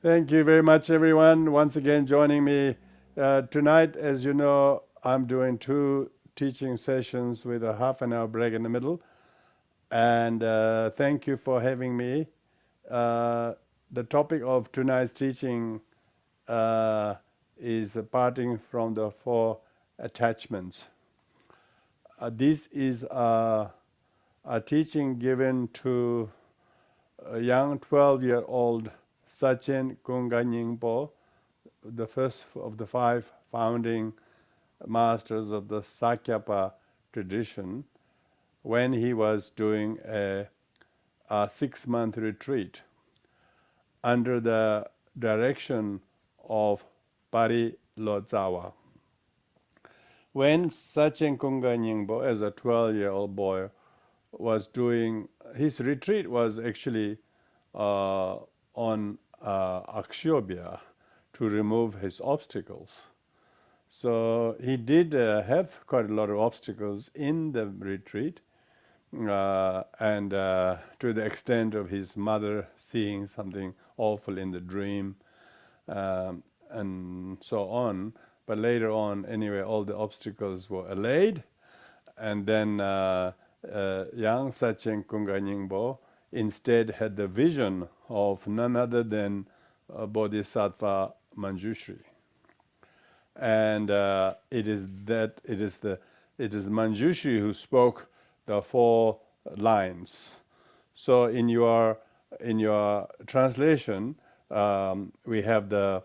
Thank you very much, everyone, once again joining me tonight. As you know, I'm doing two teaching sessions with a half an hour break in the middle. And thank you for having me. The topic of tonight's teaching uh, is parting from the four attachments. This is a teaching given to a young 12-year-old Sachen Kunga Nyingpo, the first of the five founding masters of the Sakya tradition, when he was doing a 6-month retreat under the direction of Pari Lodzawa. When Sachen Kunga Nyingpo, as a 12-year-old boy, was doing his retreat, was actually on Akshobhya to remove his obstacles. So he did have quite a lot of obstacles in the retreat, and to the extent of his mother seeing something awful in the dream, and so on. But later on, anyway, all the obstacles were allayed, and then young Sachen Kunga Nyingpo instead had the vision of none other than Bodhisattva Manjushri. And it is Manjushri who spoke the four lines. So in your translation, we have the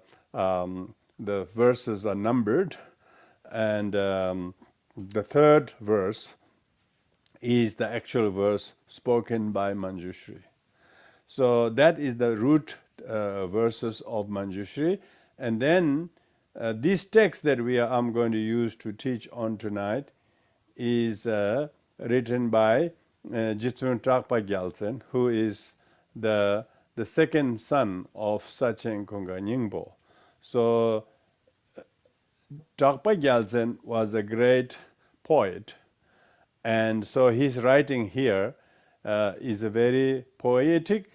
verses are numbered, and the third verse is the actual verse spoken by Manjushri. So that is the root verses of Manjushri. And then this text that I'm going to use to teach on tonight is written by Jetsün Drakpa Gyaltsen, who is the second son of Sachen Kunga Nyingpo. So Drakpa Gyaltsen was a great poet, and so his writing here is a very poetic,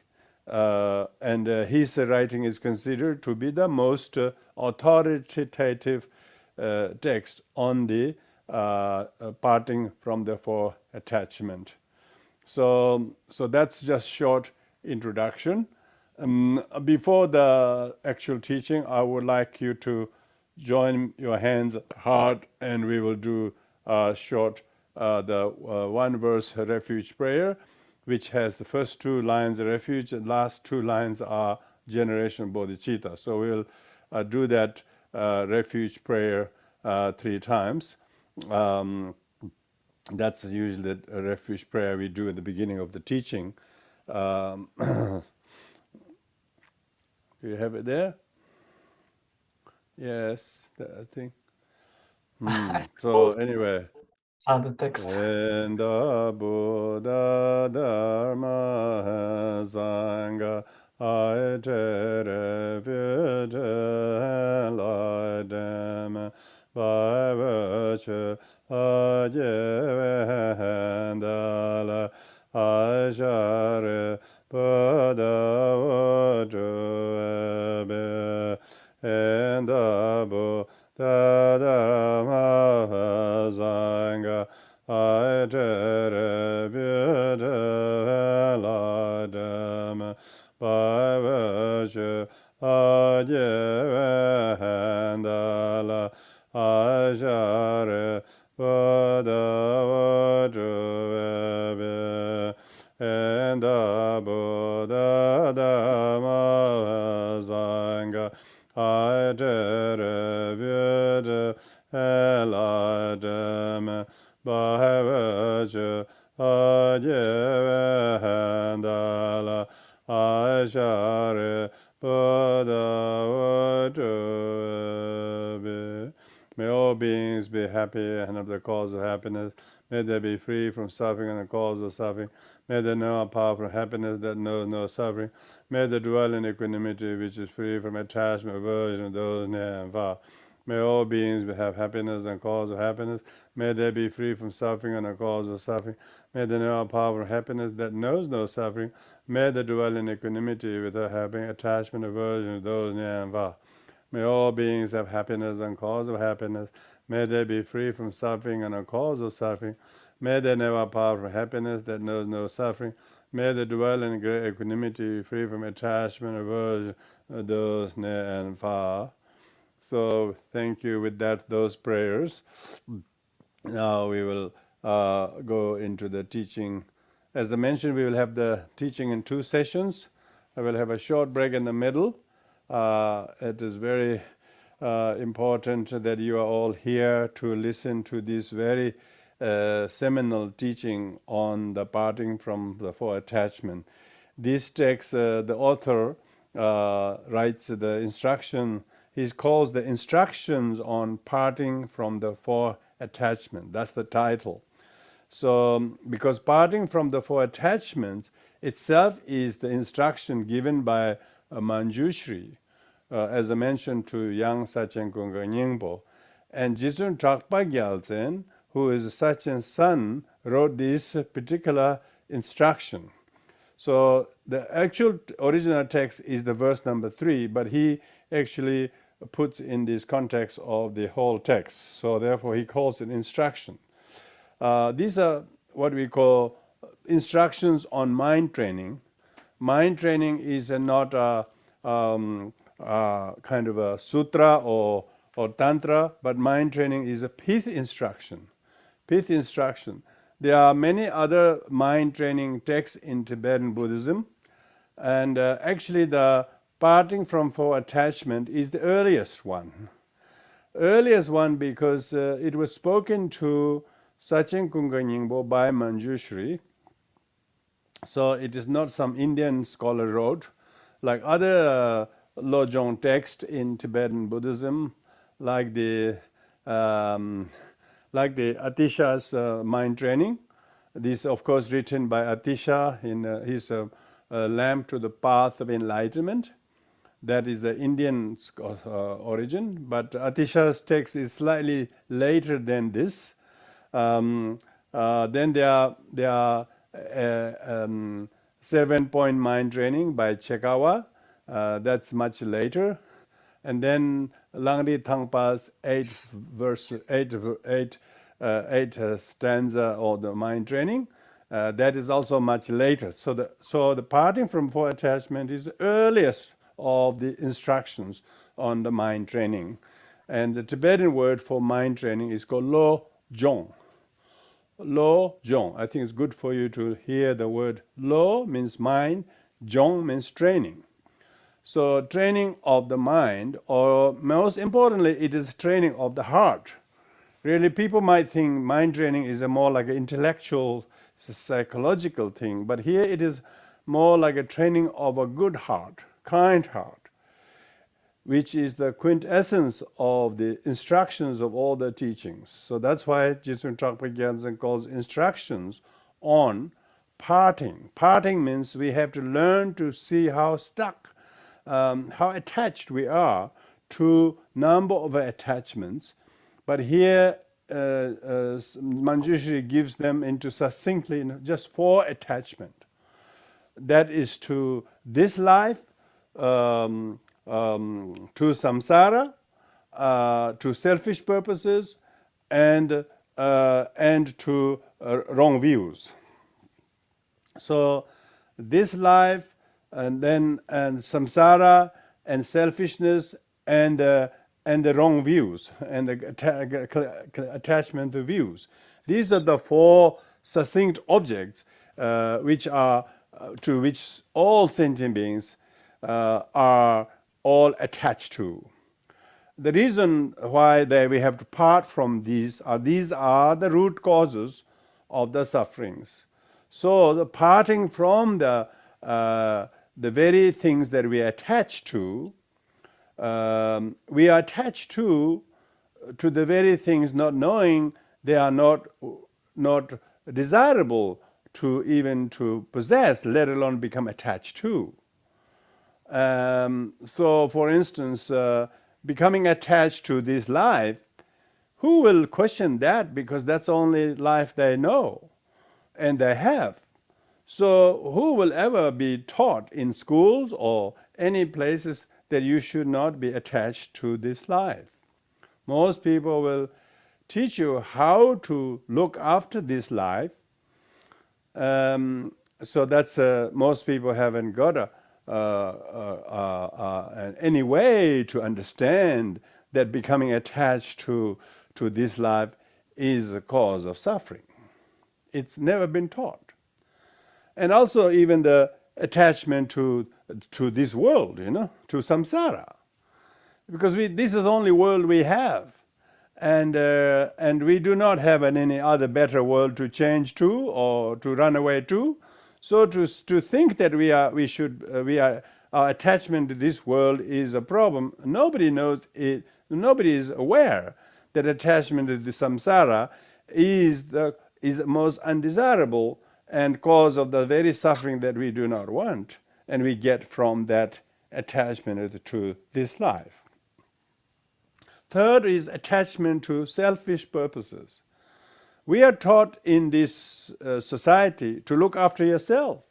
and his writing is considered to be the most authoritative text on the parting from the four attachment. So that's just short introduction. Before the actual teaching, I would like you to join your hands heart, and we will do a short the one verse refuge prayer, which has the first two lines refuge, and last two lines are generation bodhicitta. So we'll do that refuge prayer 3 times. Um, that's usually the refuge prayer we do at the beginning of the teaching. Um, do you have it there? Yes, I think. I So suppose anyway, saw the text. and the Buddha Dharma Sangha I refuge them by virtue I give and I shall Buddha would and the Buddha Dharma Sangha I refuge them by virtue I give and I shall Buddha would and the Buddha Dhamma Sangha I refuge them by virtue I give and I shall Buddha would. May all beings be happy and of the cause of happiness. May they be free from suffering and the cause of suffering. May they know a powerful happiness that knows no suffering. May they dwell in equanimity which is free from attachment, aversion, those near and far. May all beings have happiness and cause of happiness. May they be free from suffering and a cause of suffering. May they know a power of happiness that knows no suffering. May they dwell in equanimity without having attachment, aversion to those near and far. May all beings have happiness and cause of happiness. May they be free from suffering and a cause of suffering. May they know a power of happiness that knows no suffering. May they dwell in great equanimity, free from attachment, aversion to those near and far. So thank you with those prayers. Now we will go into the teaching. As I mentioned, we will have the teaching in 2 sessions. I will have a short break in the middle. It is very important that you are all here to listen to this very seminal teaching on the parting from the 4 attachment. This text, the author writes the instruction. He calls the instructions on parting from the 4 attachment. That's the title. So, because parting from the 4 attachments itself is the instruction given by Manjushri, as I mentioned, to young Sachen Kunga Nyingpo. And Jetsün Drakpa Gyaltsen, who is Sachen's son, wrote this particular instruction. So the actual original text is the verse number 3, but he actually puts in this context of the whole text. So therefore he calls it instruction. These are what we call instructions on mind training. Mind training is not a kind of a sutra or tantra, but mind training is a pith instruction. Pith instruction. There are many other mind training texts in Tibetan Buddhism, and actually the parting from 4 attachment is the earliest one. Earliest one because it was spoken to Sachen Kunga Nyingpo by Manjushri. So it is not some Indian scholar wrote, like other Lojong texts in Tibetan Buddhism, like the Atisha's mind training. This, of course, written by Atisha in his Lamp to the Path of Enlightenment. That is the Indian origin, but Atisha's text is slightly later than this. Then there are 7-point mind training by Chekawa. That's much later. And then Langri Thangpa's 8 stanza of the mind training. That is also much later. So the parting from 4 attachment is the earliest of the instructions on the mind training. And the Tibetan word for mind training is called Lo Jong. Lo Jong. I think it's good for you to hear the word Lo means mind, Jong means training. So training of the mind, or most importantly, it is training of the heart. Really, people might think mind training is a more like an intellectual, psychological thing, but here it is more like a training of a good heart, kind heart, which is the quintessence of the instructions of all the teachings. So that's why Jetsün Drakpa Gyaltsen calls instructions on parting. Parting means we have to learn to see how stuck, how attached we are to number of attachments. But here Manjushri gives them into succinctly just 4 attachment. That is to this life, to samsara, to selfish purposes, and to wrong views. So this life, and samsara, and selfishness, and the wrong views, and the attachment to views. These are the 4 succinct objects which are to which all sentient beings are all attached to. The reason why we have to part from these are the root causes of the sufferings. So the parting from the very things that we are attached to, we are attached to the very things, not knowing they are not desirable to even to possess, let alone become attached to. So, for instance, becoming attached to this life, who will question that? Because that's the only life they know and they have. So who will ever be taught in schools or any places that you should not be attached to this life? Most people will teach you how to look after this life. So that's most people haven't got any way to understand that becoming attached to this life is a cause of suffering. It's never been taught. And also even the attachment to this world, to samsara, because this is the only world we have, and we do not have any other better world to change to or to run away to. So to think that our attachment to this world is a problem, nobody knows it. Nobody is aware that attachment to the samsara is the most undesirable and cause of the very suffering that we do not want, and we get from that attachment to this life. Third is attachment to selfish purposes. We are taught in this society to look after yourself.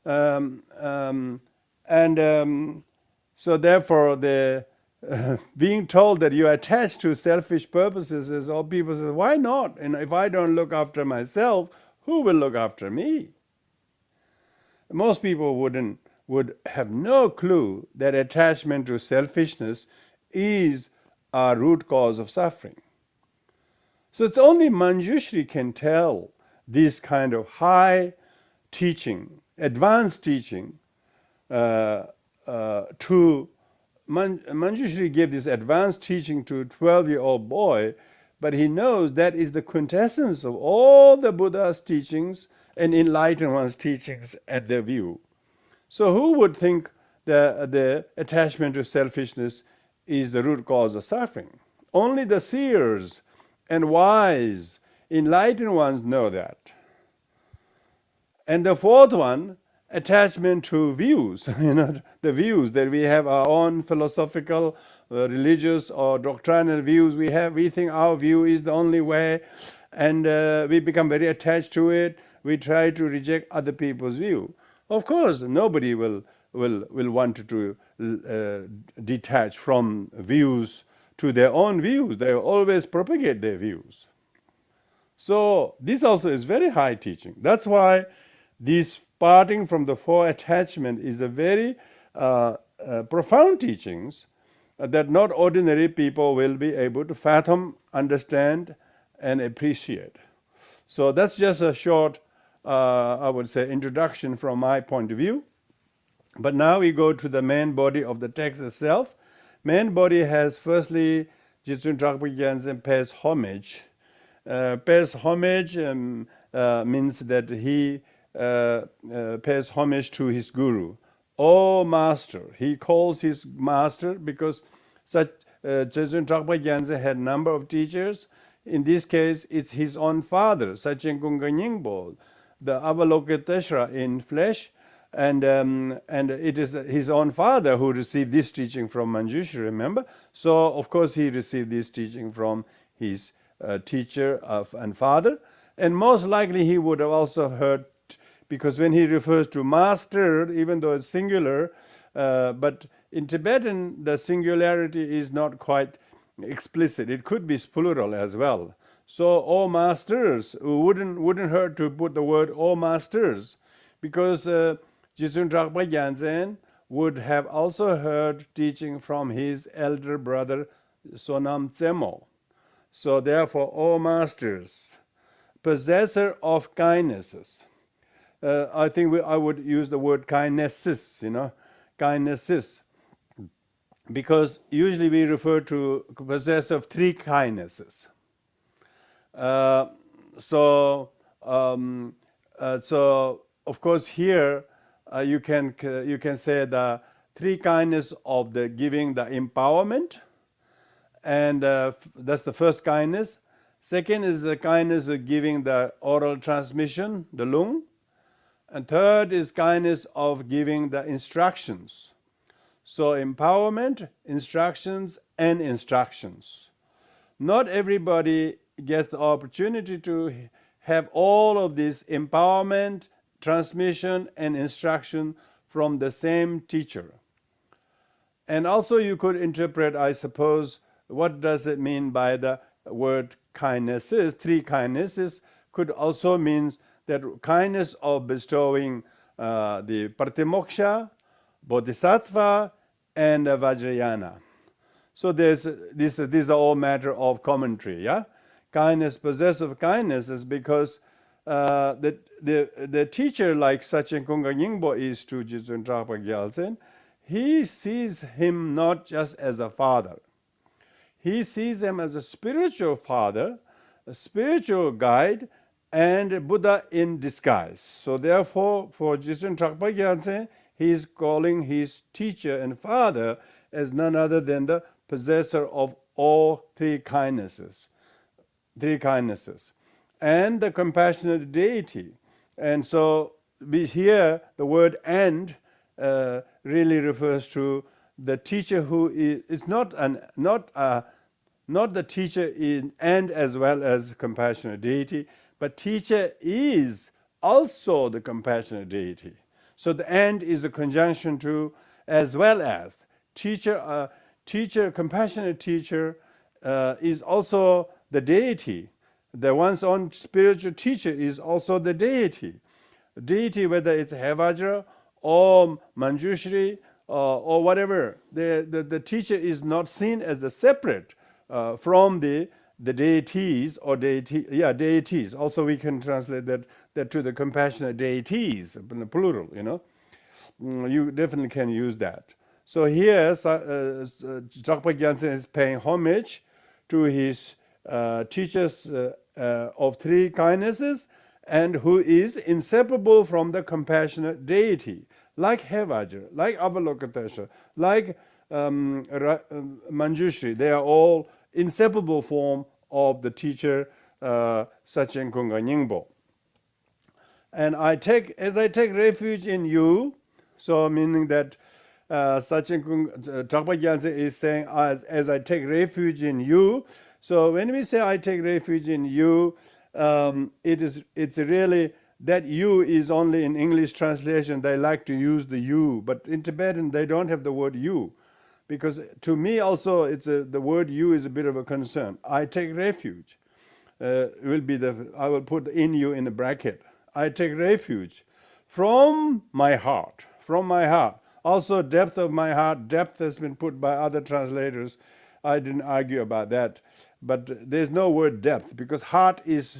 So therefore, being told that you are attached to selfish purposes is all people say, why not? And if I don't look after myself, who will look after me? Most people would have no clue that attachment to selfishness is a root cause of suffering. So it's only Manjushri can tell this kind of high teaching, advanced teaching to Manjushri gave this advanced teaching to a 12-year-old boy, but he knows that is the quintessence of all the Buddha's teachings and enlightened one's teachings at their view. So who would think the attachment to selfishness is the root cause of suffering? Only the seers and wise, enlightened ones know that. And the fourth one, attachment to views, the views that we have, our own philosophical, religious or doctrinal views we think our view is the only way, and we become very attached to it. We try to reject other people's view. Of course, nobody will want to detach from views to their own views. They will always propagate their views. So this also is very high teaching. That's why this parting from the four attachment is a very profound teachings that not ordinary people will be able to fathom, understand, and appreciate. So that's just a short, I would say, introduction from my point of view. But now we go to the main body of the text itself. Main body has firstly, Jetsün Drakpa Gyaltsen pays homage. Pays homage means that he pays homage to his guru. Oh master, he calls his master because such Jetsün Drakpa Gyaltsen had a number of teachers. In this case, it's his own father, Sachen Kunga Nyingpo, the Avalokiteshvara in flesh, and it is his own father who received this teaching from Manjushri, remember? So, of course, he received this teaching from his teacher and father, and most likely he would have also heard, because when he refers to master, even though it's singular, but in Tibetan, the singularity is not quite explicit. It could be plural as well. So, oh masters, wouldn't hurt to put the word oh masters, because Jetsün Drakpa Gyaltsen would have also heard teaching from his elder brother Sonam Tsemo. So therefore, oh masters, possessor of kindnesses. I think I would use the word kindnesses, kindnesses. Because usually we refer to possessor of three kindnesses. So of course here you can say the three kindness of the giving the empowerment, and that's the first kindness. Second is the kindness of giving the oral transmission, the lung, and third is kindness of giving the instructions. So empowerment, instructions, and instructions. Not everybody gets the opportunity to have all of this empowerment, transmission, and instruction from the same teacher. And also you could interpret, I suppose, what does it mean by the word kindnesses? Three kindnesses could also mean that kindness of bestowing the pratimoksha, bodhisattva, and Vajrayana. So these are all matter of commentary. Yeah, kindness, possessive kindness, is because the teacher like Sachen Kunga Nyingpo is to Jetsün Drakpa Gyaltsen. He sees him not just as a father. He sees him as a spiritual father, a spiritual guide, and Buddha in disguise. So therefore, for Jetsün Drakpa Gyaltsen, he is calling his teacher and father as none other than the possessor of all three kindnesses, and the compassionate deity. And so we hear the word "and" really refers to the teacher who is. It's not the teacher in and as well as compassionate deity, but teacher is also the compassionate deity. So the "and" is a conjunction to as well as teacher. Compassionate teacher is also the deity. The one's own spiritual teacher is also the deity. Deity, whether it's Hevajra or Manjushri or whatever, the teacher is not seen as a separate from the deities or deities. Also, we can translate that to the compassionate deities in the plural. You definitely can use that. So here, Drakpa Gyaltsen is paying homage to his teachers of three kindnesses, and who is inseparable from the compassionate deity, like Hevajra, like Avalokitesha, like Manjushri. They are all inseparable form of the teacher Sachen Kunga Nyingpo. And as I take refuge in you, so meaning that Sachen Drakpa Gyaltsen is saying, as I take refuge in you. So when we say I take refuge in you, it's really that you is only in English translation. They like to use the you, but in Tibetan they don't have the word you, because to me also the word you is a bit of a concern. I take refuge. I will put in you in a bracket. I take refuge from my heart. From my heart. Also, depth of my heart. Depth has been put by other translators. I didn't argue about that. But there's no word depth, because heart is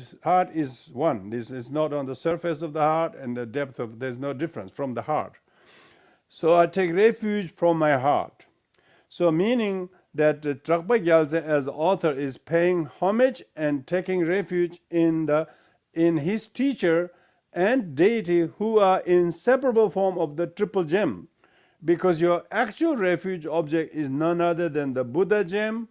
one. This is not on the surface of the heart, and the depth of, there's no difference from the heart. So I take refuge from my heart. So meaning that Drakpa Gyaltsen as author is paying homage and taking refuge in his teacher and deity, who are inseparable form of the triple gem, because your actual refuge object is none other than the Buddha gem,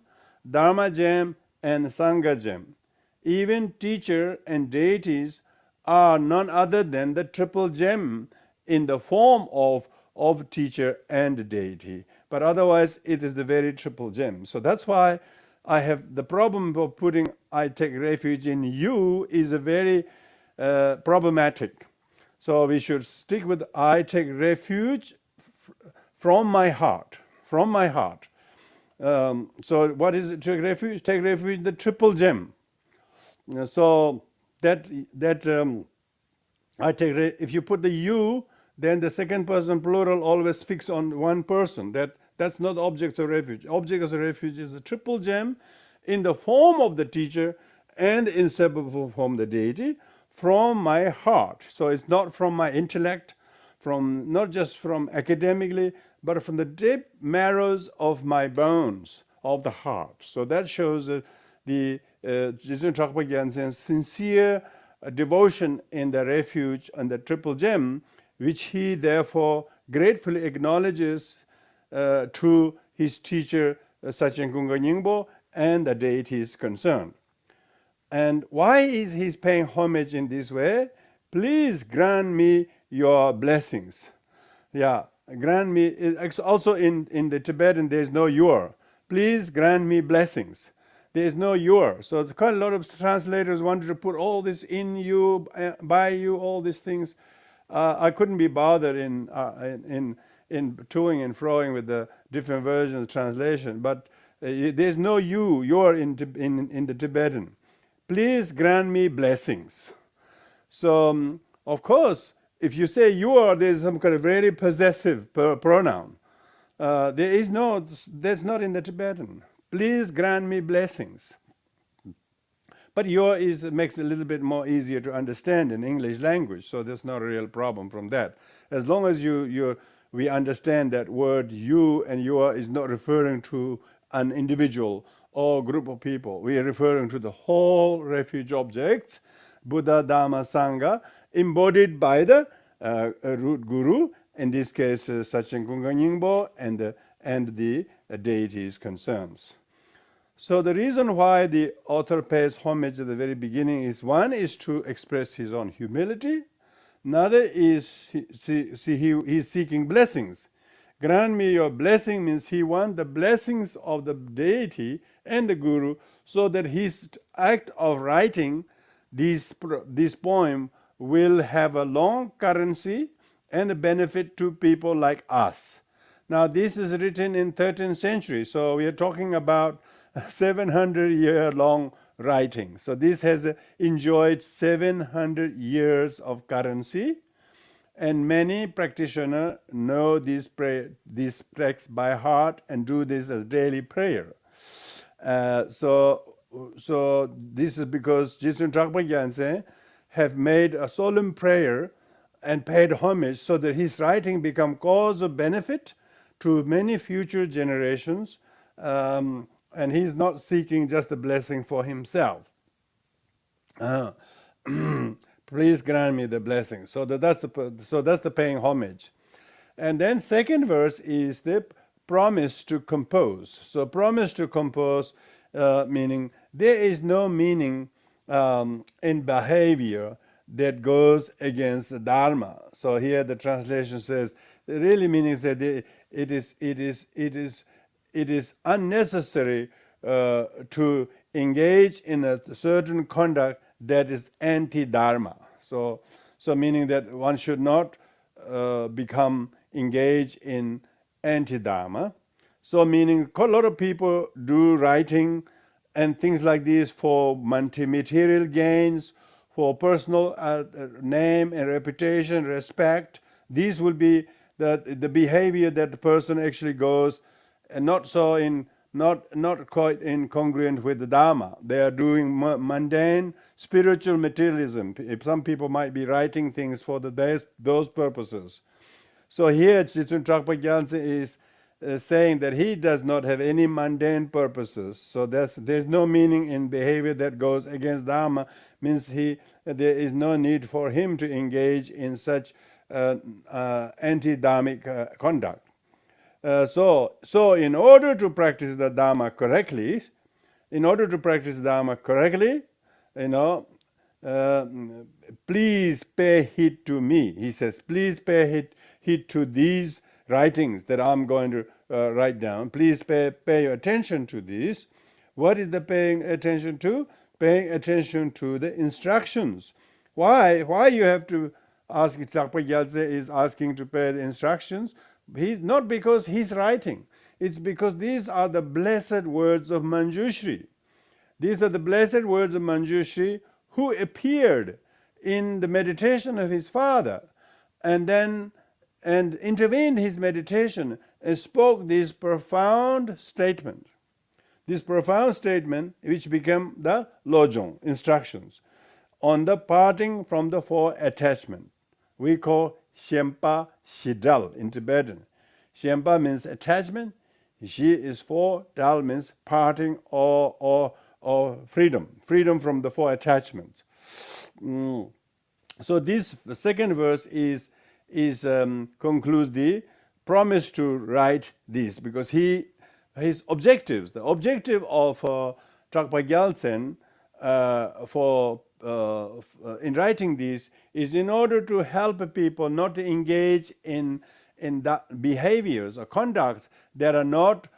Dharma gem, and Sangha gem. Even teacher and deities are none other than the triple gem in the form of teacher and deity. But otherwise, it is the very triple gem. So that's why I have the problem of putting I take refuge in you is a very problematic. So we should stick with I take refuge from my heart. From my heart. So what is it? Take refuge? Take refuge in the triple gem. So that I take if you put the you, then the second person plural always fix on one person. That's not objects of refuge. Object of refuge is the triple gem in the form of the teacher and inseparable from the deity, from my heart. So it's not from my intellect, from not just from academically, but from the deep marrows of my bones, of the heart. So that shows the Jetsün Drakpa Gyaltsen's sincere devotion in the refuge and the triple gem, which he therefore gratefully acknowledges to his teacher Sachen Kunga Nyingpo and the deities concerned. And why is he paying homage in this way? Please grant me your blessings. Yeah, grant me, also in the Tibetan there is no your. Please grant me blessings. There is no your. So quite a lot of translators wanted to put all this in you, by you, all these things. I couldn't be bothered in toing and froing with the different versions of translation. But there's no you. You're in the Tibetan. Please grant me blessings. So of course, if you say you are, there's some kind of very possessive pronoun. That's not in the Tibetan. Please grant me blessings. But your makes it a little bit more easier to understand in English language, so there's not a real problem from that. As long as we understand that word you and your is not referring to an individual or group of people. We are referring to the whole refuge objects, Buddha, Dharma, Sangha, embodied by the root guru, in this case Sachen Kunga Nyingpo, and the deities concerns. So the reason why the author pays homage at the very beginning is, one is to express his own humility, another is he's seeking blessings. Grant me your blessing means he wants the blessings of the deity and the guru, so that his act of writing this poem will have a long currency and a benefit to people like us. Now this is written in 13th century, so we are talking about 700-year-long writing. So this has enjoyed 700 years of currency, and many practitioners know this text by heart and do this as daily prayer. So this is because Jetsün Drakpa Gyaltsen have made a solemn prayer and paid homage, so that his writing become cause of benefit to many future generations. And he's not seeking just a blessing for himself. Please grant me the blessing. So that's the paying homage. And then second verse is the promise to compose. So promise to compose, meaning there is no meaning in behavior that goes against the Dharma. So here the translation says, the really meaning is that it is unnecessary to engage in a certain conduct that is anti-dharma. So meaning that one should not become engaged in anti-dharma. So meaning a lot of people do writing and things like this for material gains, for personal name and reputation, respect. These will be the behavior that the person actually goes, and not quite incongruent with the Dharma. They are doing mundane spiritual materialism. Some people might be writing things for those purposes. So here Jetsün Drakpa Gyaltsen is saying that he does not have any mundane purposes. So there's no meaning in behavior that goes against Dharma, means there is no need for him to engage in such anti-dharmic conduct. So in order to practice the Dharma correctly, please pay heed to me. He says, please pay heed to these writings that I'm going to write down. Please pay your attention to these. What is the paying attention to? Paying attention to the instructions. Why you have to ask? Drakpa Gyaltsen is asking to pay the instructions. He's not because he's writing. It's because these are the blessed words of Manjushri. These are the blessed words of Manjushri, who appeared in the meditation of his father, and intervened his meditation and spoke this profound statement. This profound statement, which became the lojong, instructions, on the parting from the four attachments. We call Shenpa Shidal in Tibetan. Shenpa means attachment, Shi is four, Dal means parting or freedom from the four attachments. So this second verse concludes the promise to write this, because his objectives, the objective of Drakpa Gyaltsen in writing this is in order to help people not to engage in in behaviors or conducts that are not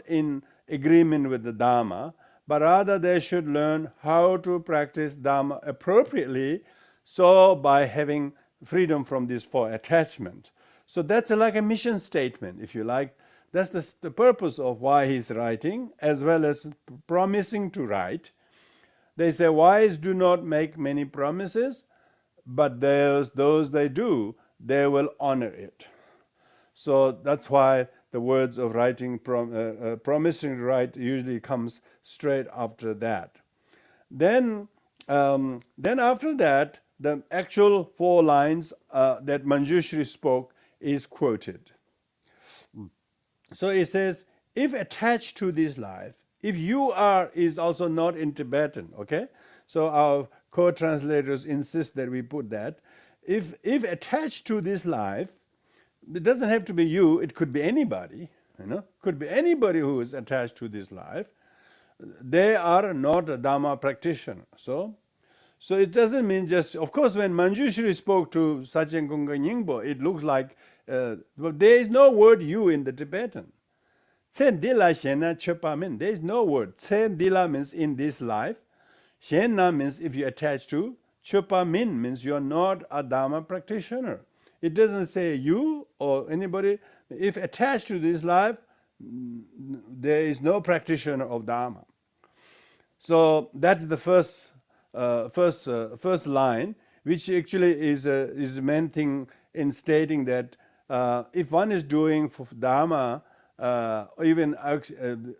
in agreement with the Dharma, but rather they should learn how to practice Dharma appropriately, so by having freedom from this four attachment. So that's like a mission statement, if you like. That's the purpose of why he's writing, as well as promising to write. They say, wise do not make many promises, but those they do, they will honor it. So that's why the words of writing, promising to write, usually comes straight after that. Then after that, the actual 4 lines that Manjushri spoke is quoted. So it says, if attached to this life, if you are is also not in Tibetan, okay? So our co-translators insist that we put that. If attached to this life, it doesn't have to be you, it could be anybody, could be anybody who is attached to this life. They are not a Dharma practitioner. So it doesn't mean just, of course, when Manjushri spoke to Sachen Kunga Nyingpo, it looks like, well, there is no word you in the Tibetan. Tsen dila shena chepa min. There is no word. Tsen dila means in this life. Shena means if you attach to. Chepa min means you are not a Dharma practitioner. It doesn't say you or anybody. If attached to this life, there is no practitioner of Dharma. So that's the first line, which actually is the main thing in stating that if one is doing for Dharma, even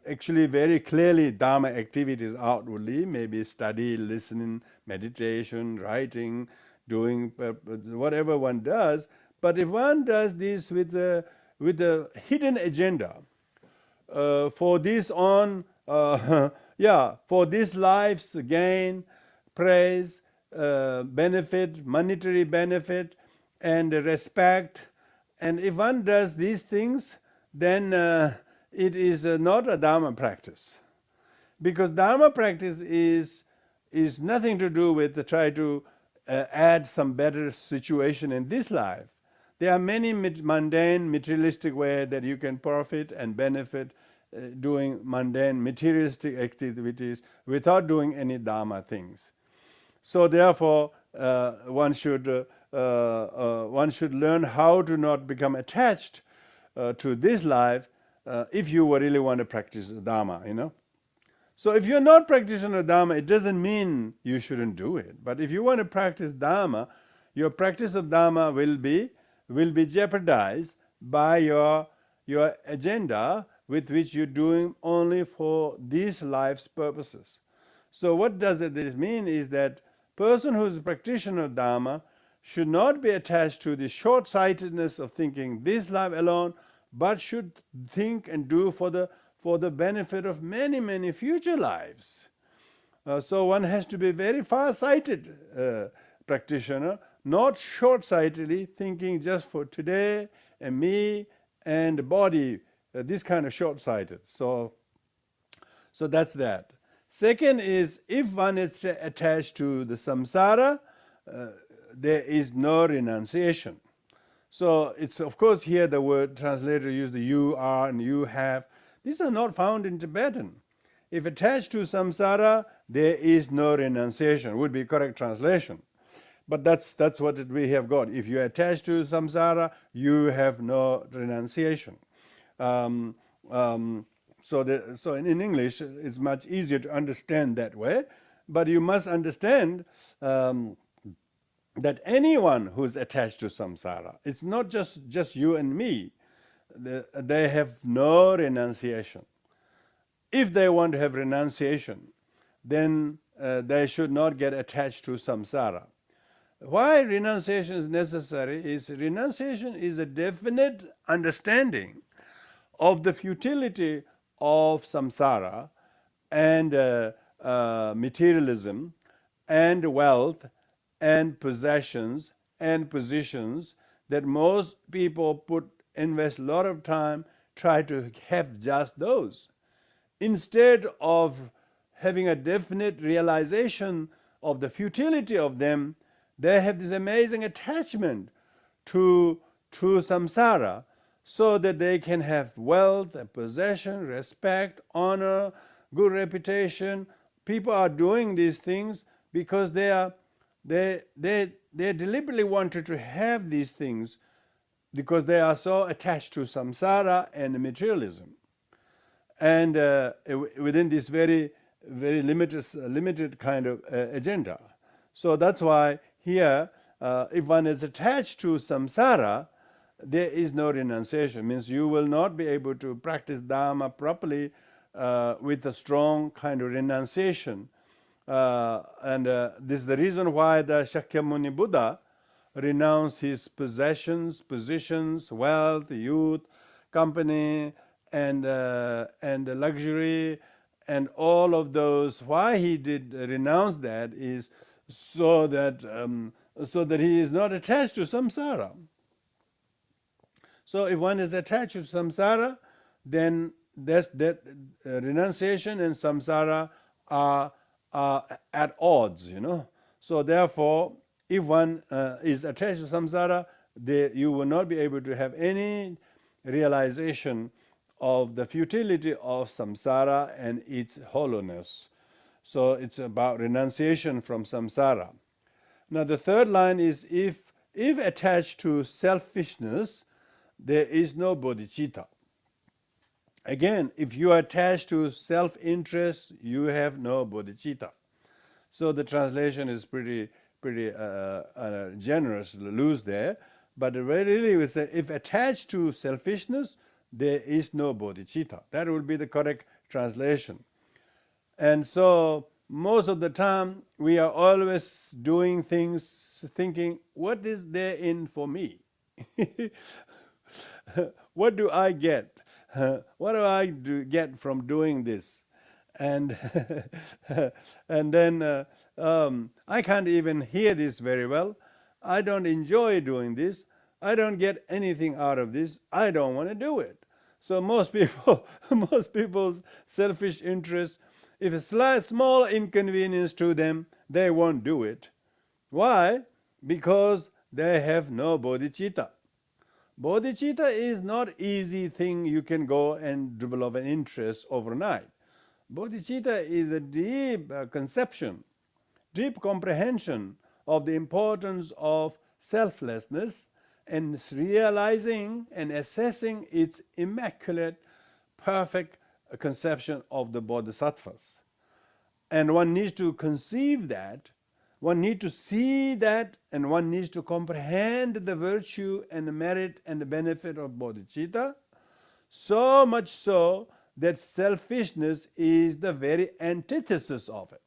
actually very clearly Dharma activities outwardly, maybe study, listening, meditation, writing, doing whatever one does, but if one does this with a hidden agenda, for this for this life's gain, praise, benefit, monetary benefit, and respect, and if one does these things, then it is not a Dharma practice. Because Dharma practice is nothing to do with try to add some better situation in this life. There are many mundane, materialistic ways that you can profit and benefit doing mundane, materialistic activities without doing any Dharma things. So therefore, one should learn how to not become attached to this life if you really want to practice Dharma, So if you're not practicing Dharma, it doesn't mean you shouldn't do it. But if you want to practice Dharma, your practice of Dharma will be jeopardized by your agenda with which you're doing only for this life's purposes. So what does it mean is that person who is a practitioner of Dharma should not be attached to the short-sightedness of thinking this life alone, but should think and do for the benefit of many, many future lives. So one has to be very far-sighted practitioner, not short-sightedly thinking just for today and me and the body, this kind of short-sighted. So that's that. Second is, if one is attached to the samsara, there is no renunciation. So it's, of course, here the word translator used the you are and you have. These are not found in Tibetan. If attached to samsara, there is no renunciation, would be correct translation. But that's what we have got. If you attach to samsara, you have no renunciation. So in English, it's much easier to understand that way. But you must understand that anyone who's attached to samsara, it's not just you and me, they have no renunciation. If they want to have renunciation, then they should not get attached to samsara. Why renunciation is necessary is renunciation is a definite understanding of the futility of samsara and materialism and wealth and possessions and positions that most people invest a lot of time try to have just those. Instead of having a definite realization of the futility of them, they have this amazing attachment to to samsara so that they can have wealth, possession, respect, honor, good reputation. People are doing these things because they deliberately wanted to have these things because they are so attached to samsara and materialism, and within this very limited kind of agenda. So that's why here, if one is attached to samsara, there is no renunciation. Means you will not be able to practice Dharma properly with a strong kind of renunciation. And this is the reason why the Shakyamuni Buddha renounced his possessions, positions, wealth, youth, company, and luxury, and all of those. Why he did renounce that is so that he is not attached to samsara. So if one is attached to samsara, then that renunciation and samsara are at odds, So therefore, if one is attached to samsara, you will not be able to have any realization of the futility of samsara and its hollowness. So it's about renunciation from samsara. Now the third line is if attached to selfishness, there is no bodhicitta. Again, if you are attached to self-interest, you have no bodhicitta. So the translation is pretty generous, loose there. But really we say, if attached to selfishness, there is no bodhicitta. That would be the correct translation. And so most of the time, we are always doing things thinking, what is there in for me? What do I get? What do I get from doing this? And and then I can't even hear this very well. I don't enjoy doing this. I don't get anything out of this. I don't want to do it. So most people's selfish interest, if a small inconvenience to them, they won't do it. Why? Because they have no bodhicitta. Bodhicitta is not easy thing you can go and develop an interest overnight. Bodhicitta is a deep conception, deep comprehension of the importance of selflessness and realizing and assessing its immaculate, perfect conception of the bodhisattvas. And one needs to conceive that, one needs to see that, and one needs to comprehend the virtue and the merit and the benefit of bodhicitta, so much so that selfishness is the very antithesis of it.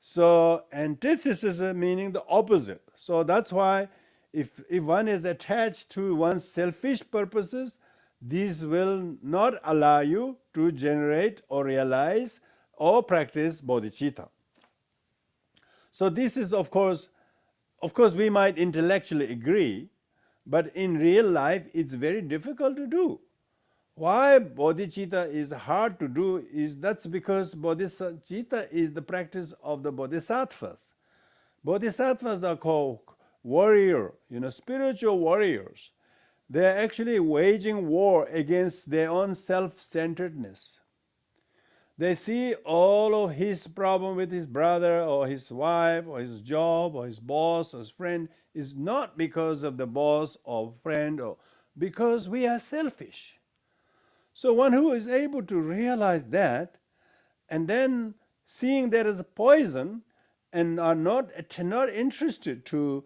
So antithesis meaning the opposite. So that's why if one is attached to one's selfish purposes, these will not allow you to generate or realize or practice bodhicitta. So this is, of course, we might intellectually agree, but in real life it's very difficult to do. Why bodhicitta is hard to do is that's because bodhicitta is the practice of the bodhisattvas. Bodhisattvas are called warrior, spiritual warriors. They are actually waging war against their own self-centeredness. They see all of his problem with his brother or his wife or his job or his boss or his friend is not because of the boss or friend or because we are selfish. So one who is able to realize that and then seeing there is a poison and are not interested to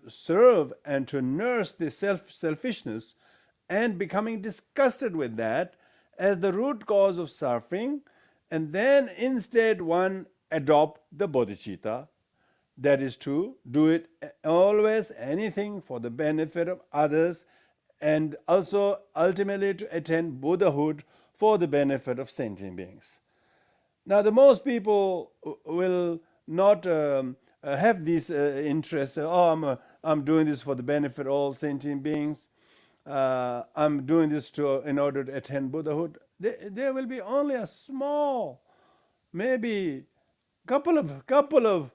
serve and to nurse the selfishness and becoming disgusted with that as the root cause of suffering, and then instead one adopt the bodhicitta, that is to do it always anything for the benefit of others and also ultimately to attain Buddhahood for the benefit of sentient beings. Now the most people will not have these interests. I'm doing this for the benefit of all sentient beings. I'm doing this in order to attain Buddhahood. There will be only a small, maybe couple of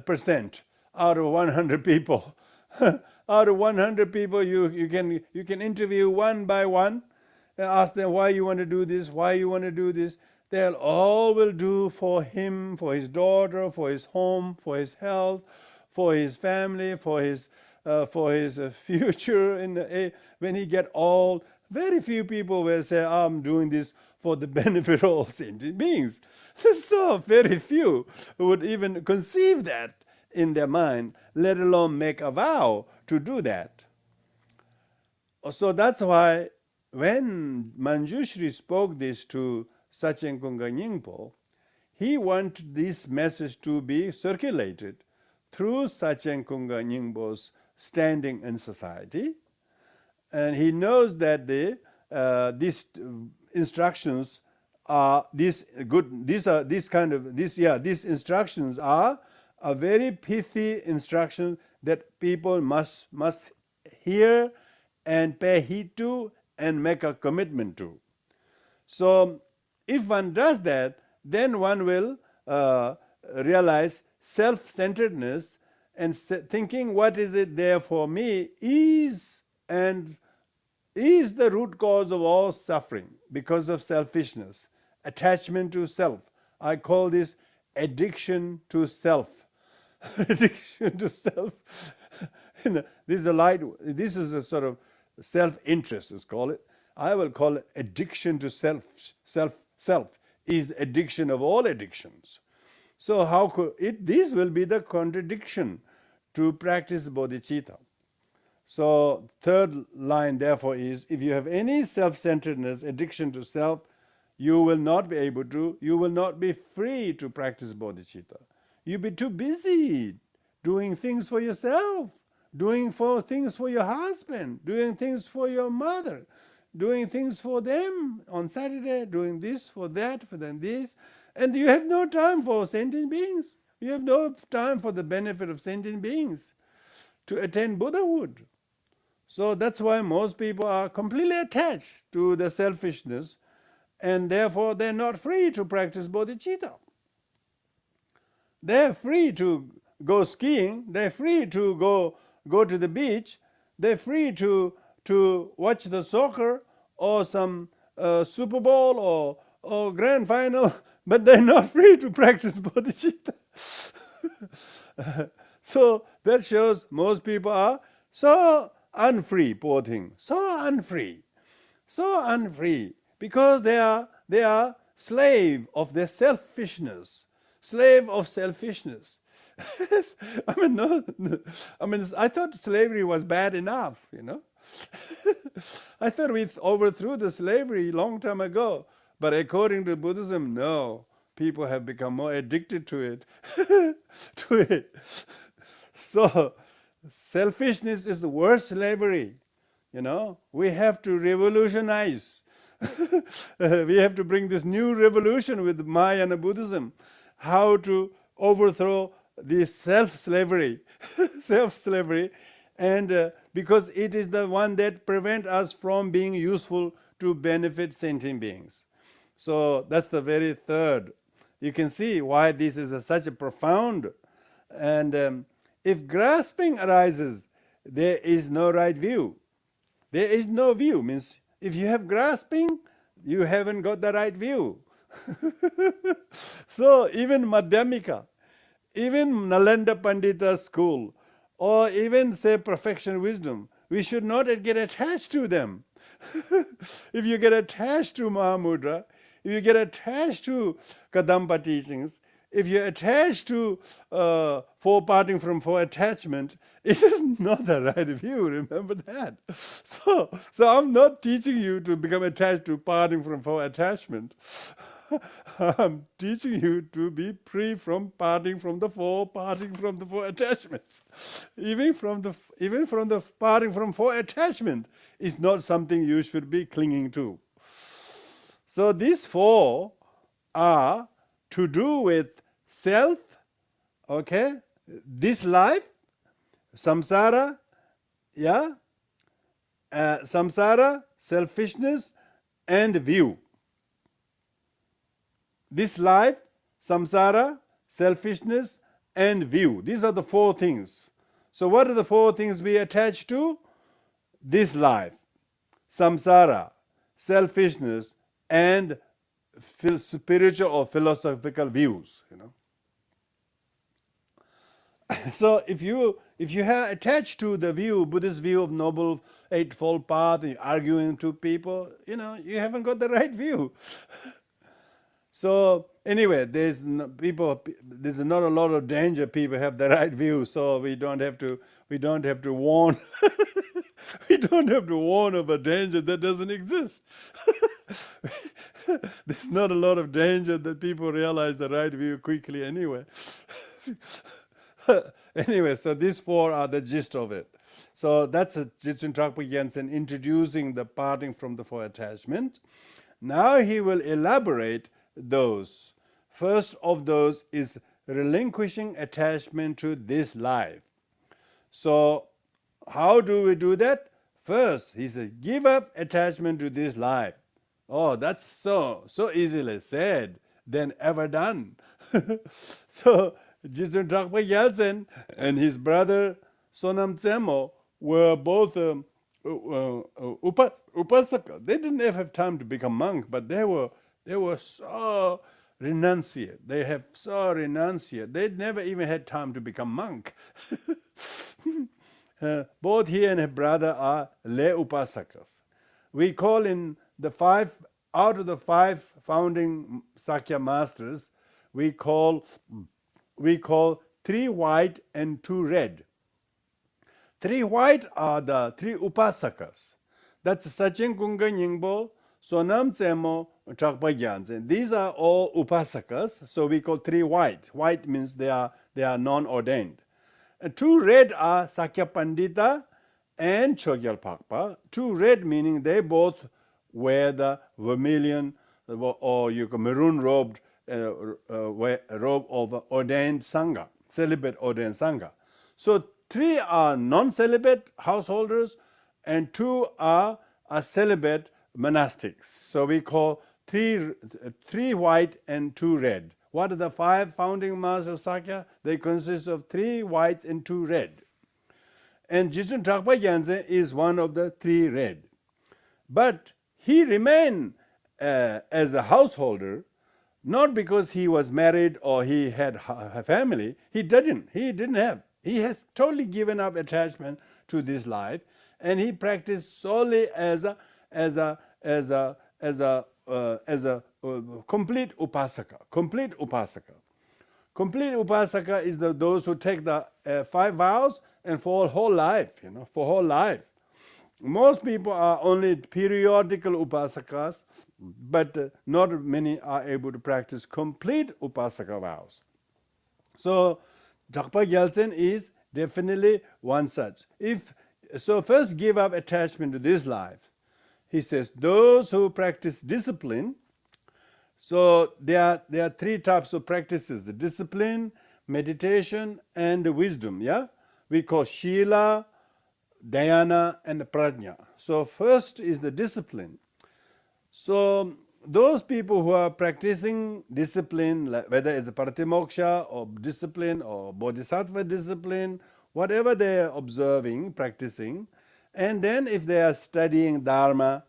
percent out of 100 people Out of 100 people, you can interview one by one and ask them why you want to do this, why you want to do this. They'll all will do for him, for his daughter, for his home, for his health, for his family, for his future. When he get old, very few people will say, I'm doing this for the benefit of all sentient beings. So very few would even conceive that in their mind, let alone make a vow to do that. So that's why when Manjushri spoke this to Sachen Kunga Nyingpo, he wanted this message to be circulated through Sachen Kunga Nyingpo's standing in society, and he knows that these instructions are these instructions are a very pithy instruction that people must hear and pay heed to and make a commitment to. So if one does that, then one will realize self-centeredness, and thinking what is it there for me is the root cause of all suffering, because of selfishness, attachment to self. I call this addiction to self. Addiction to self. This is a sort of self-interest, let's call it. I will call it addiction to self. Self is the addiction of all addictions. So how could it? This will be the contradiction to practice bodhicitta. So third line therefore is, if you have any self-centeredness, addiction to self, you will not be free to practice bodhicitta. You'll be too busy doing things for yourself, doing things for your husband, doing things for your mother, doing things for them on Saturday, doing this for that, for them this, and you have no time for sentient beings. You have no time for the benefit of sentient beings to attain Buddhahood. So that's why most people are completely attached to the selfishness, and therefore they're not free to practice bodhicitta. They're free to go skiing, they're free to go to the beach, they're free to watch the soccer or some Super Bowl or grand final, but they're not free to practice bodhicitta. So that shows most people are so unfree, poor thing, so unfree, because they are slave of their selfishness, slave of selfishness. I thought slavery was bad enough, I thought we overthrew the slavery long time ago, but according to Buddhism, no, people have become more addicted to it. So selfishness is the worst slavery. We have to revolutionize. We have to bring this new revolution with Mahayana Buddhism, how to overthrow this self-slavery, and because it is the one that prevents us from being useful to benefit sentient beings. So that's the very third. You can see why this is such a profound, and if grasping arises, there is no right view. There is no view, means if you have grasping, you haven't got the right view. So even Madhyamika, even Nalanda Pandita school, or even say perfection wisdom, we should not get attached to them. If you get attached to Mahamudra, if you get attached to Kadampa teachings, if you're attached to four parting from four attachment, it is not the right view, remember that. So I'm not teaching you to become attached to parting from four attachment. I'm teaching you to be free from parting from the four attachments. Even from the parting from four attachment is not something you should be clinging to. So these four are to do with self, okay, this life, samsara, samsara, selfishness, and view. This life, samsara, selfishness, and view. These are the four things. So what are the four things we attach to? This life, samsara, selfishness, and spiritual or philosophical views. So if you have attached to the view, Buddhist view of Noble Eightfold Path, and arguing to people, you haven't got the right view. So anyway, there's not a lot of danger. People have the right view, so we don't have to warn. We don't have to warn of a danger that doesn't exist. There's not a lot of danger that people realize the right view quickly anyway. Anyway, so these four are the gist of it. So that's Jetsün Drakpa Gyaltsen introducing the parting from the four attachment. Now he will elaborate those. First of those is relinquishing attachment to this life. So how do we do that? First, he says, give up attachment to this life. Oh, that's so easily said than ever done. So Jetsün Drakpa Gyaltsen and his brother Sonam Tsemo were both upasaka. They didn't have time to become monk, but they were so renunciate. They have so renunciate. They never even had time to become monk. Both he and his brother are lay upasakas. We call in the five, out of the five founding Sakya masters, we call 3 white and 2 red. 3 white are the 3 upasakas. That's Sachen Kunga Nyingpo, Sonam Tsemo, Drakpa Gyaltsen. These are all upasakas, so we call 3 white. White means they are non-ordained. And 2 red are Sakya Pandita and Chogyal Pakpa. 2 red meaning they both wear the vermilion or maroon robed robe of ordained sangha, celibate ordained sangha. So 3 are non-celibate householders and 2 are celibate monastics. So we call 3 white and 2 red. What are the 5 founding masters of Sakya? They consist of 3 whites and 2 red. And Jetsün Drakpa Gyaltsen is one of the 3 red. But he remained as a householder, not because he was married or he had a family. He didn't have. He has totally given up attachment to this life, and he practiced solely as a complete upasaka. Complete upasaka. Complete upasaka is those who take the 5 vows and for whole life. For whole life. Most people are only periodical upasakas, but not many are able to practice complete upasaka vows. So Drakpa Gyaltsen is definitely one such. First give up attachment to this life. He says those who practice discipline. So there are 3 types of practices: the discipline, meditation, and the wisdom. Yeah, we call Shila, Dhyana, and Prajna. So first is the discipline. So those people who are practicing discipline, whether it's Pratimoksha or discipline or Bodhisattva discipline, whatever they are observing, practicing, and then if they are studying Dharma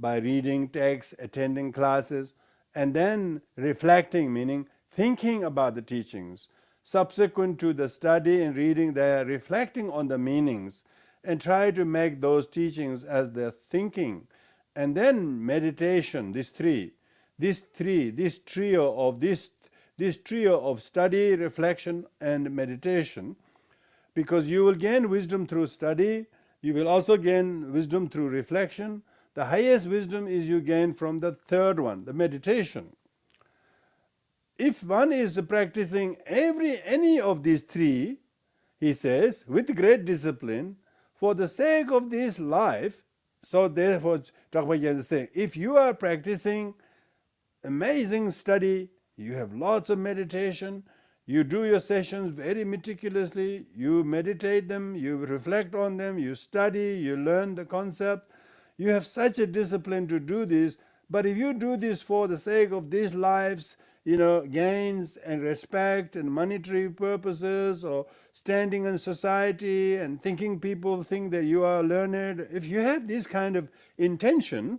by reading texts, attending classes, and then reflecting, meaning thinking about the teachings, subsequent to the study and reading, they are reflecting on the meanings and try to make those teachings as their thinking. And then meditation, this trio of study, reflection, and meditation, because you will gain wisdom through study, you will also gain wisdom through reflection. The highest wisdom is you gain from the third one, the meditation. If one is practicing any of these 3, he says, with great discipline, for the sake of this life. So therefore, Drakpa Gyaltsen is saying, if you are practicing amazing study, you have lots of meditation, you do your sessions very meticulously, you meditate them, you reflect on them, you study, you learn the concept, you have such a discipline to do this. But if you do this for the sake of these lives, gains and respect and monetary purposes, or standing in society and thinking people think that you are learned, if you have this kind of intention,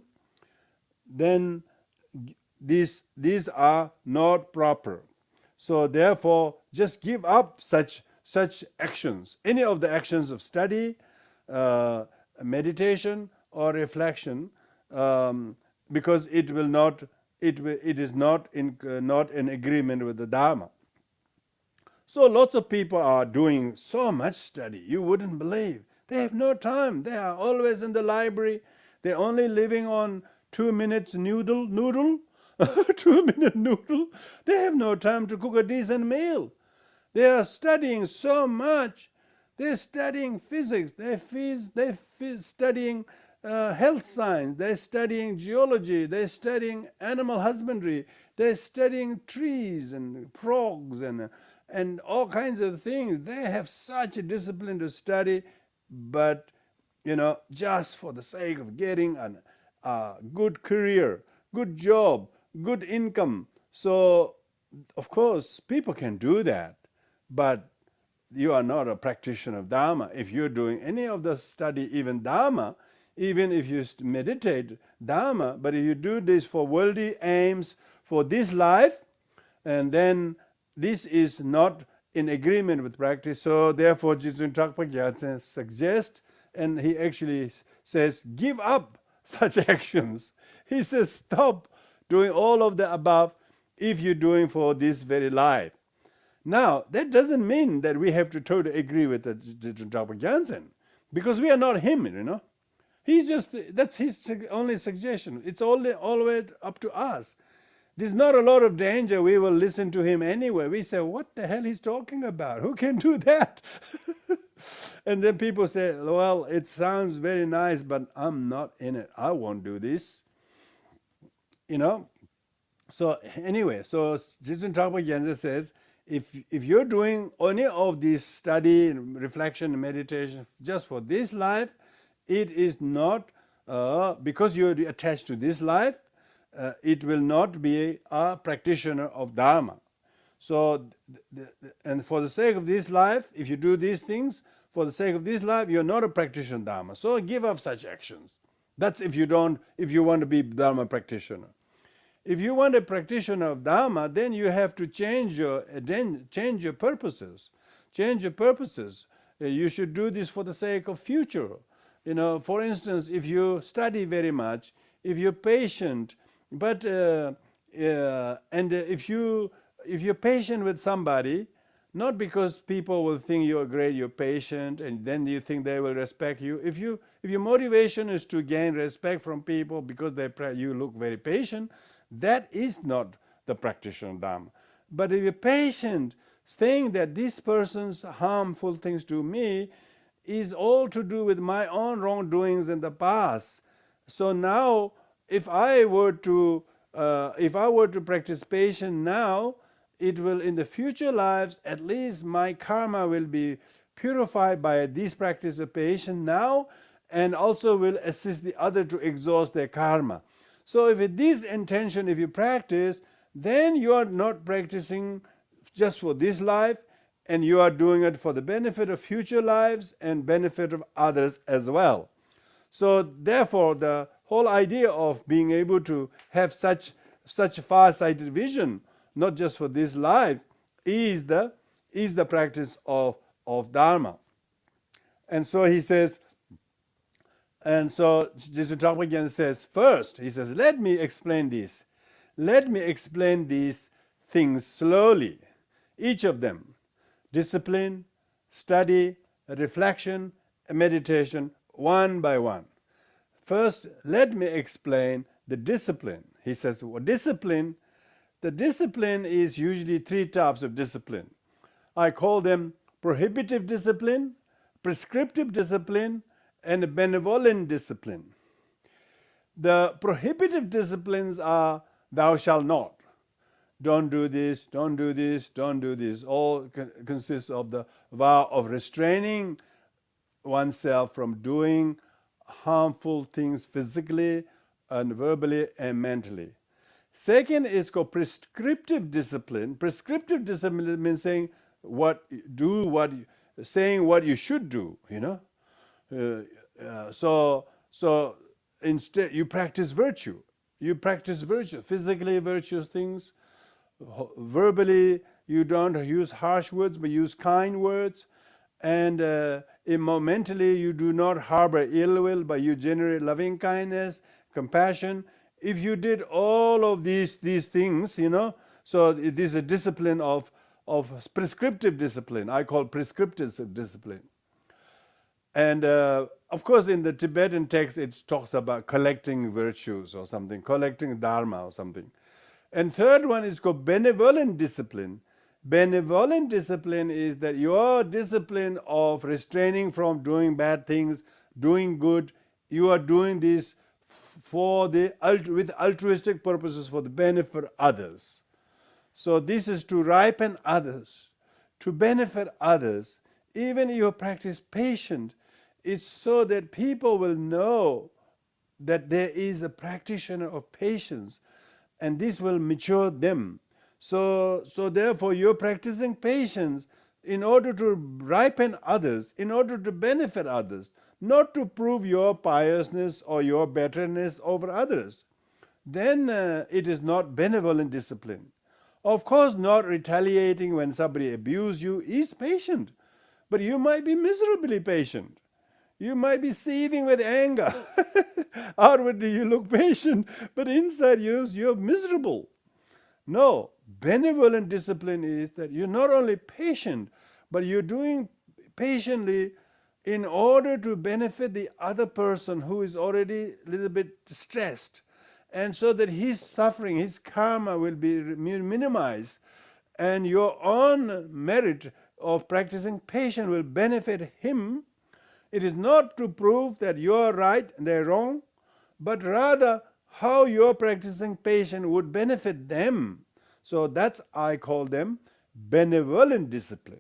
then these are not proper. So therefore, just give up such actions, any of the actions of study, meditation, or reflection, because it is not in agreement with the Dharma. So lots of people are doing so much study, you wouldn't believe. They have no time. They are always in the library. They're only living on 2 minutes noodle. 2 minute noodle. They have no time to cook a decent meal. They are studying so much. They're studying physics. They're studying health science. They're studying geology. They're studying animal husbandry. They're studying trees and frogs and all kinds of things. They have such a discipline to study, but just for the sake of getting a good career, good job, good income. So of course people can do that, but you are not a practitioner of Dharma if you're doing any of the study, even Dharma, even if you meditate Dharma, but if you do this for worldly aims, for this life, and then this is not in agreement with practice. So therefore Jetsün Drakpa Gyaltsen suggests, and he actually says, give up such actions. He says, stop doing all of the above if you're doing for this very life. Now, that doesn't mean that we have to totally agree with the Jetsün Drakpa Gyaltsen, because we are not him, He's just, that's his only suggestion. It's always up to us. There's not a lot of danger. We will listen to him anyway. We say, what the hell he's talking about? Who can do that? And then people say, well, it sounds very nice, but I'm not in it. I won't do this. So anyway, so Jetsün Drakpa Gyaltsen says, if you're doing any of this study, reflection, and meditation just for this life, it is not, because you're attached to this life, it will not be a practitioner of Dharma. So, and for the sake of this life, if you do these things, for the sake of this life, you're not a practitioner of Dharma. So give up such actions. That's if you want to be Dharma practitioner. If you want a practitioner of Dharma, then you have to change your purposes. Change your purposes. You should do this for the sake of future. For instance, if you study very much, if you're patient, but and if you're patient with somebody, not because people will think you're great, you're patient, and then you think they will respect you. If your motivation is to gain respect from people because you look very patient, that is not the practitioner of Dharma. But if you're patient, saying that this person's harmful things to me is all to do with my own wrongdoings in the past. So now, if I were to practice patience now, it will, in the future lives, at least my karma will be purified by this practice of patience now, and also will assist the other to exhaust their karma. So if with this intention, if you practice, then you are not practicing just for this life, and you are doing it for the benefit of future lives and benefit of others as well. So therefore, the whole idea of being able to have such far-sighted vision, not just for this life, is the practice of Dharma. And so he says, and so Jetsün Drakpa Gyaltsen says, first, he says, let me explain this. Let me explain these things slowly, each of them. Discipline, study, reflection, and meditation, one by one. First, let me explain the discipline. He says, discipline, the discipline is usually three types of discipline. I call them prohibitive discipline, prescriptive discipline, and benevolent discipline. The prohibitive disciplines are thou shalt not. Don't do this, don't do this, don't do this. All consists of the vow of restraining oneself from doing harmful things physically and verbally and mentally. Second is called prescriptive discipline. Prescriptive discipline means saying saying what you should do. So instead you practice virtue. You practice virtue, physically virtuous things. Verbally, you don't use harsh words, but use kind words. And mentally, you do not harbor ill will, but you generate loving kindness, compassion. If you did all of these things, so it is a discipline of prescriptive discipline. I call prescriptive discipline. And of course, in the Tibetan text, it talks about collecting virtues or something, collecting Dharma or something. And third one is called benevolent discipline. Benevolent discipline is that your discipline of restraining from doing bad things, doing good, you are doing this with altruistic purposes for the benefit of others. So this is to ripen others, to benefit others. Even you practice patience, it's so that people will know that there is a practitioner of patience, and this will mature them. So therefore, you're practicing patience in order to ripen others, in order to benefit others, not to prove your piousness or your betterness over others. Then it is not benevolent discipline. Of course, not retaliating when somebody abuses you is patient, but you might be miserably patient. You might be seething with anger. Outwardly you look patient, but inside you're miserable. No, benevolent discipline is that you're not only patient, but you're doing patiently in order to benefit the other person who is already a little bit stressed, and so that his suffering, his karma will be minimized, and your own merit of practicing patience will benefit him. It is not to prove that you are right and they're wrong, but rather how your practicing patience would benefit them. So that's, I call them benevolent discipline.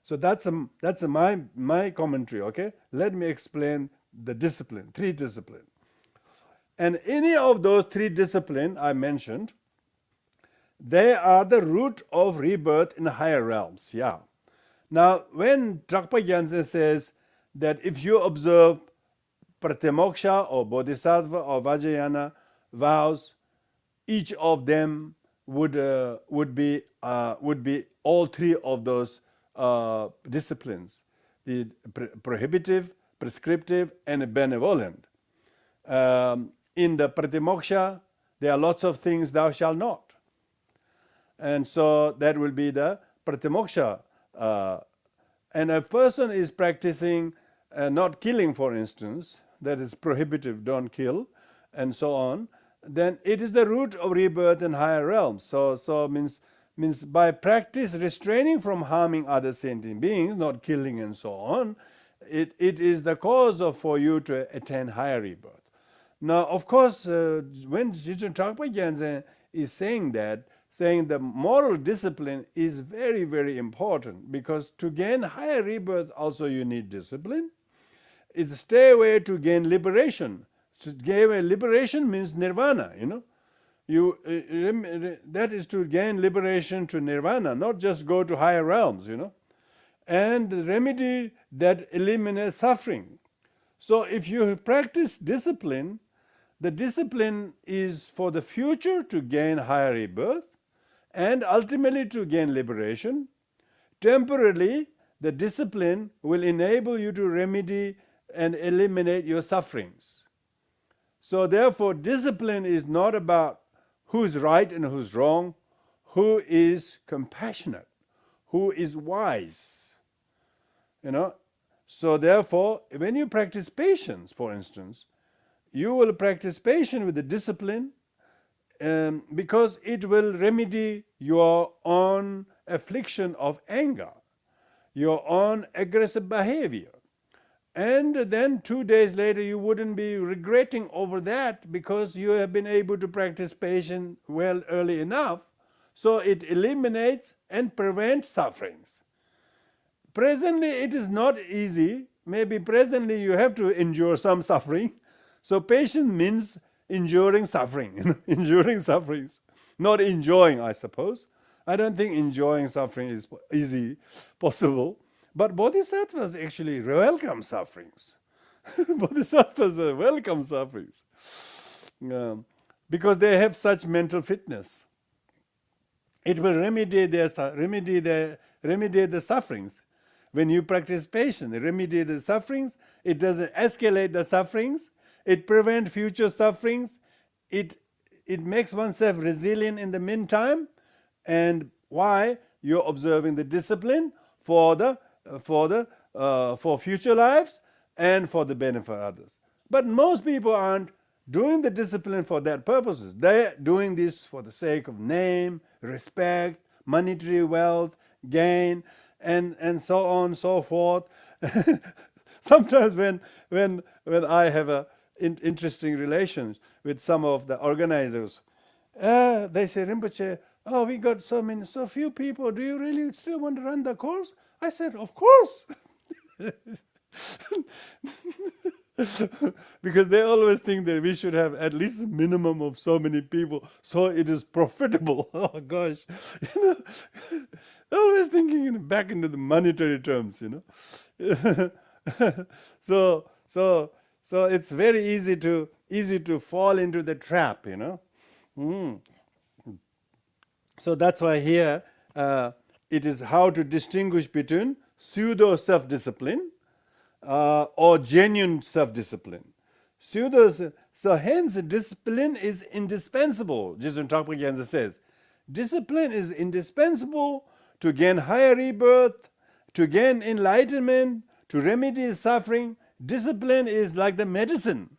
So that's my commentary. Okay, let me explain the discipline, 3 disciplines. And any of those 3 disciplines I mentioned, they are the root of rebirth in higher realms. Yeah. Now, when Drakpa Gyaltsen says that if you observe Pratimoksha or Bodhisattva or Vajrayana vows, each of them would be all 3 of those disciplines: the prohibitive, prescriptive, and benevolent. In the Pratimoksha, there are lots of things thou shalt not, and so that will be the Pratimoksha. And a person is practicing not killing, for instance, that is prohibitive, don't kill, and so on, then it is the root of rebirth in higher realms. So means by practice restraining from harming other sentient beings, not killing and so on, it is the cause for you to attain higher rebirth. Now, of course, when Jetsün Drakpa Gyaltsen is saying the moral discipline is very, very important, because to gain higher rebirth also you need discipline. It's stay away to gain liberation. To gain liberation means nirvana, that is to gain liberation to nirvana, not just go to higher realms, and the remedy that eliminates suffering. So if you practice discipline, the discipline is for the future to gain higher rebirth and ultimately to gain liberation. Temporarily, the discipline will enable you to remedy and eliminate your sufferings. So therefore, discipline is not about who's right and who's wrong, who is compassionate, who is wise. So therefore, when you practice patience, for instance, you will practice patience with the discipline, because it will remedy your own affliction of anger, your own aggressive behavior. And then 2 days later, you wouldn't be regretting over that, because you have been able to practice patience well early enough. So it eliminates and prevents sufferings. Presently, it is not easy. Maybe presently you have to endure some suffering. So patience means enduring suffering, enduring sufferings. Not enjoying, I suppose. I don't think enjoying suffering is easy, possible. But bodhisattvas actually welcome sufferings. Bodhisattvas welcome sufferings. Because they have such mental fitness. It will remedy the sufferings. When you practice patience, remedy the sufferings, it doesn't escalate the sufferings, it prevents future sufferings, it makes oneself resilient in the meantime. And why? You're observing the discipline for future lives and for the benefit of others. But most people aren't doing the discipline for that purposes. They're doing this for the sake of name, respect, monetary wealth, gain, and so on and so forth. Sometimes when I have interesting relations with some of the organizers, they say, Rinpoche, oh, we got so few people. Do you really still want to run the course? I said, of course. Because they always think that we should have at least a minimum of so many people, so it is profitable. Oh gosh, always thinking back into the monetary terms, so it's very easy to fall into the trap, So that's why here it is how to distinguish between pseudo self-discipline or genuine self-discipline. So hence discipline is indispensable. Jetsün Drakpa Gyaltsen says, discipline is indispensable to gain higher rebirth, to gain enlightenment, to remedy suffering. Discipline is like the medicine.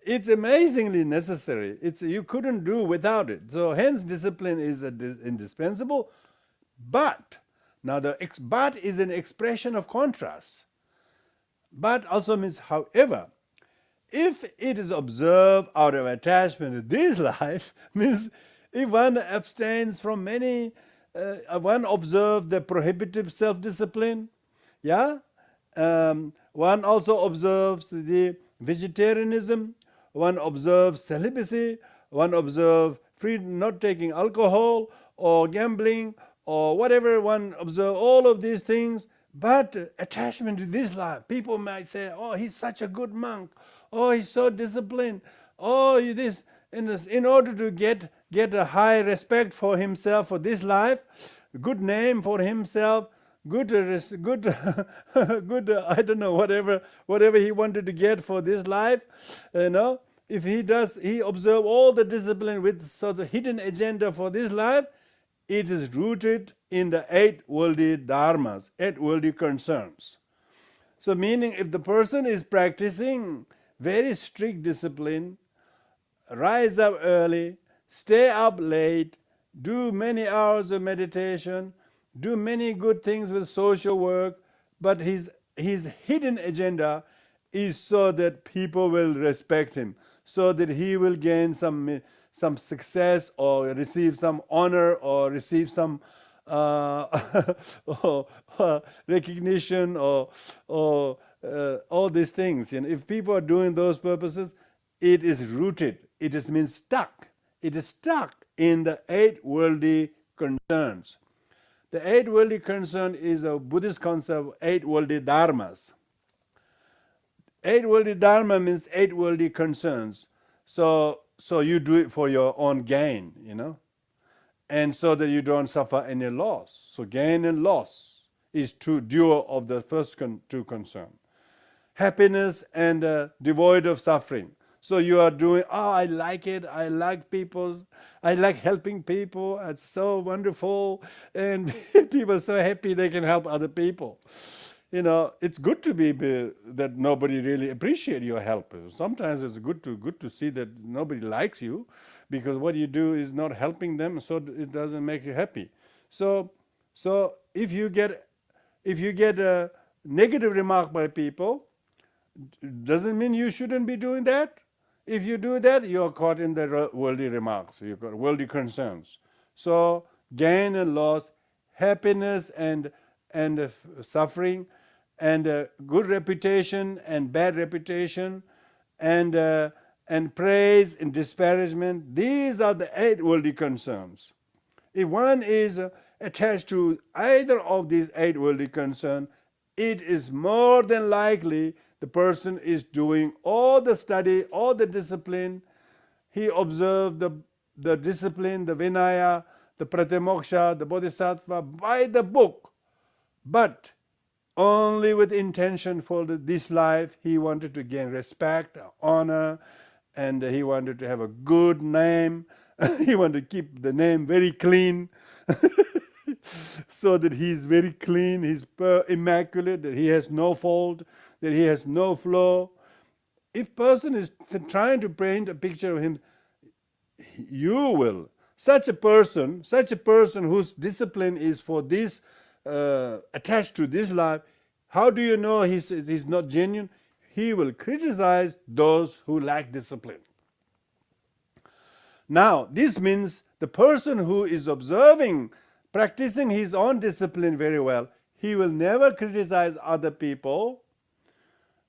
It's amazingly necessary. You couldn't do without it. So hence discipline is indispensable. But now the but is an expression of contrast. But also means however. If it is observed out of attachment to this life, means if one abstains from many, one observes the prohibitive self-discipline, yeah. One also observes the vegetarianism. One observes celibacy. One observes not taking alcohol or gambling or whatever. One observes all of these things. But attachment to this life, people might say, oh, he's such a good monk. Oh, he's so disciplined. Oh, this in order to get a high respect for himself for this life, good name for himself, good I don't know, whatever he wanted to get for this life, if he observe all the discipline with sort of hidden agenda for this life, it is rooted in the 8 worldly dharmas, 8 worldly concerns. So meaning if the person is practicing very strict discipline, rise up early, stay up late, do many hours of meditation, do many good things with social work, but his hidden agenda is so that people will respect him, so that he will gain some success or receive some honor or receive some recognition or all these things. And if people are doing those purposes, it is rooted. It means stuck. It is stuck in the 8 worldly concerns. The 8 worldly concern is a Buddhist concept of 8 worldly dharmas. 8 worldly dharma means 8 worldly concerns. So you do it for your own gain, and so that you don't suffer any loss. So gain and loss is true duo of the first two concerns. Happiness and devoid of suffering. So you are doing, I like it, I like people, I like helping people, it's so wonderful, and people are so happy they can help other people. It's good to be that nobody really appreciates your help. Sometimes it's good to see that nobody likes you, because what you do is not helping them, so it doesn't make you happy. So if you get a negative remark by people, doesn't mean you shouldn't be doing that. If you do that, you are caught in the worldly remarks, you've got worldly concerns. So gain and loss, happiness and suffering, and good reputation and bad reputation, and and praise and disparagement. These are the 8 worldly concerns. If one is attached to either of these 8 worldly concerns, it is more than likely the person is doing all the study, all the discipline. He observed the discipline, the Vinaya, the Pratimoksha, the Bodhisattva by the book, but only with intention for this life. He wanted to gain respect, honor, and he wanted to have a good name. He wanted to keep the name very clean. So that he is very clean, he's immaculate, that he has no fault, that he has no flaw. If person is trying to paint a picture of him, you will. Such a person whose discipline is for this, attached to this life, how do you know he's not genuine? He will criticize those who lack discipline. Now, this means the person who is observing, practicing his own discipline very well, he will never criticize other people.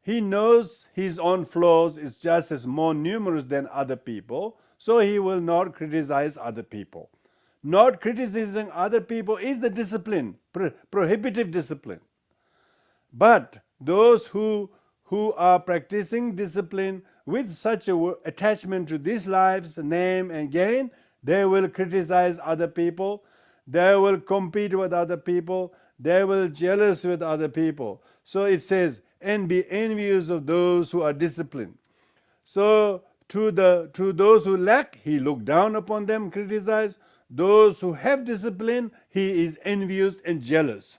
He knows his own flaws is just as more numerous than other people, so he will not criticize other people. Not criticizing other people is the discipline, prohibitive discipline. But those who are practicing discipline with such a attachment to this life's name and gain, they will criticize other people, they will compete with other people, they will jealous with other people. So it says, and be envious of those who are disciplined. So to those who lack, he look down upon them, criticize. Those who have discipline, he is envious and jealous.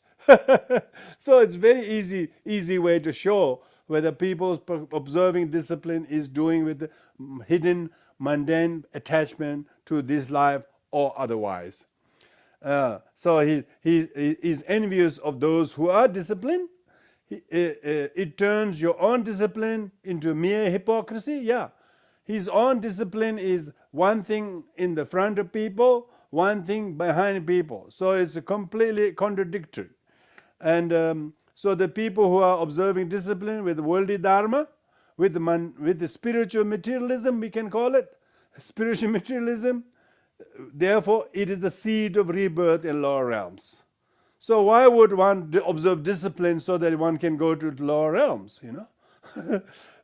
So it's very easy way to show whether people observing discipline is doing with the hidden mundane attachment to this life or otherwise. So he is envious of those who are disciplined. It turns your own discipline into mere hypocrisy. Yeah, his own discipline is one thing in the front of people, one thing behind people. So it's completely contradictory. And so the people who are observing discipline with worldly dharma, with the spiritual materialism, we can call it spiritual materialism, therefore it is the seed of rebirth in lower realms. So why would one observe discipline so that one can go to the lower realms,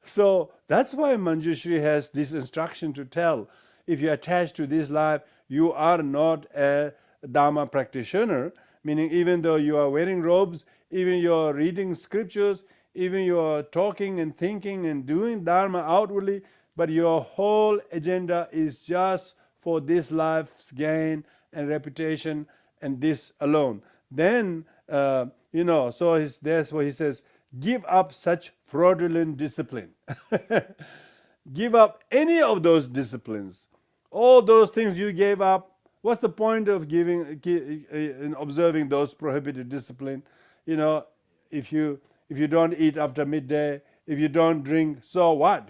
So that's why Manjushri has this instruction to tell, if you attach to this life, you are not a Dharma practitioner, meaning even though you are wearing robes, even you are reading scriptures, even you are talking and thinking and doing Dharma outwardly, but your whole agenda is just for this life's gain and reputation and this alone. Then, so that's why he says, give up such fraudulent discipline. Give up any of those disciplines. All those things you gave up, what's the point of observing those prohibited discipline? If you don't eat after midday, if you don't drink, so what?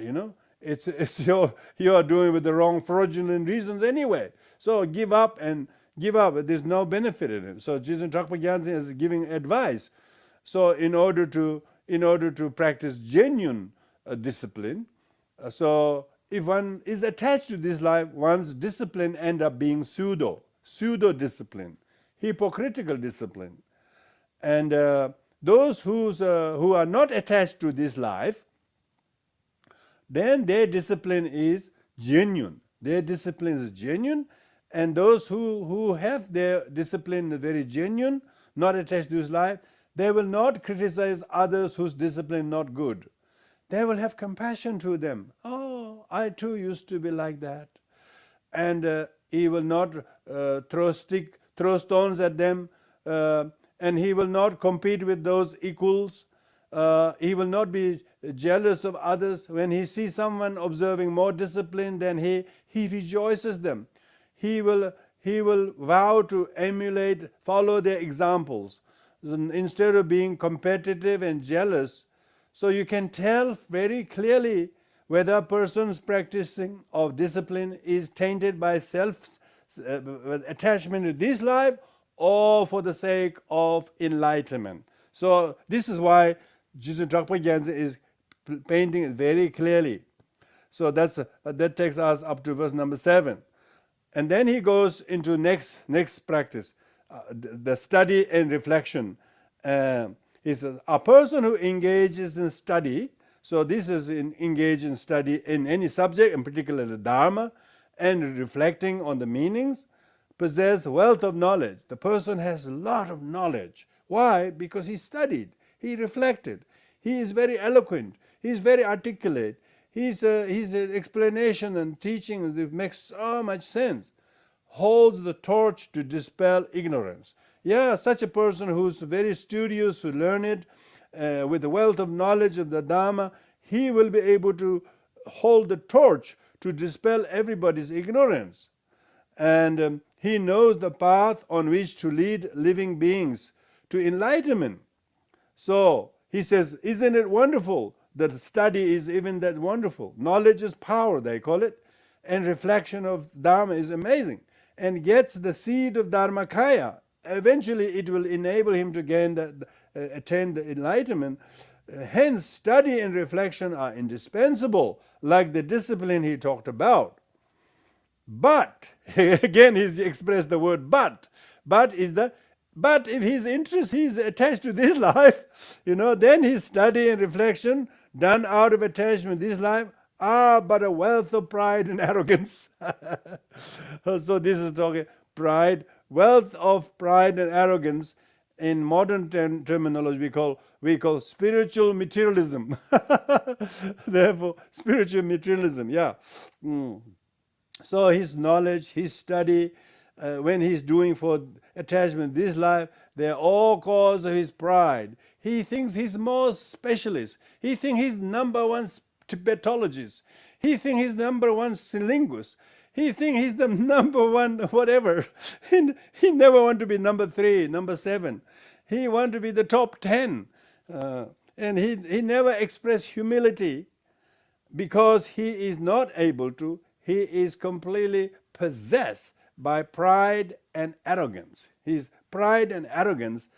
It's you are doing with the wrong fraudulent reasons anyway. So give up. There's no benefit in it. So Jetsün Drakpa Gyaltsen is giving advice. So in order to practice genuine discipline, so if one is attached to this life, one's discipline end up being pseudo discipline, hypocritical discipline. And those who are not attached to this life, then their discipline is genuine. And those who have their discipline very genuine, not attached to this life, they will not criticize others whose discipline not good. They will have compassion to them. Oh, I too used to be like that. And he will not throw stones at them, and he will not compete with those equals. He will not be jealous of others. When he sees someone observing more discipline than he rejoices them. He will vow to emulate, follow their examples, instead of being competitive and jealous. So you can tell very clearly whether a person's practicing of discipline is tainted by attachment to this life or for the sake of enlightenment. So this is why Jetsün Drakpa Gyaltsen is painting it very clearly. So that takes us up to verse number 7. And then he goes into next practice, the study and reflection. He says, a person who engages in study, so this is engage in study in any subject, in particular the Dharma, and reflecting on the meanings, possess wealth of knowledge. The person has a lot of knowledge. Why? Because he studied, he reflected, he is very eloquent, he is very articulate, his explanation and teaching makes so much sense, holds the torch to dispel ignorance. Yeah, such a person who's very studious, who learned, with the wealth of knowledge of the Dharma, he will be able to hold the torch to dispel everybody's ignorance. And he knows the path on which to lead living beings to enlightenment. So he says, isn't it wonderful that study is even that wonderful? Knowledge is power, they call it, and reflection of Dharma is amazing, and gets the seed of Dharmakaya. Eventually it will enable him to attain the enlightenment. Hence, study and reflection are indispensable, like the discipline he talked about. But, again he's expressed the word but. But if his interest, he's attached to this life, then his study and reflection done out of attachment to this life are but a wealth of pride and arrogance. So this is talking pride, wealth of pride and arrogance. In modern terminology we call spiritual materialism. Therefore, spiritual materialism, yeah. So his knowledge, his study, when he's doing for attachment this life, they're all cause of his pride. He thinks he's more specialist. He thinks he's number one Tibetologist. He thinks he's number one linguist. He thinks he's the number one whatever. He never want to be number 3, number 7. He want to be the top 10. And he never express humility because he is not able to. He is completely possessed by pride and arrogance. His pride and arrogance,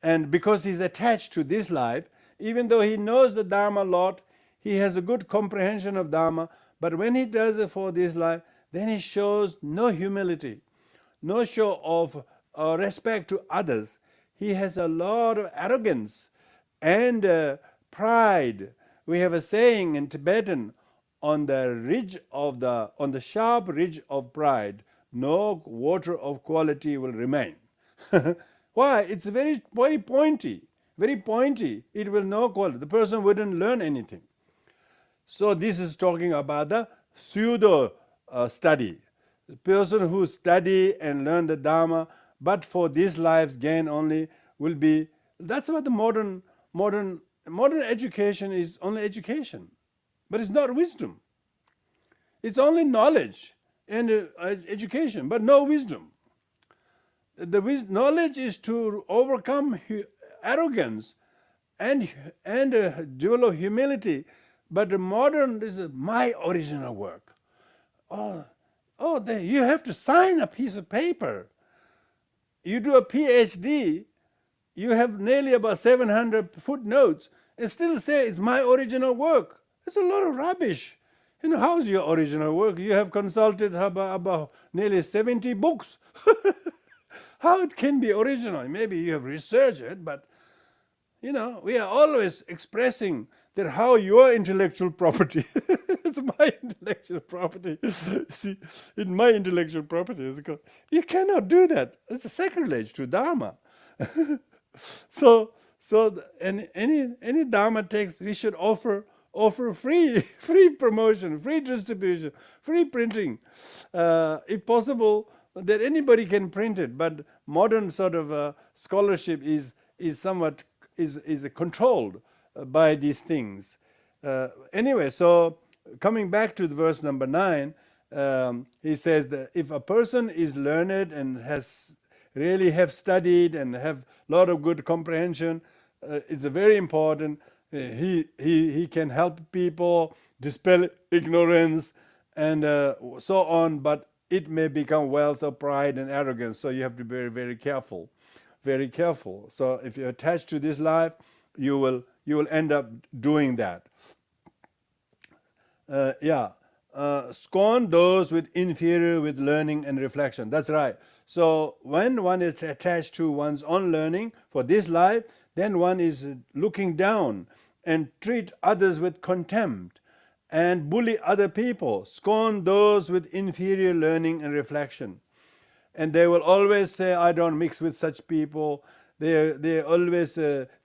and because he's attached to this life, even though he knows the Dharma a lot, he has a good comprehension of Dharma, but when he does it for this life, then he shows no humility, no show of respect to others. He has a lot of arrogance and pride. We have a saying in Tibetan, on the sharp ridge of pride, no water of quality will remain. Why? It's very, very pointy, very pointy. It will no quality. The person wouldn't learn anything. So this is talking about the pseudo study. The person who study and learn the Dharma, but for this life's gain only, will be. That's what the modern education is. Only education, but it's not wisdom. It's only knowledge and education, but no wisdom. The knowledge is to overcome arrogance and develop humility. But the modern, this is my original work. You have to sign a piece of paper. You do a PhD, you have nearly about 700 footnotes, and still say it's my original work. It's a lot of rubbish. How's your original work? You have consulted about nearly 70 books. How it can be original? Maybe you have researched it, but we are always expressing that how your intellectual property, it's my intellectual property. See, in my intellectual property, you cannot do that. It's a sacrilege to Dharma. So any Dharma text we should offer free promotion, free distribution, free printing, if possible, that anybody can print it. But modern sort of scholarship is somewhat controlled by these things. Anyway, so coming back to the verse number 9, he says that if a person is learned and has really have studied and have a lot of good comprehension, it's very important. He can help people, dispel ignorance, and so on. But it may become wealth of pride and arrogance. So you have to be very, very careful, very careful. So if you're attached to this life, you will end up doing that. scorn those with inferior with learning and reflection. That's right. So when one is attached to one's own learning for this life, then one is looking down and treat others with contempt and bully other people, scorn those with inferior learning and reflection. And they will always say, I don't mix with such people. They always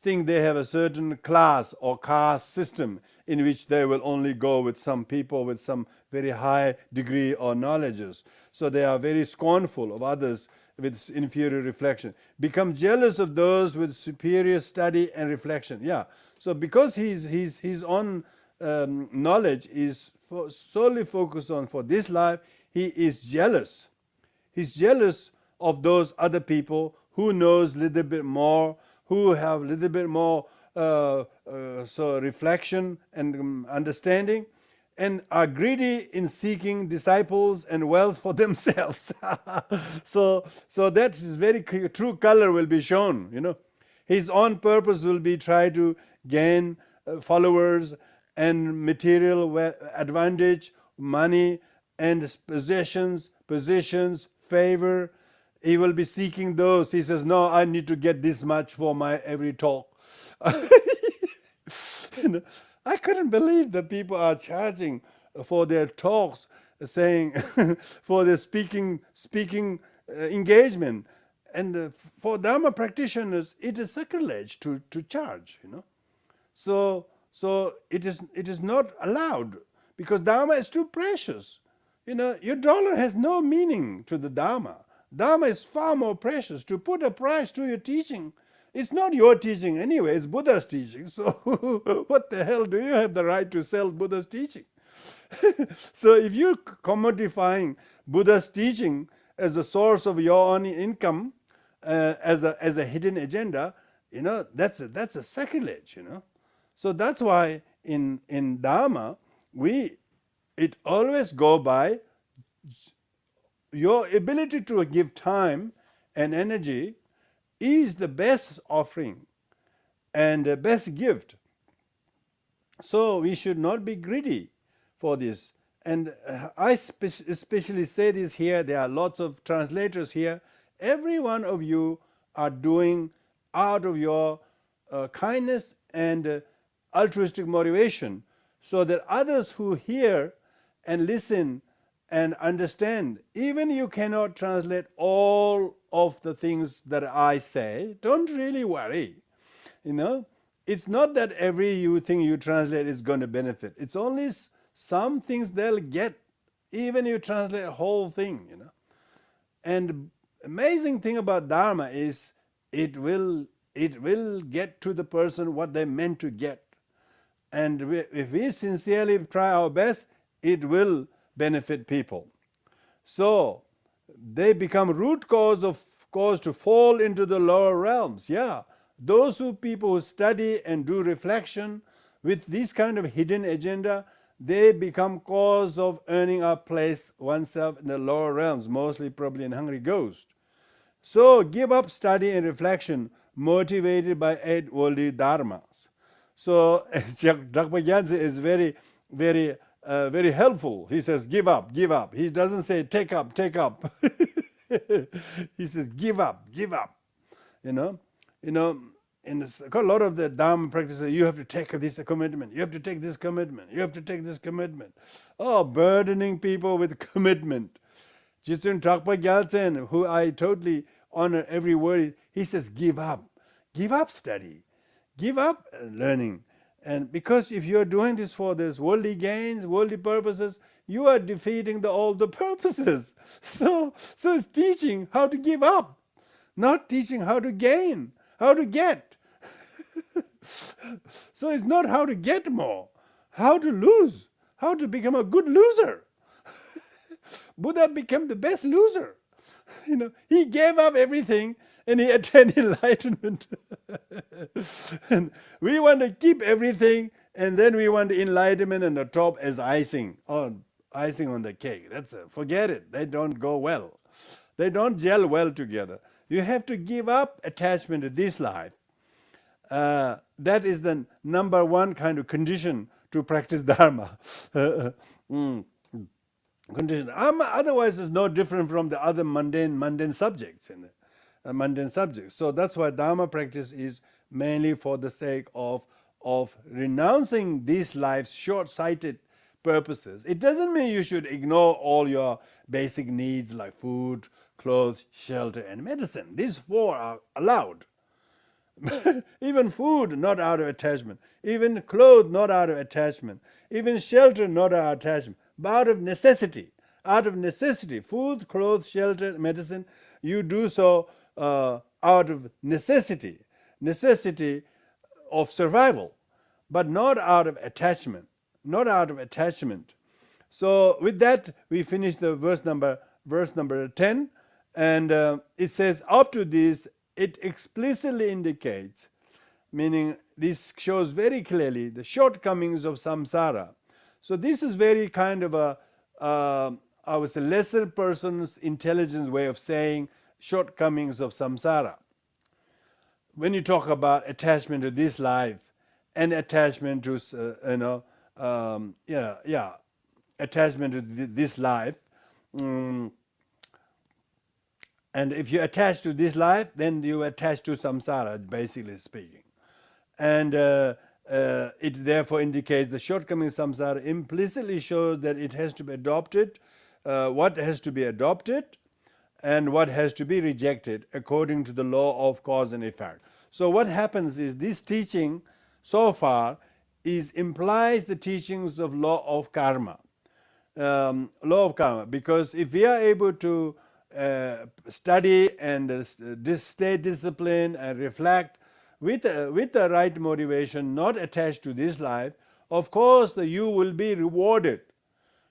think they have a certain class or caste system in which they will only go with some people with some very high degree or knowledges. So they are very scornful of others with inferior reflection. Become jealous of those with superior study and reflection. Yeah. So because his own knowledge is solely focused on for this life, he is jealous. He's jealous of those other people who knows a little bit more, who have a little bit more so reflection and understanding, and are greedy in seeking disciples and wealth for themselves. So that is very clear. True color will be shown. His own purpose will be try to gain followers and material advantage, money and possessions, favor. He will be seeking those. He says, no, I need to get this much for my every talk. I couldn't believe that people are charging for their talks, saying for their speaking engagement. And for Dharma practitioners, it is sacrilege to charge. So it is not allowed, because Dharma is too precious. Your dollar has no meaning to the Dharma. Dharma is far more precious. To put a price to your teaching, it's not your teaching anyway, it's Buddha's teaching. So what the hell do you have the right to sell Buddha's teaching? So if you're commodifying Buddha's teaching as a source of your own income, as a hidden agenda, that's a sacrilege. So that's why in Dharma it always go by your ability to give time and energy is the best offering and the best gift. So we should not be greedy for this. And I especially say this here. There are lots of translators here. Every one of you are doing out of your kindness and altruistic motivation, so that others who hear and listen and understand, even you cannot translate all of the things that I say, don't really worry. It's not that every thing you translate is going to benefit. It's only some things they'll get, even you translate a whole thing. And amazing thing about Dharma is it will get to the person what they meant to get. And if we sincerely try our best, it will benefit people. So they become root cause to fall into the lower realms. Yeah, those people who study and do reflection with this kind of hidden agenda, they become cause of earning a place oneself in the lower realms, mostly probably in hungry ghost. So give up study and reflection motivated by 8 worldly dharmas. So Drakpa Gyaltsen is very, very, very helpful. He says, give up, give up. He doesn't say take up, take up. He says, give up, give up. In a lot of the Dharma practices, you have to take this commitment. You have to take this commitment. You have to take this commitment. Oh, burdening people with commitment. Jetsün Drakpa Gyaltsen, who I totally honor every word, he says, give up study. Give up learning. And because if you're doing this for this worldly gains, worldly purposes, you are defeating all the purposes. So it's teaching how to give up, not teaching how to gain, how to get. So it's not how to get more, how to lose, how to become a good loser. Buddha became the best loser. He gave up everything and he attained enlightenment. And we want to keep everything, and then we want enlightenment on the top as icing on the cake. Forget it. They don't go well. They don't gel well together. You have to give up attachment to this life. That is the number one kind of condition to practice Dharma. condition. Otherwise, it's no different from the other mundane subjects in it, mundane subjects. So that's why Dharma practice is mainly for the sake of renouncing these life's short-sighted purposes. It doesn't mean you should ignore all your basic needs like food, clothes, shelter, and medicine. These four are allowed. Even food, not out of attachment. Even clothes, not out of attachment. Even shelter, not out of attachment, but out of necessity. Out of necessity. Food, clothes, shelter, medicine, you do so out of necessity. Necessity of survival, but not out of attachment. Not out of attachment. So with that, we finish the verse number 10, and it says, up to this, it explicitly indicates, meaning this shows very clearly the shortcomings of samsara. So this is very kind of a, I would say, lesser person's intelligence way of saying shortcomings of samsara. When you talk about attachment to this life and attachment to, attachment to this life, and if you attach to this life, then you attach to samsara, basically speaking. And it therefore indicates the shortcoming of samsara implicitly shows that it has to be adopted, what has to be adopted, and what has to be rejected according to the law of cause and effect. So what happens is this teaching so far implies the teachings of law of karma. Law of karma, because if we are able to study and stay disciplined and reflect with the right motivation, not attached to this life, of course you will be rewarded.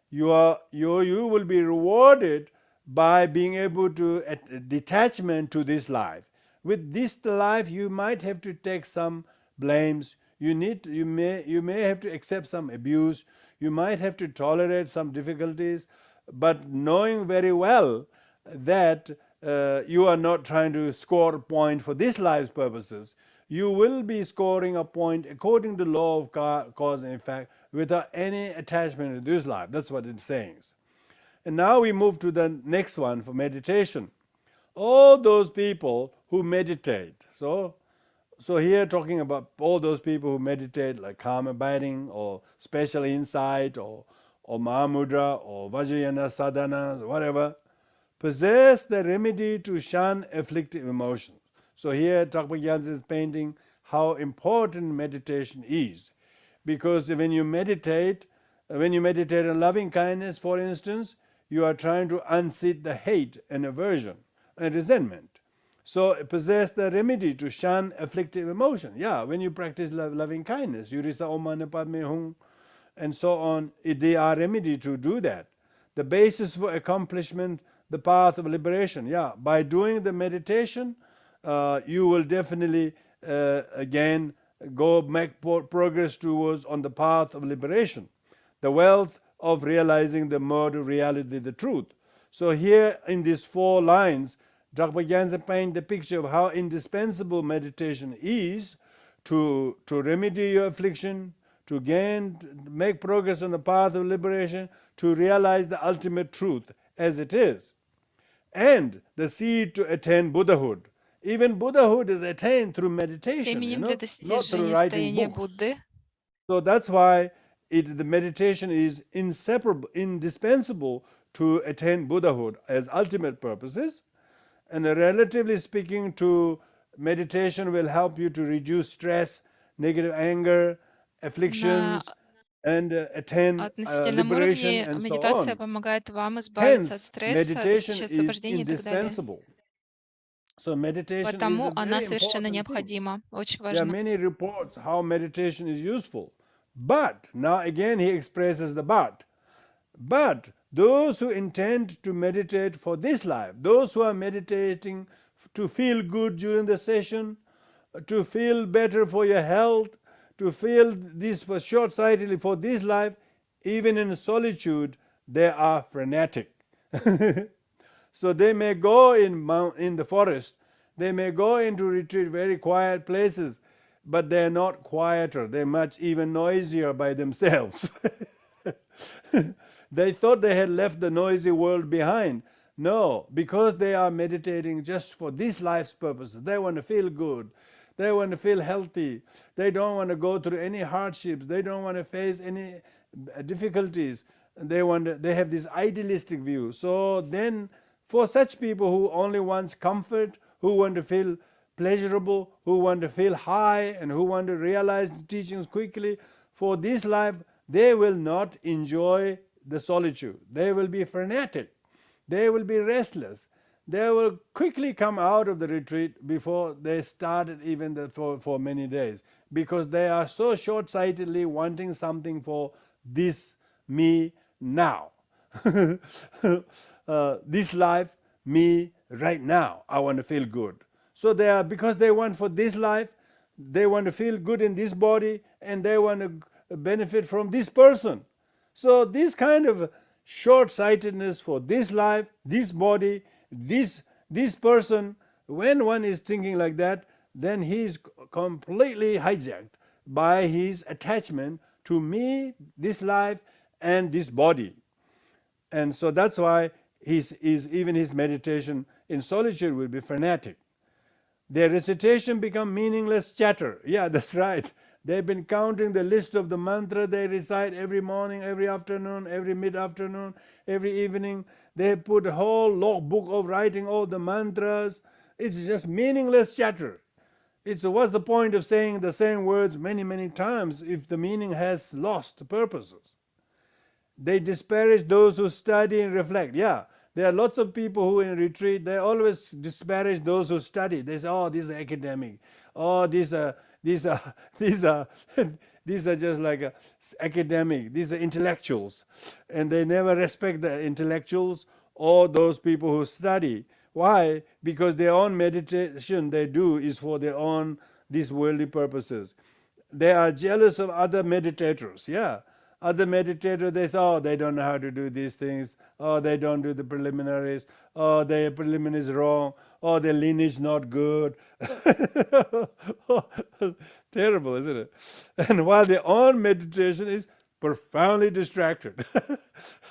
You will be rewarded by being able to detachment to this life. With this life, you might have to take some blames. You may have to accept some abuse. You might have to tolerate some difficulties, but knowing very well that you are not trying to score a point for this life's purposes, you will be scoring a point according to the law of cause and effect without any attachment to this life. That's what it's saying. And now we move to the next one for meditation. All those people who meditate. So here talking about all those people who meditate, like calm abiding or special insight or Mahamudra or Vajrayana sadhana, whatever, possess the remedy to shun afflictive emotions. So here Drakpa Gyaltsen is painting how important meditation is. Because when you meditate on loving kindness, for instance, you are trying to unseat the hate and aversion and resentment. So possess the remedy to shun afflictive emotion. Yeah, when you practice loving kindness, you recite Om Mani Padme Hum and so on, they are remedy to do that. The basis for accomplishment, the path of liberation. Yeah, by doing the meditation, you will definitely again make progress towards on the path of liberation, the wealth of realizing the mode of reality, the truth. So here in these 4 lines, Drakpa Gyaltsen paints the picture of how indispensable meditation is to remedy your affliction, to make progress on the path of liberation, to realize the ultimate truth as it is, and the seed to attain Buddhahood. Even Buddhahood is attained through meditation, Семенем для not through достижения writing состояния books. Будды. So that's why the meditation is indispensable to attain Buddhahood as ultimate purposes. And relatively speaking, meditation will help you to reduce stress, negative anger, afflictions, and attain Относительном liberation уровне and so медитация on. помогает вам избавиться от Hence, стресса, meditation достичь is освобождения и так далее. indispensable. So meditation is a Потому она very совершенно important thing. необходима, очень There are важна. many reports how meditation is useful. But, now again he expresses the but. But those who intend to meditate for this life, those who are meditating to feel good during the session, to feel better for your health, to feel this for short-sightedly for this life, even in solitude, they are frenetic. So they may go in the forest, they may go into retreat, very quiet places, but they are not quieter, they are much even noisier by themselves. They thought they had left the noisy world behind. No, because they are meditating just for this life's purposes. They want to feel good. They want to feel healthy. They don't want to go through any hardships. They don't want to face any difficulties. They have this idealistic view. So then, for such people who only wants comfort, who want to feel pleasurable, who want to feel high, and who want to realize the teachings quickly, for this life, they will not enjoy the solitude. They will be frenetic. They will be restless. They will quickly come out of the retreat before they started even for many days, because they are so short-sightedly wanting something for this me now. This life, me right now, I want to feel good. So they are, because they want for this life, they want to feel good in this body, and they want to benefit from this person. So this kind of short-sightedness for this life, this body, this person, when one is thinking like that, then he is completely hijacked by his attachment to me, this life, and this body. And so that's why even his meditation in solitude will be frenetic. Their recitation become meaningless chatter. Yeah, that's right. They've been counting the list of the mantra they recite every morning, every afternoon, every mid-afternoon, every evening. They put a whole logbook of writing all the mantras. It's just meaningless chatter. What's the point of saying the same words many, many times if the meaning has lost purposes? They disparage those who study and reflect. Yeah, there are lots of people who in retreat, they always disparage those who study. They say, oh, these are academic. Oh, these are these are these are just like academic. These are intellectuals, and they never respect the intellectuals or those people who study. Why? Because their own meditation they do is for their own these worldly purposes. They are jealous of other meditators. Yeah, other meditators, they say, oh, they don't know how to do these things. Oh, they don't do the preliminaries. Oh, their preliminary is wrong. Oh, their lineage not good. Terrible, isn't it? And while their own meditation is profoundly distracted.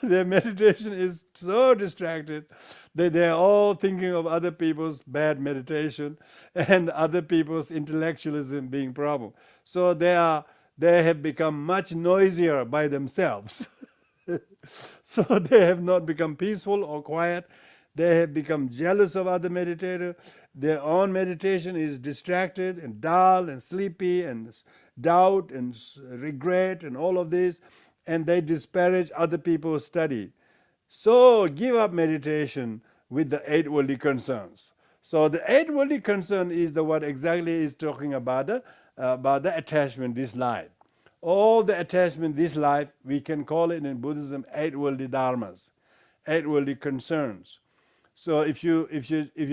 Their meditation is so distracted that they're all thinking of other people's bad meditation and other people's intellectualism being problem. So they have become much noisier by themselves. So they have not become peaceful or quiet. They have become jealous of other meditators. Their own meditation is distracted and dull and sleepy and doubt and regret and all of this, and they disparage other people's study. So give up meditation with the eight worldly concerns. So the eight worldly concern is the what exactly is talking about the attachment, this life. All the attachment, this life, we can call it in Buddhism eight worldly dharmas, eight worldly concerns. So if you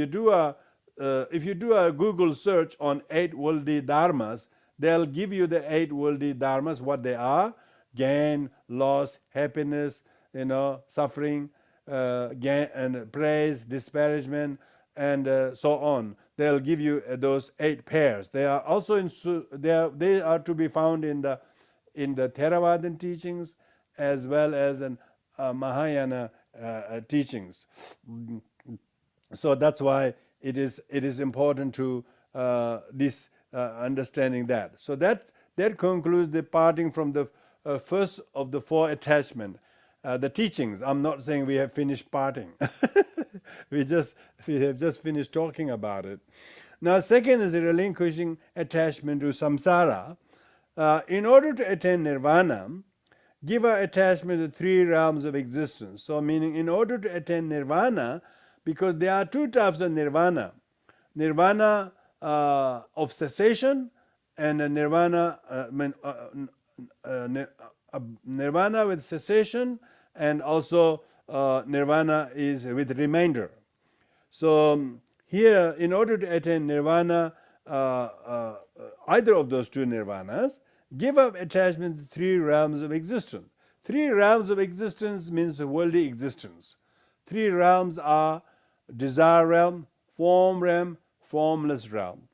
do a Google search on eight worldly dharmas, they'll give you the eight worldly dharmas, what they are: gain, loss, happiness, suffering, gain and praise, disparagement, and so on. They'll give you those eight pairs. They are also they are to be found in the Theravadan teachings as well as in Mahayana teachings. So that's why it is important to this understanding that. So that concludes the parting from the first of the four attachment, the teachings. I'm not saying we have finished parting. we have just finished talking about it. Now, second is the relinquishing attachment to samsara. In order to attain nirvana, give our attachment to three realms of existence. So, meaning in order to attain nirvana, because there are two types of nirvana: nirvana of cessation and a nirvana nirvana with cessation, and also nirvana is with remainder. So here, in order to attain nirvana, either of those two nirvanas, give up attachment to three realms of existence. Three realms of existence means worldly existence. Three realms are desire realm, form realm, formless realm.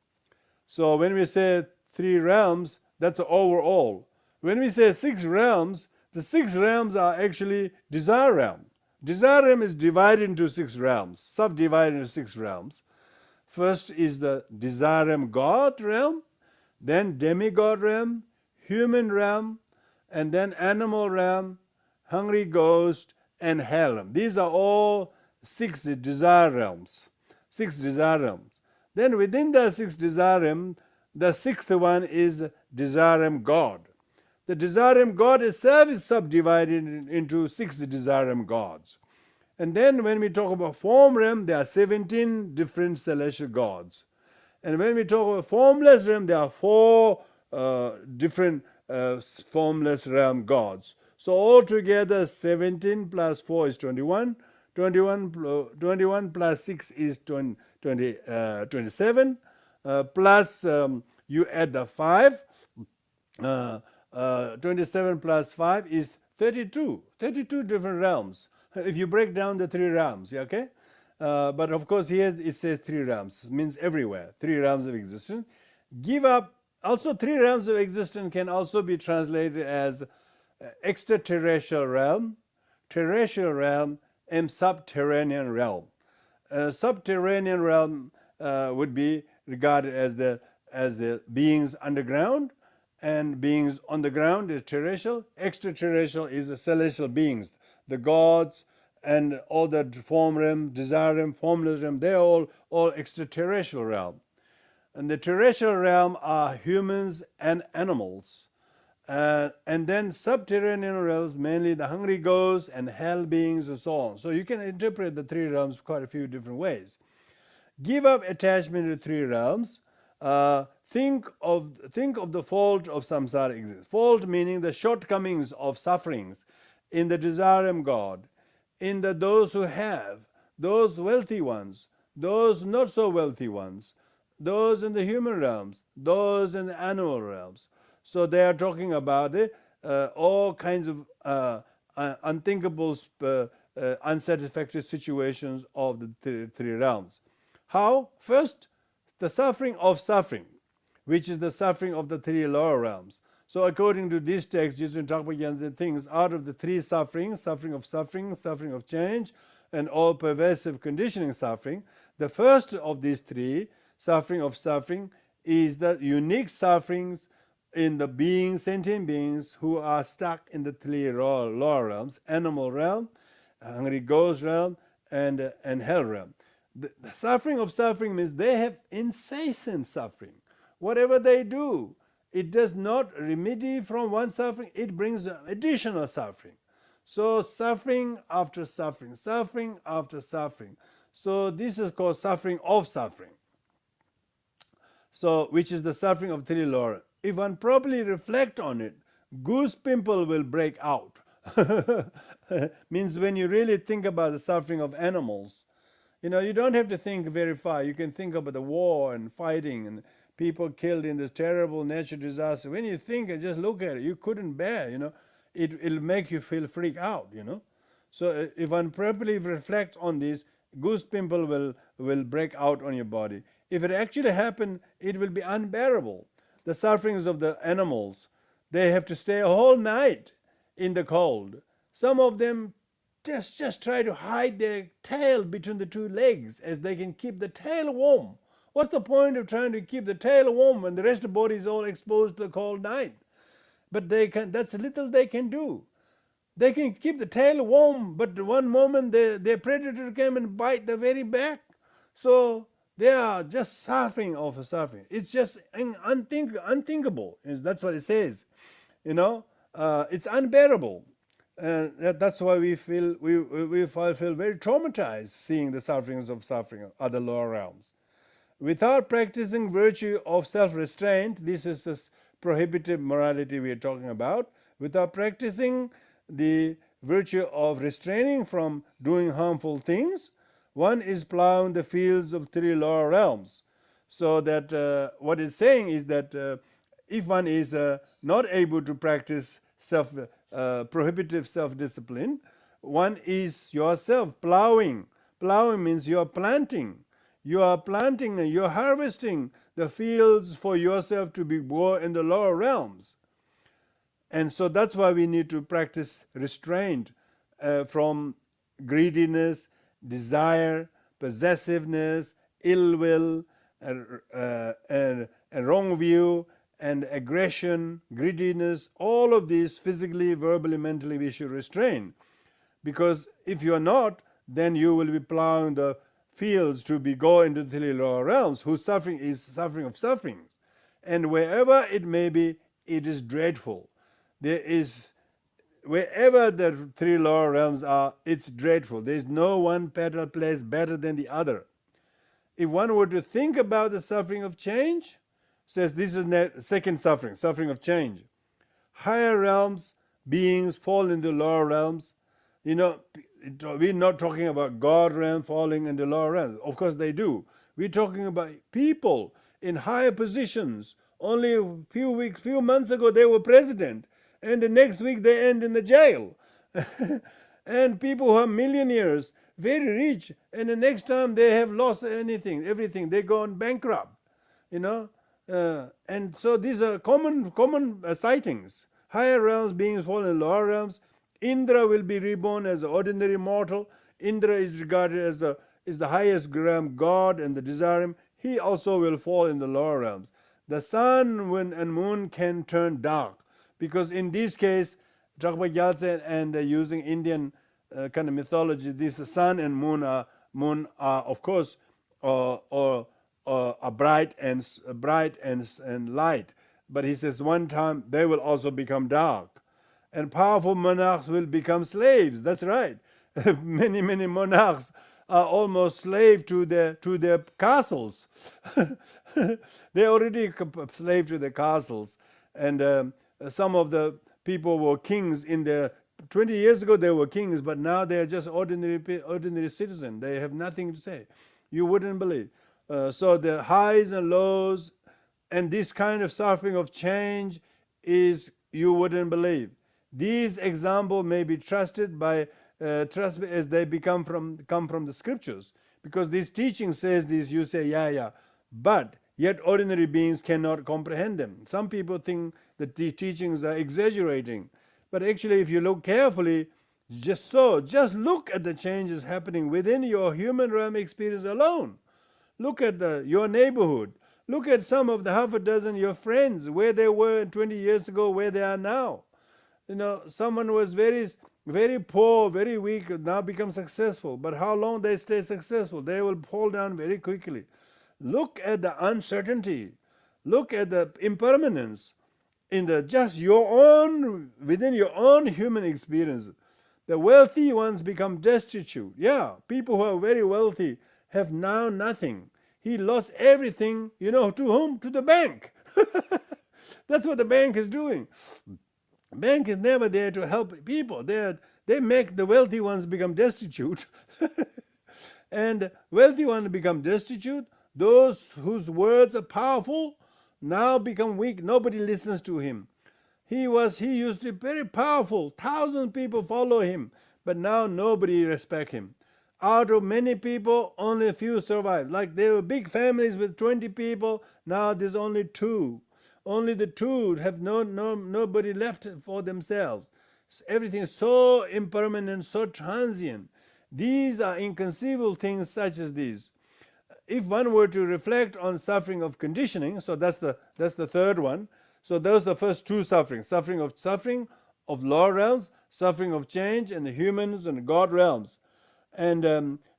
So when we say three realms, that's overall. When we say six realms, The 6 realms are actually desire realm. Desire realm is divided into 6 realms, subdivided into 6 realms. First is the desire realm God realm, then demigod realm, human realm, and then animal realm, hungry ghost, and hell realm. These are all 6 desire realms. 6 desire realms. Then within the 6 desire realm, the 6th one is desire realm God. The desire realm God itself is subdivided into 6 desire realm gods. And then when we talk about form realm, there are 17 different celestial gods. And when we talk about formless realm, there are 4 different formless realm gods. So altogether 17 plus 4 is 21. 21 plus 6 is 27. Plus you add the 5. 27 plus 5 is 32. 32 different realms. If you break down the 3 realms, okay? But of course here it says 3 realms. It means everywhere. 3 realms of existence. Give up. Also 3 realms of existence can also be translated as extraterrestrial realm, terrestrial realm, and subterranean realm. Subterranean realm would be regarded as the beings underground, and beings on the ground is terrestrial. Extraterrestrial is the celestial beings, the gods, and all the form realm, desire realm, formless realm. They're all extraterrestrial realm. And the terrestrial realm are humans and animals. And then subterranean realms, mainly the hungry ghosts and hell beings and so on. So you can interpret the 3 realms quite a few different ways. Give up attachment to 3 realms. Think of the fault of samsara existence. Fault meaning the shortcomings of sufferings in the desire realm God, in those who have, those wealthy ones, those not so wealthy ones, those in the human realms, those in the animal realms. So they are talking about all kinds of unthinkable, unsatisfactory situations of the 3 realms. How? First, the suffering of suffering, which is the suffering of the 3 lower realms. So according to this text, Jetsün Drakpa Gyaltsen thinks out of the 3 sufferings, suffering of change, and all pervasive conditioning suffering, the first of these 3, suffering of suffering, is the unique sufferings in the beings, sentient beings who are stuck in the 3 lower realms, animal realm, hungry ghost realm, and hell realm. The suffering of suffering means they have incessant suffering. Whatever they do, it does not remedy from one suffering, it brings additional suffering. So suffering after suffering, suffering after suffering. So this is called suffering of suffering. So which is the suffering of 3 lower. If one properly reflect on it, goose pimple will break out. Means when you really think about the suffering of animals, you don't have to think very far. You can think about the war and fighting and people killed in this terrible natural disaster. When you think and just look at it, you couldn't bear, it'll make you feel freak out, So if one properly reflects on this, goose pimple will break out on your body. If it actually happened, it will be unbearable. The sufferings of the animals, they have to stay a whole night in the cold. Some of them just try to hide their tail between the 2 legs as they can keep the tail warm. What's the point of trying to keep the tail warm when the rest of the body is all exposed to the cold night? But that's little they can do. They can keep the tail warm, but one moment their predator came and bite the very back. So they are just suffering of suffering. It's just unthinkable. That's what it says. It's unbearable. That's why we feel very traumatized seeing the sufferings of suffering of other lower realms. Without practicing virtue of self-restraint, this is the prohibitive morality we are talking about. Without practicing the virtue of restraining from doing harmful things, one is plowing the fields of 3 lower realms. So that what it's saying is that if one is not able to practice prohibitive self-discipline, one is yourself plowing. Plowing means you are planting. You are planting and you are harvesting the fields for yourself to be born in the lower realms. And so that's why we need to practice restraint from greediness, desire, possessiveness, ill will, and wrong view, and aggression, greediness. All of these physically, verbally, mentally we should restrain. Because if you are not, then you will be plowing the fields to go into the three lower realms, whose suffering is suffering of sufferings. And wherever it may be, it is dreadful. There is, wherever the three lower realms are, it's dreadful. There is no one better place better than the other. If one were to think about the suffering of change, says this is the second suffering, suffering of change. Higher realms, beings fall into lower realms. We're not talking about God realm falling into lower realms. Of course they do. We're talking about people in higher positions. Only a few months ago they were president, and the next week they end in the jail. And people who are millionaires, very rich, and the next time they have lost everything, they go on bankrupt. And so these are common sightings. Higher realms, beings fall in lower realms. Indra will be reborn as an ordinary mortal. Indra is regarded as the highest realm god and the desire. He also will fall in the lower realms. The sun, wind, and moon can turn dark, because in this case, Drakpa Gyaltsen and using Indian kind of mythology, this sun and moon are of course are bright and light. But he says one time they will also become dark. And powerful monarchs will become slaves. That's right. Many monarchs are almost slave to their castles. They're already slave to their castles. And some of the people were kings 20 years ago. They were kings, but now they are just ordinary citizens. They have nothing to say. You wouldn't believe. So the highs and lows, and this kind of suffering of change is, you wouldn't believe. These examples may be trusted as they come from the scriptures, because this teaching says this. You say yeah, but yet ordinary beings cannot comprehend them. Some people think that these teachings are exaggerating, but actually, if you look carefully, just look at the changes happening within your human realm experience alone. Look at your neighborhood. Look at some of the half a dozen your friends, where they were 20 years ago, where they are now. Someone was very, very poor, very weak, now become successful. But how long they stay successful? They will fall down very quickly. Look at the uncertainty. Look at the impermanence in within your own human experience. The wealthy ones become destitute. Yeah, people who are very wealthy have now nothing. He lost everything, to whom? To the bank. That's what the bank is doing. Bank is never there to help people. They make the wealthy ones become destitute. And wealthy ones become destitute. Those whose words are powerful now become weak. Nobody listens to him. He used to be very powerful. 1,000 people follow him. But now nobody respects him. Out of many people, only a few survive. Like there were big families with 20 people. Now there's only 2. Only the 2 have nobody left for themselves. Everything is so impermanent, so transient. These are inconceivable things such as these. If one were to reflect on suffering of conditioning, so that's the third one. So those are the first 2 sufferings. Suffering of lower realms, suffering of change, and the humans and God realms. And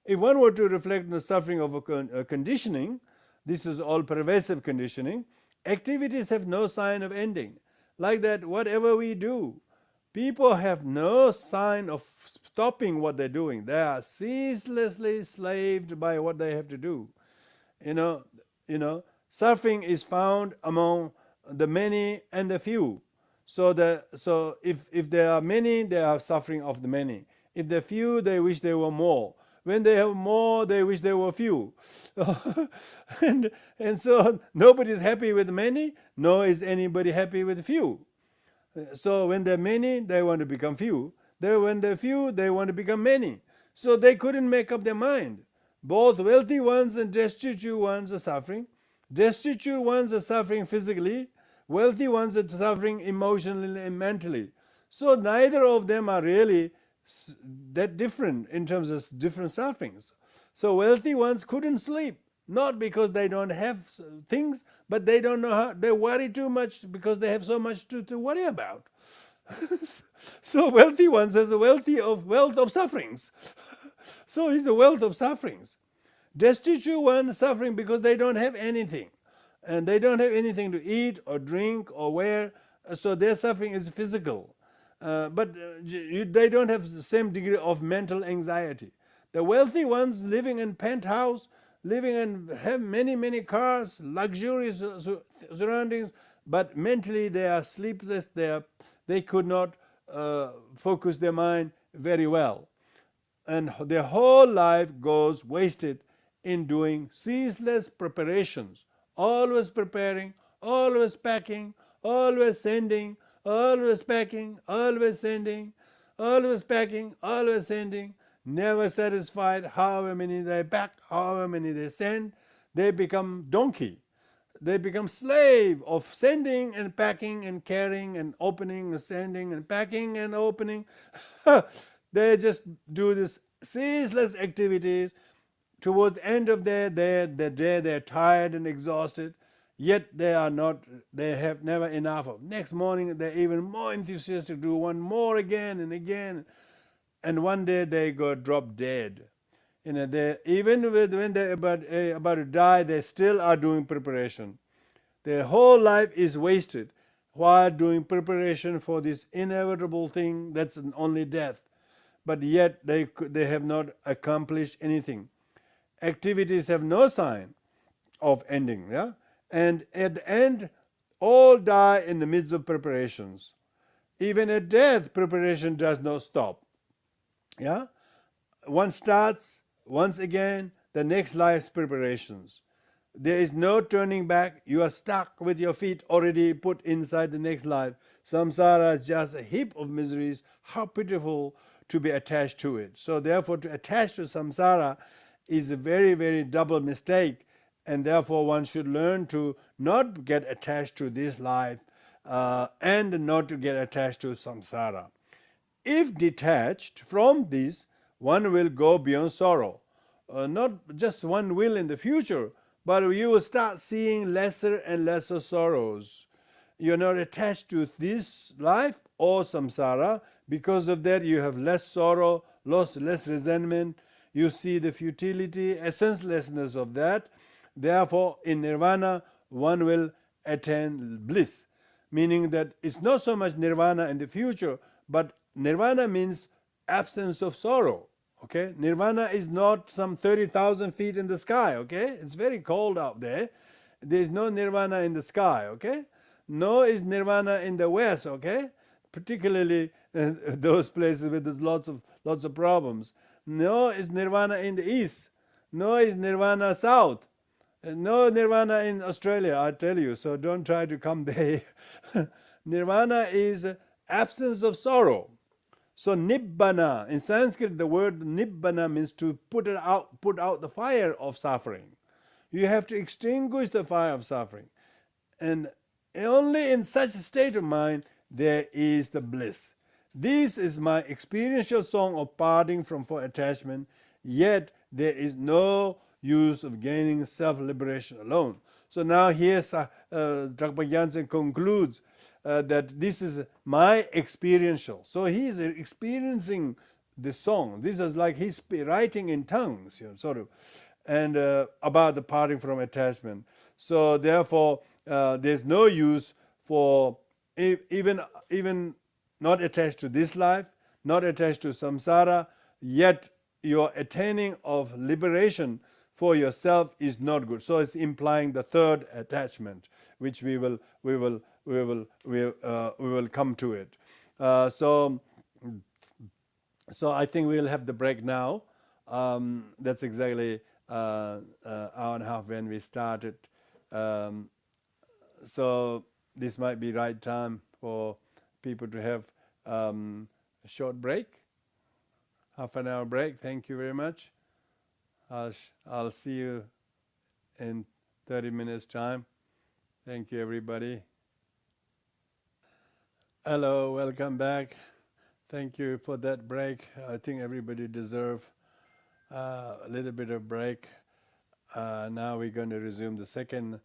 if one were to reflect on the suffering of a conditioning, this is all pervasive conditioning. Activities have no sign of ending. Like that, whatever we do, people have no sign of stopping what they're doing. They are ceaselessly slaved by what they have to do. Suffering is found among the many and the few. So if there are many, they are suffering of the many. If they're few, they wish they were more. When they have more, they wish they were few. and so nobody is happy with many, nor is anybody happy with few. So when they're many, they want to become few. When they're few, they want to become many. So they couldn't make up their mind. Both wealthy ones and destitute ones are suffering. Destitute ones are suffering physically. Wealthy ones are suffering emotionally and mentally. So neither of them are really that different in terms of different sufferings. So wealthy ones couldn't sleep, not because they don't have things, but they don't know how. They worry too much because they have so much to worry about. So wealthy ones has a wealth of sufferings. So he's a wealth of sufferings. Destitute one suffering because they don't have anything, and they don't have anything to eat or drink or wear. So their suffering is physical, but they don't have the same degree of mental anxiety. The wealthy ones living in penthouse, living and have many cars, luxurious surroundings, but mentally they are sleepless. They could not focus their mind very well, and their whole life goes wasted in doing ceaseless preparations, always preparing, always packing, always sending, always packing, always sending, always packing, always sending, never satisfied. However many they pack, however many they send, they become donkey. They become slave of sending and packing and carrying and opening and sending and packing and opening. They just do this ceaseless activities. Towards the end of their day, they're tired and exhausted, yet they have never enough of. Next morning, they're even more enthusiastic to do one more again and again, and one day they go drop dead. They, even when they're about to die, they still are doing preparation. Their whole life is wasted while doing preparation for this inevitable thing that's only death. But yet they have not accomplished anything. Activities have no sign of ending. Yeah? And at the end, all die in the midst of preparations. Even at death, preparation does not stop. Yeah? One starts once again the next life's preparations. There is no turning back. You are stuck with your feet already put inside the next life. Samsara is just a heap of miseries. How pitiful to be attached to it. So therefore, to attach to samsara is a very double mistake, and therefore one should learn to not get attached to this life and not to get attached to samsara. If detached from this, one will go beyond sorrow. Not just one will in the future, but you will start seeing lesser and lesser sorrows. You're not attached to this life or samsara. Because of that, you have less sorrow, less resentment. You see the futility, essencelessness of that. Therefore, in nirvana, one will attain bliss. Meaning that it's not so much nirvana in the future, but nirvana means absence of sorrow. Okay, nirvana is not some 30,000 feet in the sky. Okay, it's very cold out there. There is no nirvana in the sky. Okay, no is nirvana in the west. Okay, particularly those places where there's lots of problems. No is nirvana in the east. No is nirvana south. No nirvana in Australia, I tell you. So don't try to come there. Nirvana is absence of sorrow. So nibbana, in Sanskrit, the word nibbana means to put out the fire of suffering. You have to extinguish the fire of suffering, and only in such a state of mind there is the bliss. This is my experiential song of parting from for attachment. Yet there is no use of gaining self-liberation alone. So now here Drakpa Gyaltsen concludes that this is my experiential. So he is experiencing the song. This is like he's writing in tongues, sort of, and about the parting from attachment. So therefore, there's no use for even not attached to this life, not attached to samsara, yet your attaining of liberation for yourself is not good. So it's implying the third attachment, which we will come to it. So I think we'll have the break now. That's exactly hour and a half when we started. So this might be right time for people to have a short break, half an hour break. Thank you very much. I'll see you in 30 minutes time. Thank you, everybody. Hello, welcome back. Thank you for that break. I think everybody deserves a little bit of break. Now we're going to resume the second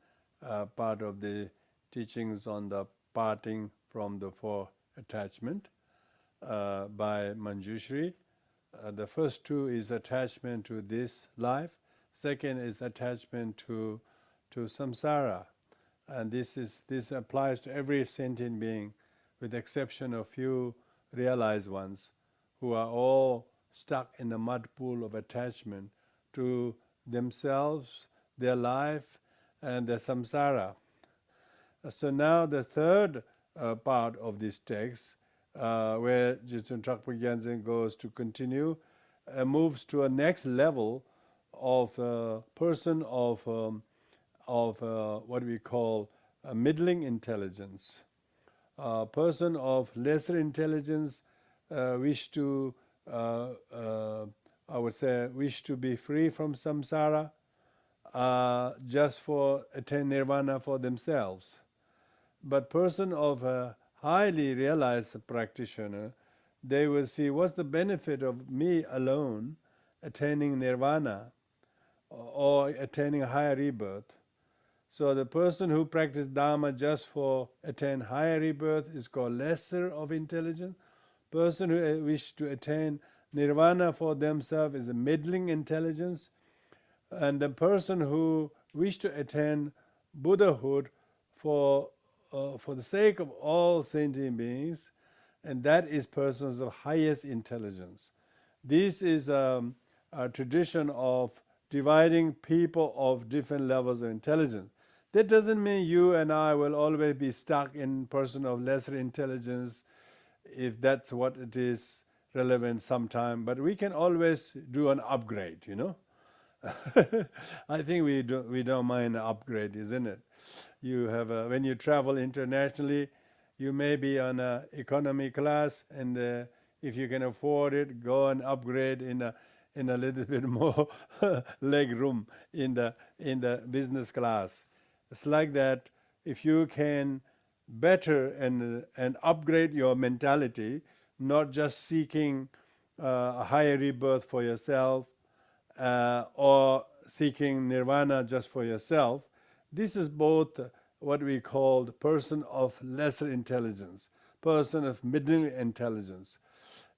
part of the teachings on the parting from the four attachment by Manjushri. The first two is attachment to this life. Second is attachment to samsara, and this applies to every sentient being, with the exception of few realized ones, who are all stuck in the mud pool of attachment to themselves, their life, and their samsara. So now the third part of this text, where Jetsün Drakpa Gyaltsen goes to continue, moves to a next level of person of what we call a middling intelligence. A person of lesser intelligence wish to, I would say, wish to be free from samsara, just for attain nirvana for themselves. But person of a highly realized practitioner, they will see what's the benefit of me alone attaining nirvana or attaining a higher rebirth. So the person who practices Dharma just for attain higher rebirth is called lesser of intelligence. Person who wish to attain nirvana for themselves is a middling intelligence. And the person who wish to attain Buddhahood for the sake of all sentient beings, and that is persons of highest intelligence. This is a tradition of dividing people of different levels of intelligence. That doesn't mean you and I will always be stuck in person of lesser intelligence, if that's what it is relevant sometime, but we can always do an upgrade, I think we don't mind an upgrade, isn't it? You have when you travel internationally, you may be on a economy class, and if you can afford it, go and upgrade in a little bit more leg room in the business class. It's like that. If you can better and upgrade your mentality, not just seeking a higher rebirth for yourself, or seeking nirvana just for yourself. This is both what we call the person of lesser intelligence, person of middle intelligence.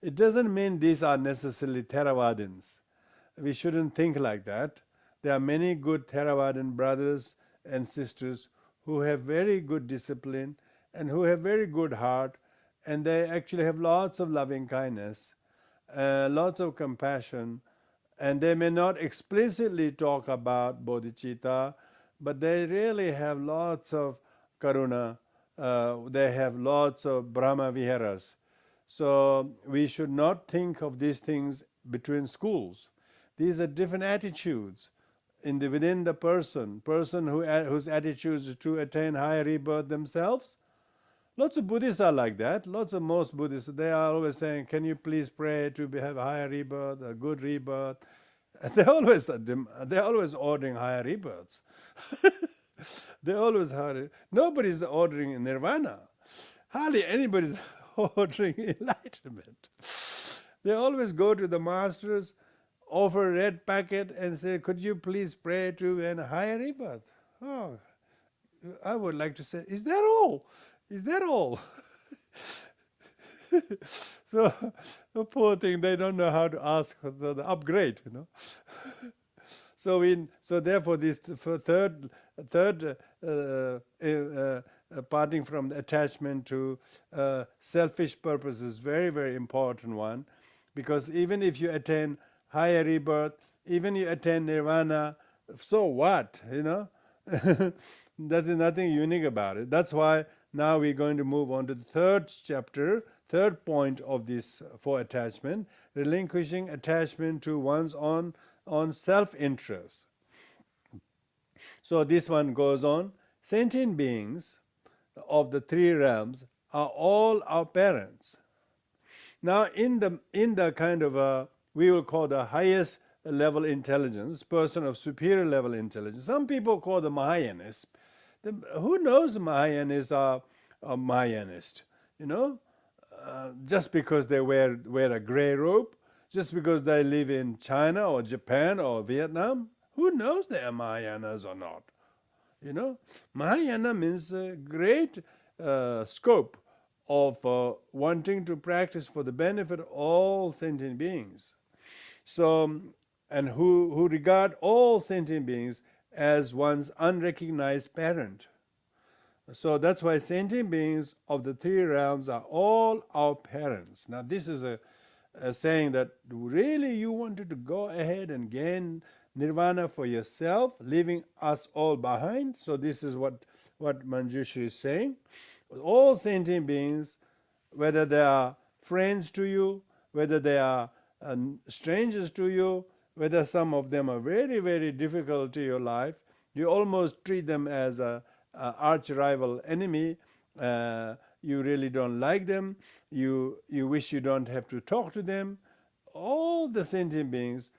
It doesn't mean these are necessarily Theravadins. We shouldn't think like that. There are many good Theravadan brothers and sisters who have very good discipline and who have very good heart, and they actually have lots of loving kindness, lots of compassion, and they may not explicitly talk about bodhicitta, but they really have lots of karuna. They have lots of Brahma Viharas. So we should not think of these things between schools. These are different attitudes within the person whose attitude is to attain higher rebirth themselves. Lots of Buddhists are like that. Most Buddhists, they are always saying, can you please pray to have a higher rebirth, a good rebirth? They're always ordering higher rebirths. They always nobody's ordering nirvana. Hardly anybody's ordering enlightenment. They always go to the masters, offer a red packet, and say, could you please pray to a higher rebirth? Oh, I would like to say, is that all? Is that all? So, the poor thing, they don't know how to ask for the upgrade, So therefore, this third parting from the attachment to selfish purpose is very, very important one, because even if you attain higher rebirth, even you attain nirvana, so what? There's nothing unique about it. That's why now we're going to move on to the third chapter, third point of this for attachment, relinquishing attachment to one's own self-interest. So this one goes on. Sentient beings of the three realms are all our parents. Now, in the kind of we will call the highest level intelligence, person of superior level intelligence. Some people call the Mahayanists. Who knows Mahayanists are Mahayanist? you know, just because they wear a gray robe, just because they live in China or Japan or Vietnam. Who knows they are Mahayanas or not? You know, Mahayana means a great scope of wanting to practice for the benefit of all sentient beings. So, and who regard all sentient beings as one's unrecognized parent. So that's why sentient beings of the three realms are all our parents. Now, this is a saying that really you wanted to go ahead and gain nirvana for yourself, leaving us all behind. So this is what Manjushri is saying. All sentient beings, whether they are friends to you, whether they are strangers to you, whether some of them are very, very difficult to your life, you almost treat them as a arch rival enemy. You really don't like them. You wish you don't have to talk to them. All the sentient beings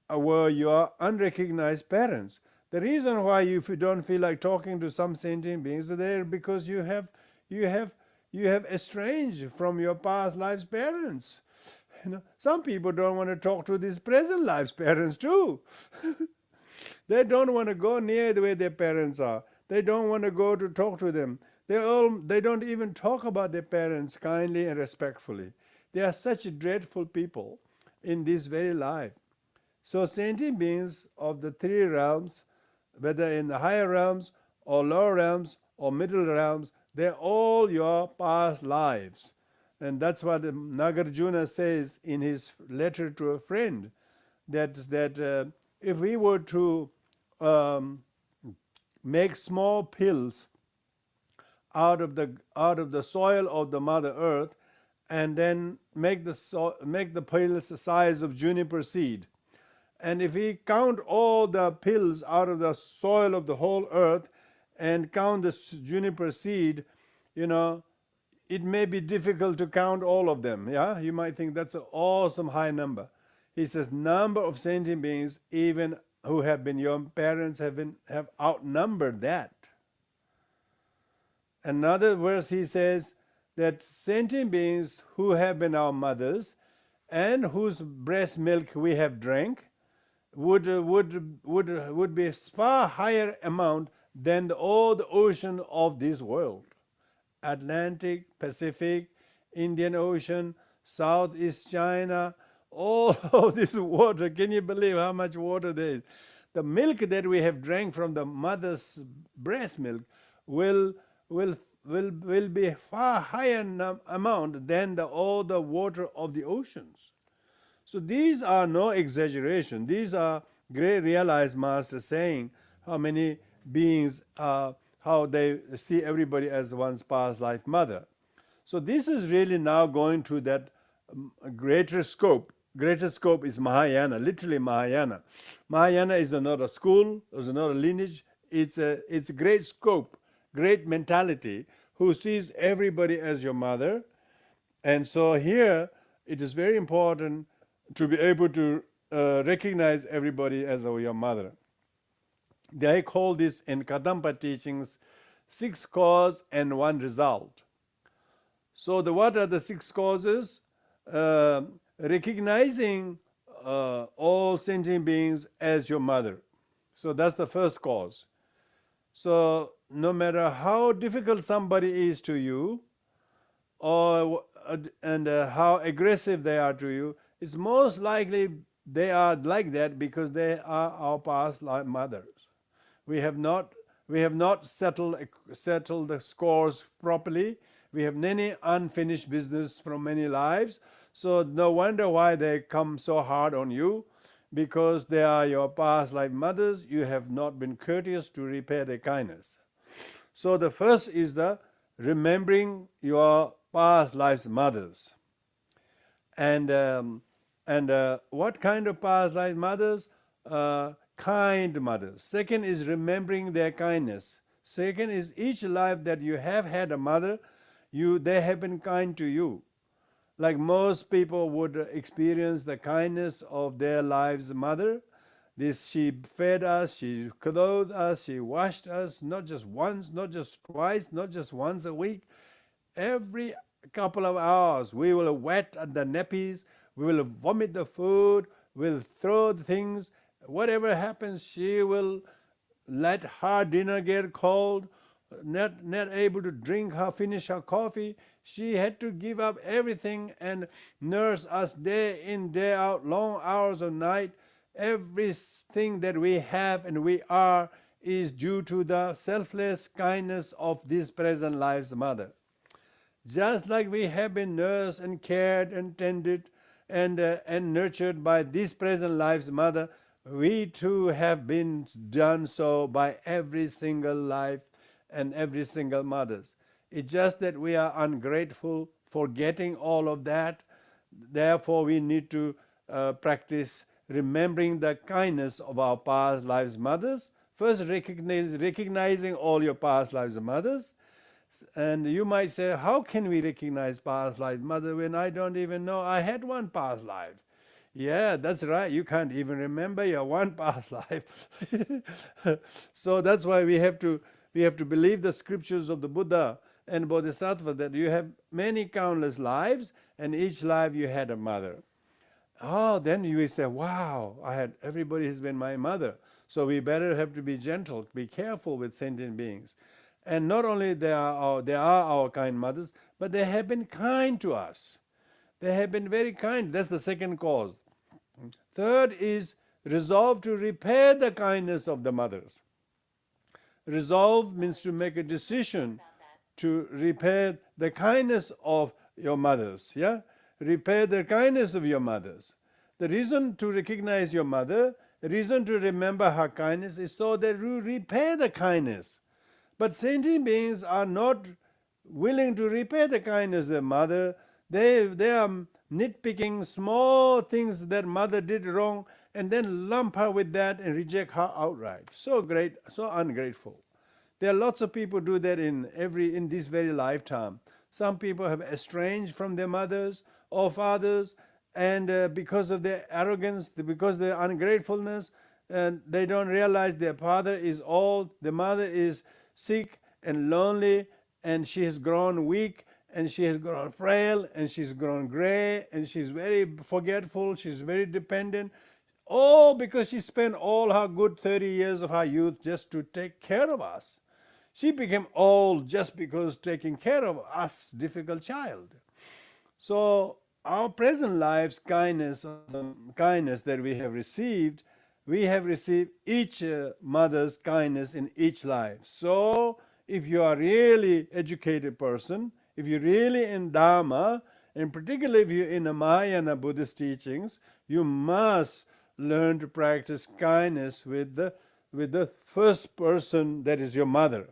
were your unrecognized parents. The reason why if you don't feel like talking to some sentient beings are there because you have estranged from your past life's parents. Some people don't want to talk to these present life's parents too. They don't want to go near the way their parents are. They don't want to go to talk to them. They don't even talk about their parents kindly and respectfully. They are such dreadful people in this very life. So sentient beings of the three realms, whether in the higher realms or lower realms or middle realms, they're all your past lives. And that's what Nagarjuna says in his letter to a friend, that if we were to make small pills out of the soil of the Mother Earth, and then make the pills the size of juniper seed, and if we count all the pills out of the soil of the whole earth and count the juniper seed, it may be difficult to count all of them. Yeah, you might think that's an awesome high number. He says number of sentient beings, even who have been your parents, have outnumbered that. Another verse he says that sentient beings who have been our mothers and whose breast milk we have drank would be far higher amount than all the ocean of this world. Atlantic, Pacific, Indian Ocean, Southeast China, all of this water. Can you believe how much water there is? The milk that we have drank from the mother's breast milk will be far higher amount than all the water of the oceans. So these are no exaggeration. These are great realized masters saying how many beings, how they see everybody as one's past life mother. So this is really now going to that greater scope. Greater scope is Mahayana, literally Mahayana. Mahayana is not a school, is not a lineage. It's a great scope, great mentality, who sees everybody as your mother. And so here it is very important to be able to recognize everybody as your mother. They call this in Kadampa teachings 6 cause and 1 result. So what are the 6 causes? Recognizing all sentient beings as your mother. So that's the first cause. So no matter how difficult somebody is to you, and how aggressive they are to you, it's most likely they are like that because they are our past life mothers. We have not settled the scores properly. We have many unfinished business from many lives. So no wonder why they come so hard on you, because they are your past life mothers. You have not been courteous to repay their kindness. So the first is the remembering your past lives mothers. And what kind of past life mothers? Kind mothers. Second is remembering their kindness. Second is each life that you have had a mother, they have been kind to you. Like most people would experience the kindness of their lives mother. She fed us, she clothed us, she washed us, not just once, not just twice, not just once a week. Every a couple of hours. We will wet at the nappies, we will vomit the food, we'll throw the things. Whatever happens, she will let her dinner get cold, not able to finish her coffee. She had to give up everything and nurse us day in, day out, long hours of night. Everything that we have and we are is due to the selfless kindness of this present life's mother. Just like we have been nursed and cared and tended and nurtured by this present life's mother, we too have been done so by every single life and every single mothers. It's just that we are ungrateful, forgetting all of that. Therefore, we need to practice remembering the kindness of our past lives' mothers. First, recognizing all your past lives' mothers. And you might say, how can we recognize past life mother when I don't even know I had one past life? Yeah, that's right. You can't even remember your one past life. So that's why we have to believe the scriptures of the Buddha and Bodhisattva, that you have many countless lives, and each life you had a mother. Oh, then you will say, wow, everybody has been my mother. So we better have to be gentle, be careful with sentient beings. And not only they are our kind mothers, but they have been kind to us. They have been very kind. That's the second cause. Third is resolve to repair the kindness of the mothers. Resolve means to make a decision to repair the kindness of your mothers. Yeah? Repair the kindness of your mothers. The reason to recognize your mother, the reason to remember her kindness is so that you repair the kindness. But sentient beings are not willing to repair the kindness of their mother. They are nitpicking small things that mother did wrong and then lump her with that and reject her outright. So ungrateful. There are lots of people do that in this very lifetime. Some people have estranged from their mothers or fathers, and because of their arrogance, because of their ungratefulness, and they don't realize their father is old, the mother is sick and lonely, and she has grown weak, and she has grown frail, and she's grown gray, and she's very forgetful, she's very dependent, all because she spent all her good 30 years of her youth just to take care of us. She became old just because taking care of us, difficult child. So our present life's kindness, the kindness that we have received each mother's kindness in each life. So if you are really educated person, if you're really in Dharma, and particularly if you're in the Mahayana Buddhist teachings, you must learn to practice kindness with the first person, that is your mother.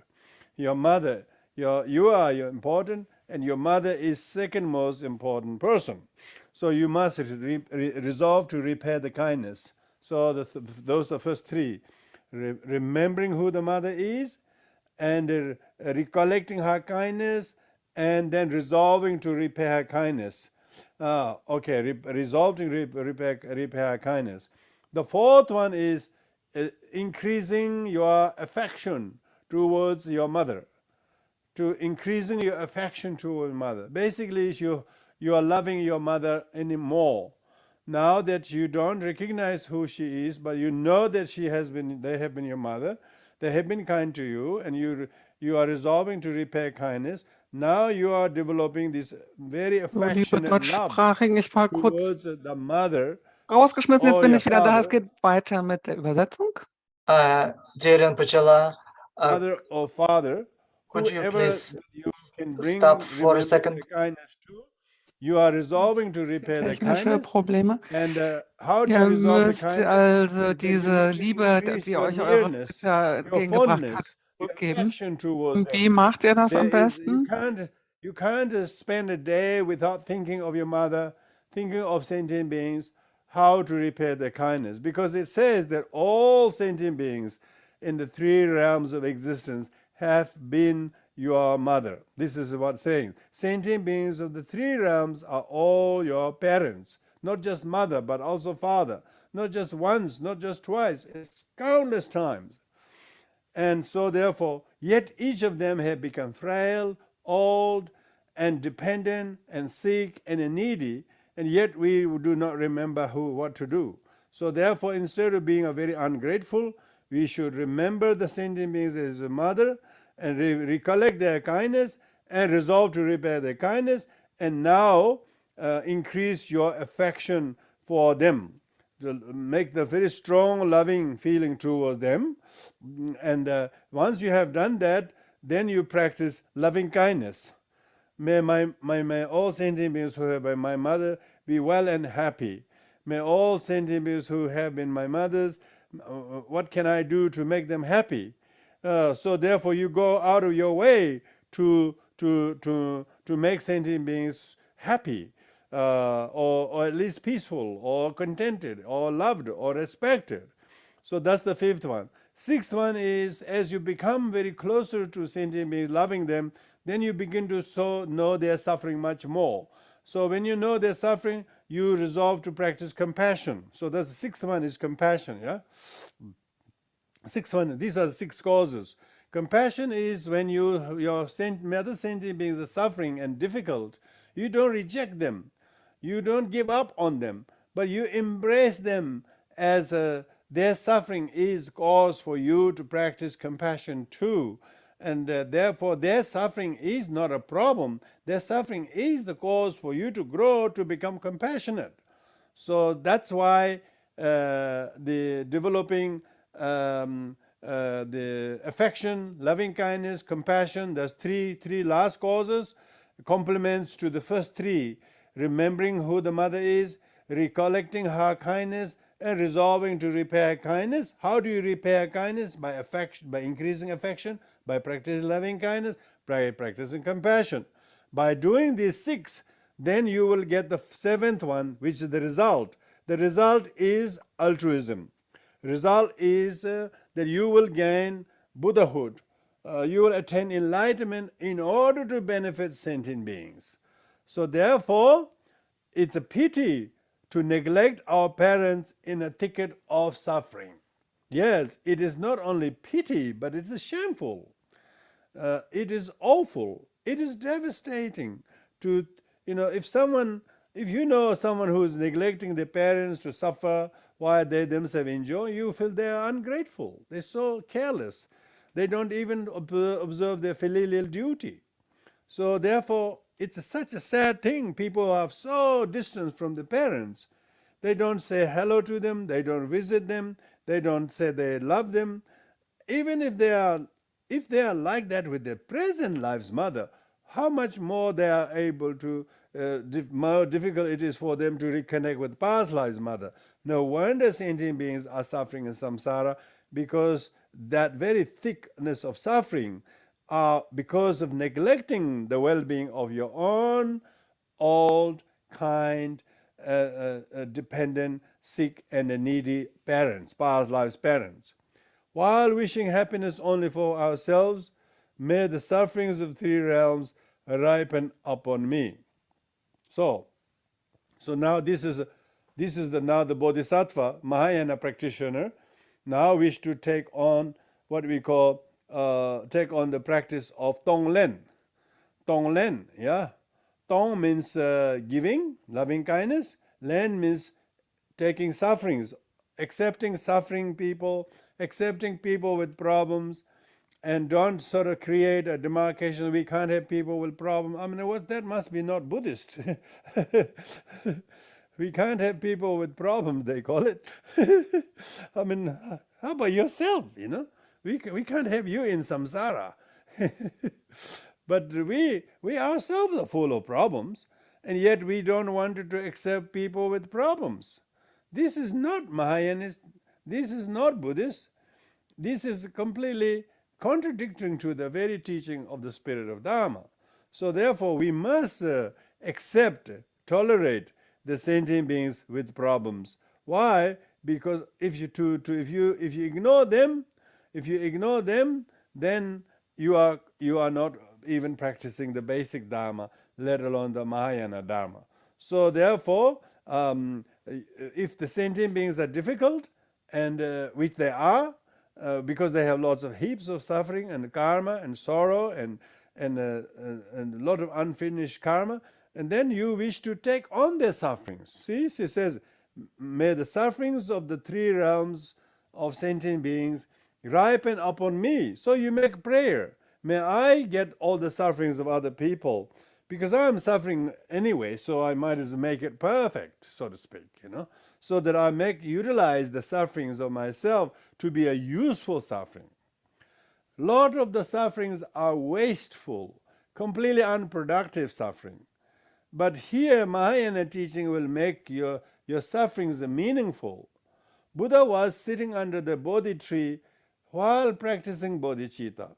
Your mother, you are important, and your mother is second most important person. So you must resolve to repair the kindness. So those are first three. Remembering who the mother is, and recollecting her kindness, and then resolving to repair her kindness. Resolving to repair her kindness. The fourth one is increasing your affection towards your mother. To increasing your affection towards mother. Basically, you are loving your mother anymore. Now that you don't recognize who she is, but you know that they have been your mother, they have been kind to you, and you are resolving to repair kindness. Now you are developing this very So, liebe affectionate love Deutschsprachigen, ich war kurz towards the mother rausgeschmissen, jetzt or bin your ich wieder da. Es father, geht weiter mit der Übersetzung. Dear Rinpoche, mother or father, could you whoever please you can stop for a remember second? the kindness to, you are resolving to repair the Technische kindness. Probleme. And how to Ihr resolve the müsst kindness also is that you diese need to Liebe, increase die your euch eure nearness, Mutter your entgegengebracht hat, fondness, your zurückgeben. affection towards Und wie them. macht ihr das am You besten? can't spend a day without thinking of your mother, thinking of sentient beings, how to repair their kindness. Because it says that all sentient beings in the three realms of existence have been your mother. This is what it's saying. Sentient beings of the three realms are all your parents. Not just mother, but also father. Not just once, not just twice. It's countless times. And so therefore, yet each of them have become frail, old, and dependent and sick and needy, and yet we do not remember what to do. So therefore, instead of being a very ungrateful, we should remember the sentient beings as a mother and recollect their kindness and resolve to repair their kindness, and now increase your affection for them, to make the very strong loving feeling toward them. And once you have done that, then you practice loving kindness. May all sentient beings who have been my mother be well and happy. May all sentient beings who have been my mothers, what can I do to make them happy? So therefore you go out of your way to make sentient beings happy, or at least peaceful, or contented, or loved, or respected. So that's the fifth one. Sixth one is, as you become very closer to sentient beings, loving them, then you begin to know their suffering much more. So when you know their suffering, you resolve to practice compassion. So that's the sixth one, is compassion. Yeah. Sixth one. These are the six causes. Compassion is when your other sentient beings are suffering and difficult, you don't reject them, you don't give up on them, but you embrace them as their suffering is cause for you to practice compassion too. And therefore their suffering is not a problem, their suffering is the cause for you to grow to become compassionate. So that's why the developing the affection, loving kindness, compassion, there's three last causes, complements to the first three: remembering who the mother is, recollecting her kindness, and resolving to repair kindness. How do you repair kindness? By affection, by increasing affection, by practicing loving kindness, by practicing compassion. By doing these six, then you will get the seventh one, which is the result. The result is altruism. Result is that you will gain Buddhahood. You will attain enlightenment in order to benefit sentient beings. So therefore, it's a pity to neglect our parents in a thicket of suffering. Yes, it is not only pity, but it is shameful. It is awful. It is devastating to, if you know someone who is neglecting their parents to suffer while they themselves enjoy, you feel they are ungrateful. They're so careless. They don't even observe their filial duty. So therefore, it's such a sad thing. People are so distant from the parents. They don't say hello to them. They don't visit them. They don't say they love them. Even if they are like that with their present life's mother, how much more they are able to, more difficult it is for them to reconnect with past life's mother. No wonder sentient beings are suffering in samsara, because that very thickness of suffering are because of neglecting the well-being of your own old, kind, dependent, sick, and needy parents, past life's parents. While wishing happiness only for ourselves, may the sufferings of three realms ripen upon me. So now this is the Bodhisattva, Mahayana practitioner, now wish to take on what we call take on the practice of Tonglen. Tonglen, yeah. Tong means giving, loving kindness. Len means taking sufferings, accepting suffering people, accepting people with problems, and don't sort of create a demarcation. We can't have people with problems. I mean, that must be not Buddhist. We can't have people with problems, they call it. I mean, how about yourself, We can't have you in samsara. But we ourselves are full of problems, and yet we don't want to accept people with problems. This is not Mahayanist. This is not Buddhist. This is completely contradicting to the very teaching of the spirit of Dharma. So therefore, we must accept, tolerate the sentient beings with problems. Why? Because if you ignore them, then you are not even practicing the basic Dharma, let alone the Mahayana Dharma. So therefore, if the sentient beings are difficult, and which they are, because they have lots of heaps of suffering and karma and sorrow and a lot of unfinished karma, and then you wish to take on their sufferings. See, she says, may the sufferings of the three realms of sentient beings ripen upon me. So you make prayer. May I get all the sufferings of other people, because I'm suffering anyway, so I might as well make it perfect, so to speak, so that I utilize the sufferings of myself to be a useful suffering. Lot of the sufferings are wasteful, completely unproductive suffering. But here Mahayana teaching will make your sufferings meaningful. Buddha was sitting under the Bodhi tree while practicing bodhicitta.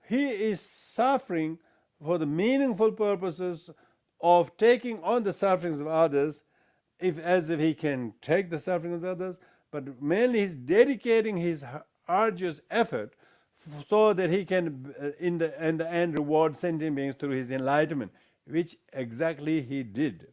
He is suffering for the meaningful purposes of taking on the sufferings of others, as if he can take the sufferings of others, but mainly he's dedicating his arduous effort so that he can, in the end, reward sentient beings through his enlightenment, which exactly he did.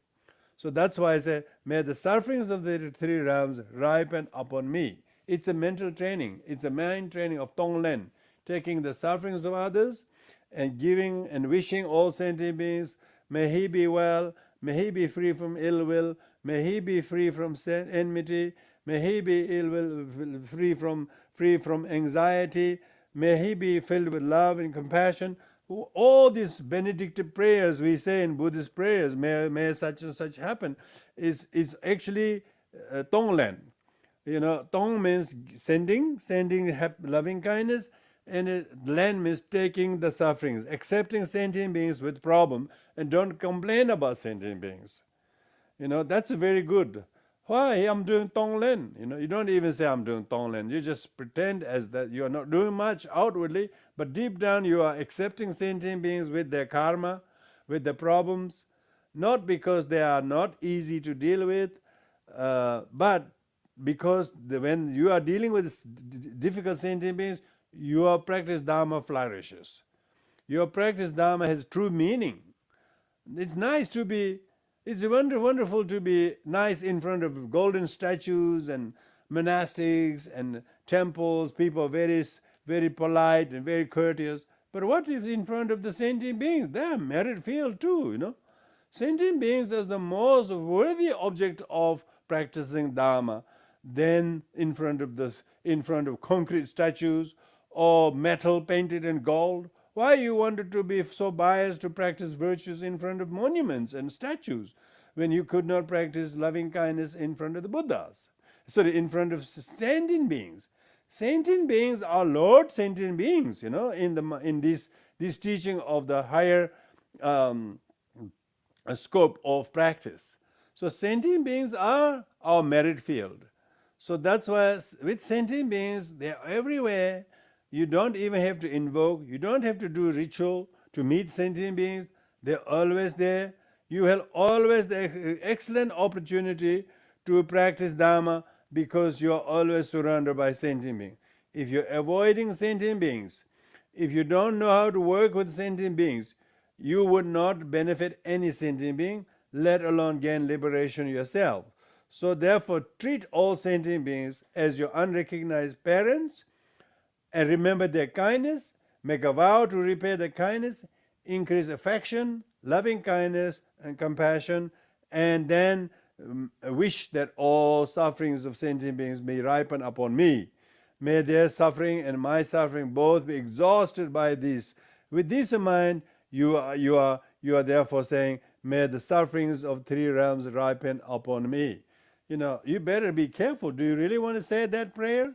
So that's why I say, may the sufferings of the three realms ripen upon me. It's a mental training. It's a mind training of Tonglen, taking the sufferings of others and giving and wishing all sentient beings, may he be well, may he be free from ill will, may he be free from enmity, may he be free from anxiety, may he be filled with love and compassion. All these benedictive prayers we say in Buddhist prayers, may such and such happen, is actually Tonglen. Tong means sending loving kindness, and Len means taking the sufferings, accepting sentient beings with problem, and don't complain about sentient beings. That's very good. Why? I'm doing Tonglen. You don't even say I'm doing Tonglen. You just pretend as that you are not doing much outwardly, but deep down you are accepting sentient beings with their karma, with their problems, not because they are not easy to deal with, but because when you are dealing with difficult sentient beings, your practice Dharma flourishes. Your practice Dharma has true meaning. It's wonderful to be nice in front of golden statues and monastics and temples. People are very, very polite and very courteous. But what if in front of the sentient beings? They are merit field too, Sentient beings is the most worthy object of practicing Dharma than in front of concrete statues or metal painted in gold. Why you wanted to be so biased to practice virtues in front of monuments and statues when you could not practice loving kindness in front of the Buddhas? Sorry, in front of sentient beings. Sentient beings are Lord sentient beings, in this teaching of the higher scope of practice. So sentient beings are our merit field. So that's why with sentient beings, they are everywhere. You don't even have to invoke, you don't have to do ritual to meet sentient beings. They're always there. You have always the excellent opportunity to practice Dharma because you are always surrounded by sentient beings. If you're avoiding sentient beings, if you don't know how to work with sentient beings, you would not benefit any sentient being, let alone gain liberation yourself. So therefore, treat all sentient beings as your unrecognized parents, and remember their kindness, make a vow to repay their kindness, increase affection, loving kindness, and compassion, and then wish that all sufferings of sentient beings may ripen upon me. May their suffering and my suffering both be exhausted by this. With this in mind, you are therefore saying, may the sufferings of three realms ripen upon me. You better be careful. Do you really want to say that prayer?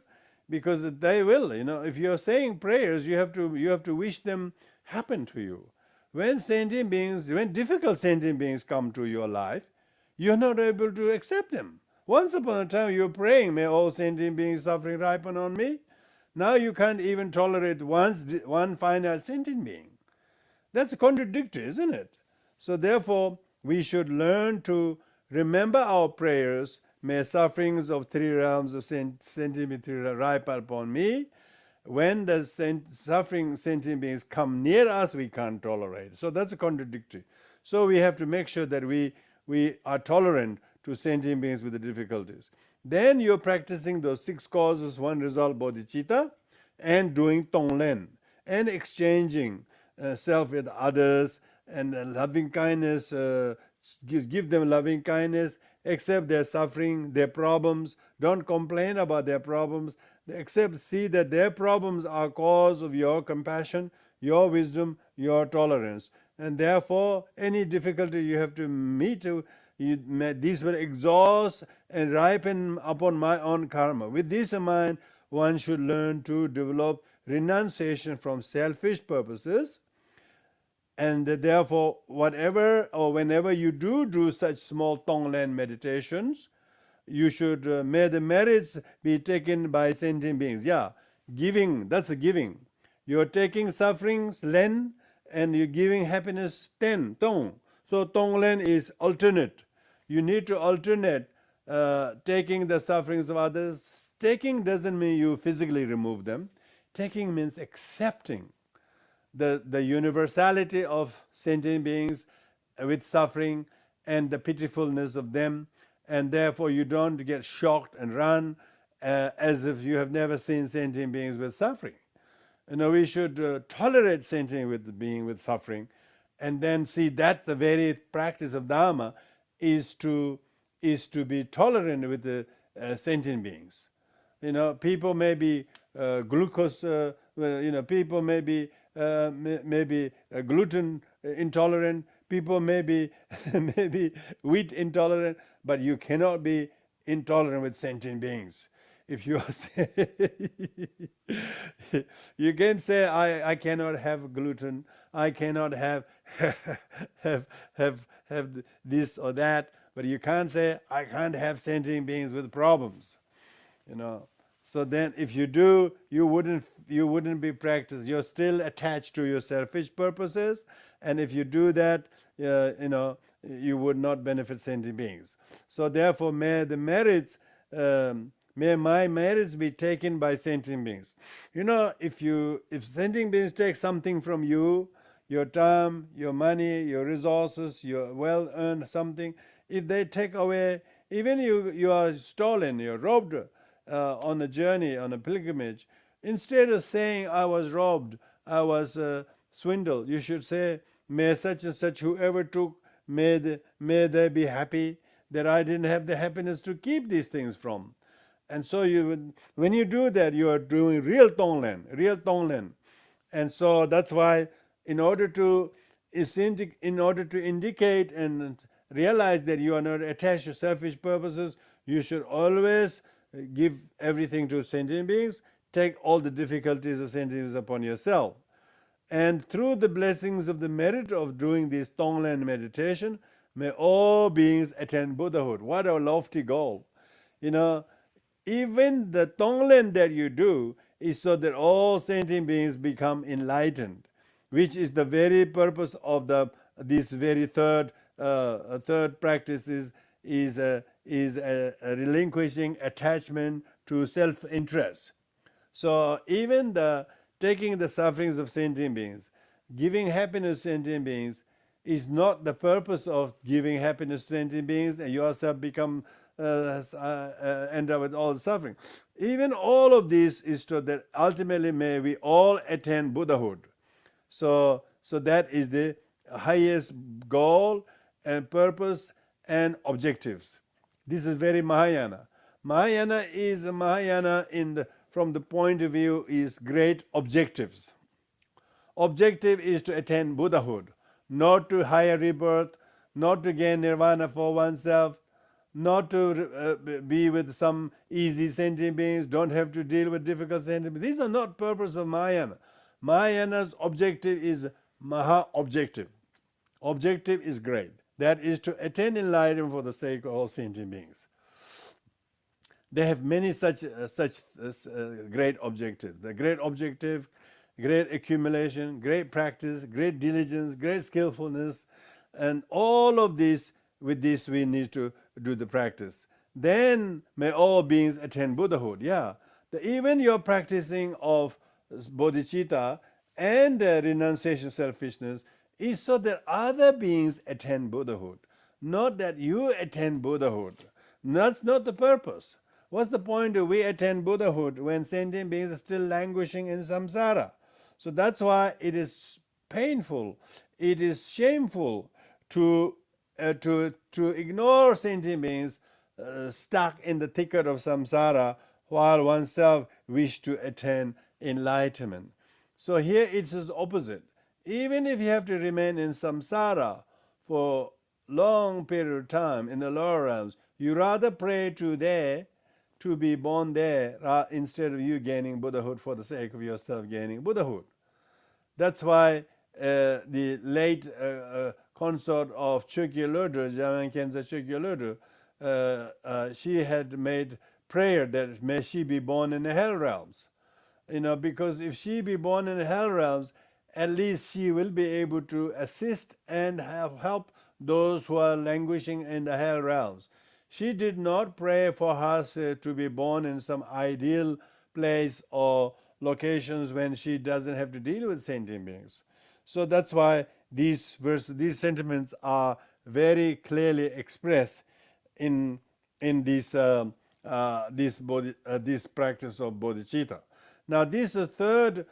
Because they will. If you're saying prayers, you have to wish them happen to you. When difficult sentient beings come to your life, you're not able to accept them. Once upon a time, you're praying, may all sentient beings suffering ripen on me. Now you can't even tolerate one finite sentient being. That's contradictory, isn't it? So therefore, we should learn to remember our prayers. May sufferings of three realms of sentient beings ripen upon me. When the suffering sentient beings come near us, we can't tolerate. So that's contradictory. So we have to make sure that we are tolerant to sentient beings with the difficulties. Then you're practicing those 6 causes, 1 result bodhicitta, and doing tonglen, and exchanging self with others, and loving kindness, give them loving kindness, accept their suffering, their problems, don't complain about their problems, accept, see that their problems are cause of your compassion, your wisdom, your tolerance, and therefore any difficulty you have to meet, these will exhaust and ripen upon my own karma. With this in mind, one should learn to develop renunciation from selfish purposes, and therefore whatever or whenever you do such small Tonglen meditations, you should may the merits be taken by sentient beings. Yeah, giving, that's a giving. You're taking sufferings, len, and you're giving happiness, ten, tong. So tonglen is alternate. You need to alternate taking the sufferings of others. Taking doesn't mean you physically remove them. Taking means accepting the universality of sentient beings with suffering and the pitifulness of them, and therefore you don't get shocked and run as if you have never seen sentient beings with suffering. We should tolerate sentient being with suffering, and then see that the very practice of Dharma is to be tolerant with the sentient beings. People may be glucose. People may be gluten intolerant. People may be maybe wheat intolerant, but you cannot be intolerant with sentient beings. If you are you can say I cannot have gluten, I cannot have have this or that, but you can't say I can't have sentient beings with problems. So then if you do, you wouldn't be practiced. You're still attached to your selfish purposes, and if you do that, you would not benefit sentient beings. So therefore, may the merits, may my merits be taken by sentient beings. If sentient beings take something from you, your time, your money, your resources, your well-earned something, if they take away, even you are stolen, you're robbed on a journey, on a pilgrimage, instead of saying I was robbed, I was swindled, you should say, may such and such whoever took, may they be happy that I didn't have the happiness to keep these things from. And so when you do that, you are doing real Tonglen. And so that's why in order to indicate and realize that you are not attached to selfish purposes, you should always give everything to sentient beings, take all the difficulties of sentient beings upon yourself. And through the blessings of the merit of doing this Tonglen meditation, may all beings attain Buddhahood. What a lofty goal. Even the Tonglen that you do is so that all sentient beings become enlightened, which is the very purpose of this very third practice is relinquishing attachment to self-interest. So even taking the sufferings of sentient beings, giving happiness to sentient beings is not the purpose of giving happiness to sentient beings and yourself become end up with all the suffering. Even all of this is so that ultimately may we all attain Buddhahood. So that is the highest goal and purpose and objectives. This is very Mahayana. Mahayana is from the point of view is great objectives. Objective is to attain Buddhahood, not to higher rebirth, not to gain nirvana for oneself, not to be with some easy sentient beings, don't have to deal with difficult sentient beings. These are not purpose of Mahayana. Mahayana's objective is Maha-objective. Objective is great. That is to attain enlightenment for the sake of all sentient beings. They have many such great objectives. The great objective, great accumulation, great practice, great diligence, great skillfulness, and all of this, with this we need to do the practice. Then may all beings attain Buddhahood. Yeah, even your practicing of bodhicitta and renunciation of selfishness is so that other beings attain Buddhahood, not that you attain Buddhahood. That's not the purpose. What's the point of we attain Buddhahood when sentient beings are still languishing in samsara? So that's why it is painful, it is shameful to ignore sentient beings stuck in the thicket of samsara while oneself wish to attain enlightenment. So here it is opposite. Even if you have to remain in samsara for long period of time in the lower realms, you rather pray to be born there instead of you gaining Buddhahood for the sake of yourself gaining Buddhahood. That's why the late consort of Chökyi Lodro, Jaman Khyentse Chökyi Lodro, she had made prayer that may she be born in the hell realms. Because if she be born in the hell realms, at least she will be able to assist and help those who are languishing in the hell realms. She did not pray for herself to be born in some ideal place or locations when she doesn't have to deal with sentient beings. So that's why these sentiments are very clearly expressed in this practice of bodhicitta. Now, this is third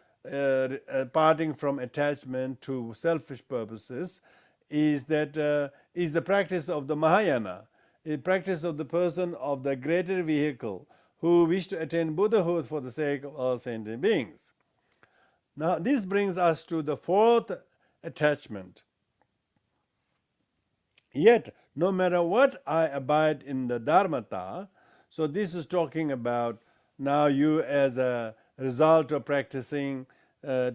parting from attachment to selfish purposes is the practice of the Mahayana, a practice of the person of the greater vehicle who wish to attain Buddhahood for the sake of all sentient beings. Now, this brings us to the fourth attachment. Yet, no matter what I abide in the Dharmata, so this is talking about now you as a result of practicing,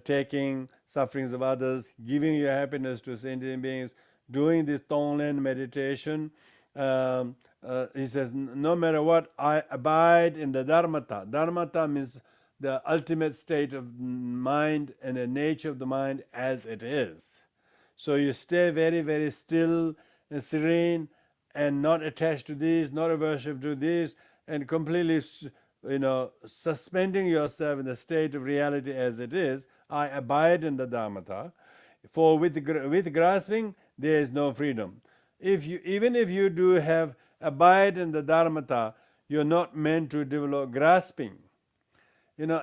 taking sufferings of others, giving your happiness to sentient beings, doing this Tonglen meditation. He says, no matter what, I abide in the Dharmata. Dharmata means the ultimate state of mind and the nature of the mind as it is. So you stay very, very still and serene and not attached to this, not aversive to this, and completely suspending yourself in the state of reality as it is. I abide in the Dharmata. For with grasping, there is no freedom. Even if you do have abide in the Dharmata, you're not meant to develop grasping.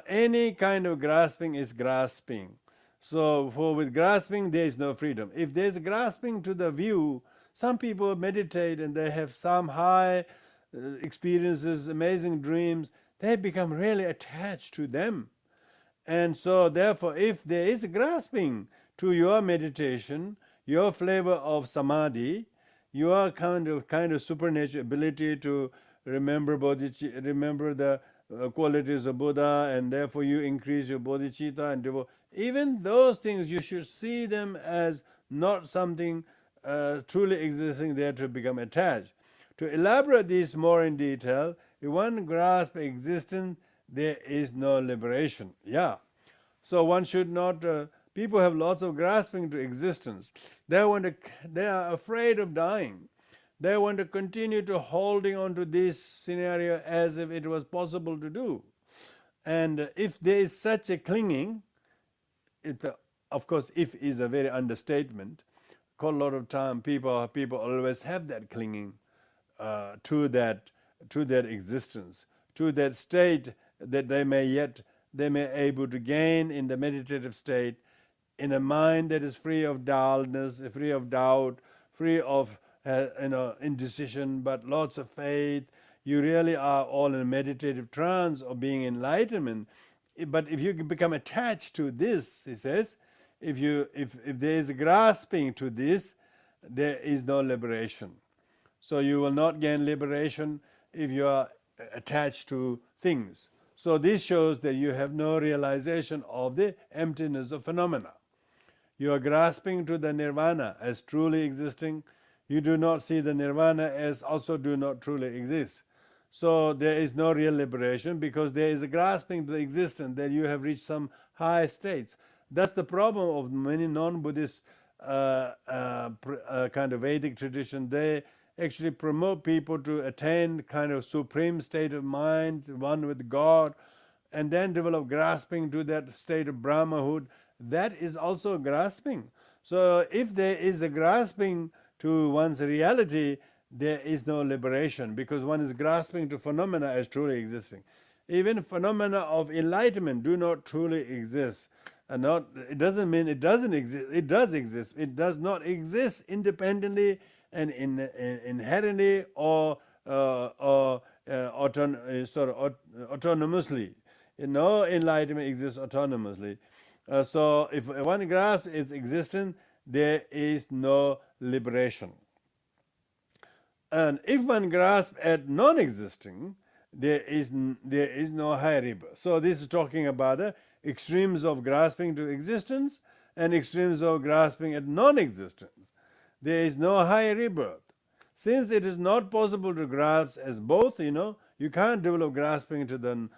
Any kind of grasping is grasping. So with grasping, there is no freedom. If there is grasping to the view, some people meditate and they have some high experiences, amazing dreams, they become really attached to them. And so therefore, if there is grasping to your meditation, your flavor of samadhi, your kind of supernatural ability to remember the qualities of Buddha, and therefore you increase your bodhicitta and devote. Even those things, you should see them as not something truly existing there to become attached. To elaborate this more in detail, if one grasps existence, there is no liberation. Yeah. So one should not. People have lots of grasping to existence. They are afraid of dying. They want to continue to holding on to this scenario as if it was possible to do. And if there is such a clinging, of course, if is a very understatement. A lot of time, people always have that clinging to that existence, to that state that they may able to gain in the meditative state, in a mind that is free of dullness, free of doubt, free of indecision, but lots of faith. You really are all in a meditative trance of being enlightenment. But if you become attached to this, he says, if there is grasping to this, there is no liberation. So you will not gain liberation if you are attached to things. So this shows that you have no realization of the emptiness of phenomena. You are grasping to the nirvana as truly existing. You do not see the nirvana as also do not truly exist. So there is no real liberation because there is a grasping to the existence that you have reached some high states. That's the problem of many non-Buddhist kind of Vedic tradition. They actually promote people to attain kind of supreme state of mind, one with God, and then develop grasping to that state of Brahmahood. That is also grasping. So if there is a grasping to one's reality, there is no liberation because one is grasping to phenomena as truly existing. Even phenomena of enlightenment do not truly exist. Not, it doesn't mean it doesn't exist. It does exist. It does not exist independently and inherently or autonomously. No enlightenment exists autonomously. So if one grasps its existence, there is no liberation. And if one grasps at non-existing, there is no higher rebirth. So this is talking about the extremes of grasping to existence and extremes of grasping at non-existence. There is no higher rebirth. Since it is not possible to grasp as both, you can't develop grasping to the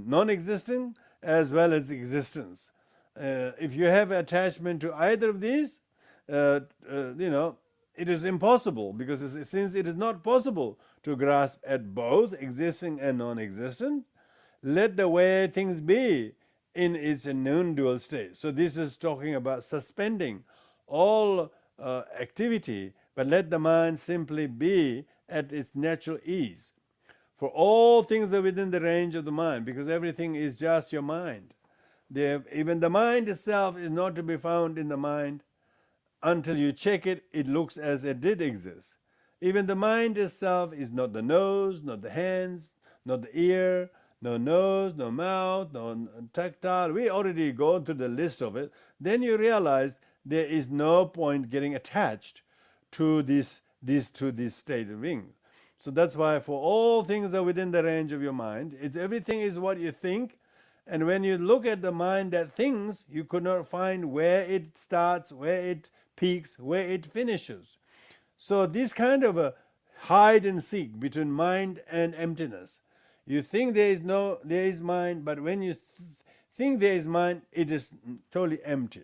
non-existing as well as existence. If you have attachment to either of these, it is impossible, because since it is not possible to grasp at both existing and non-existent, let the way things be in its non-dual state. So this is talking about suspending all activity, but let the mind simply be at its natural ease. For all things are within the range of the mind, because everything is just your mind. Even the mind itself is not to be found in the mind. Until you check it, it looks as it did exist. Even the mind itself is not the nose, not the hands, not the ear, no nose, no mouth, no tactile. We already go through the list of it. Then you realize there is no point getting attached to this state of being. So that's why for all things are within the range of your mind. Everything is what you think. And when you look at the mind that thinks, you could not find where it starts, where it peaks, where it finishes. So this kind of a hide and seek between mind and emptiness. You think there is mind, but when you think there is mind, it is totally empty.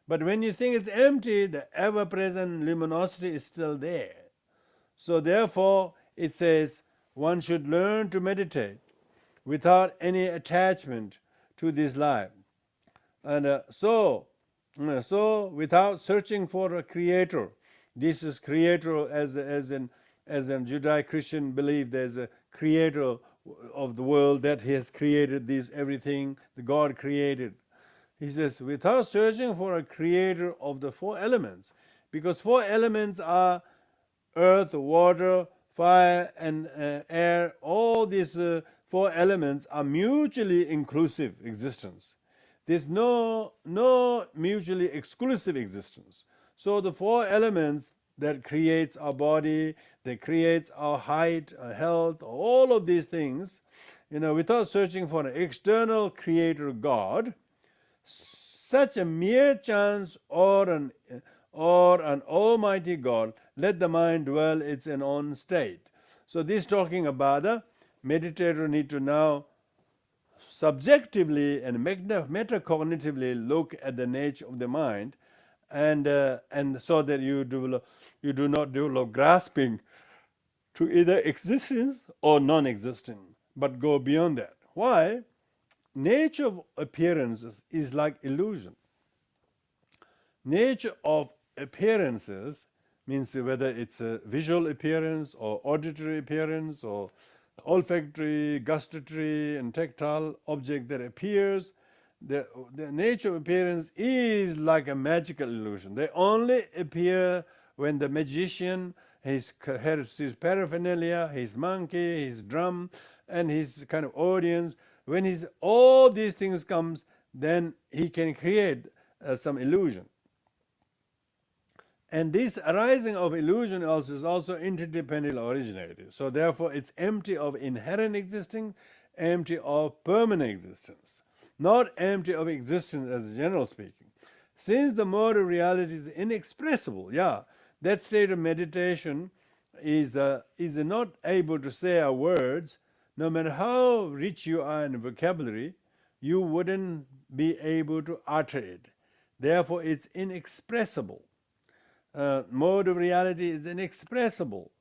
But when you think it's empty, the ever-present luminosity is still there. So therefore, it says one should learn to meditate without any attachment to this life. And so without searching for a creator, this is creator as in Judeo-Christian belief, there's a creator of the world, that he has created this everything, the God created. He says, without searching for a creator of the four elements, because four elements are earth, water, fire, and air. All these four elements are mutually inclusive existence. There's no mutually exclusive existence. So the four elements that creates our body, that creates our height, our health, all of these things, without searching for an external creator God, such a mere chance or an almighty God, let the mind dwell its own state. So this talking about the meditator need to now subjectively and metacognitively look at the nature of the mind, and so that you do not develop grasping to either existence or non-existence, but go beyond that. Why? Nature of appearances is like illusion. Nature of appearances means whether it's a visual appearance or auditory appearance or olfactory, gustatory, and tactile object that appears. The nature of appearance is like a magical illusion. They only appear when the magician, his paraphernalia, his monkey, his drum, and his kind of audience, when all these things comes, then he can create some illusion. And this arising of illusion is also interdependent originated. So therefore it's empty of inherent existing, empty of permanent existence, not empty of existence as general speaking. Since the mode of reality is inexpressible, that state of meditation is not able to say our words. No matter how rich you are in vocabulary, you wouldn't be able to utter it. Therefore it's inexpressible. Mode of reality is inexpressible.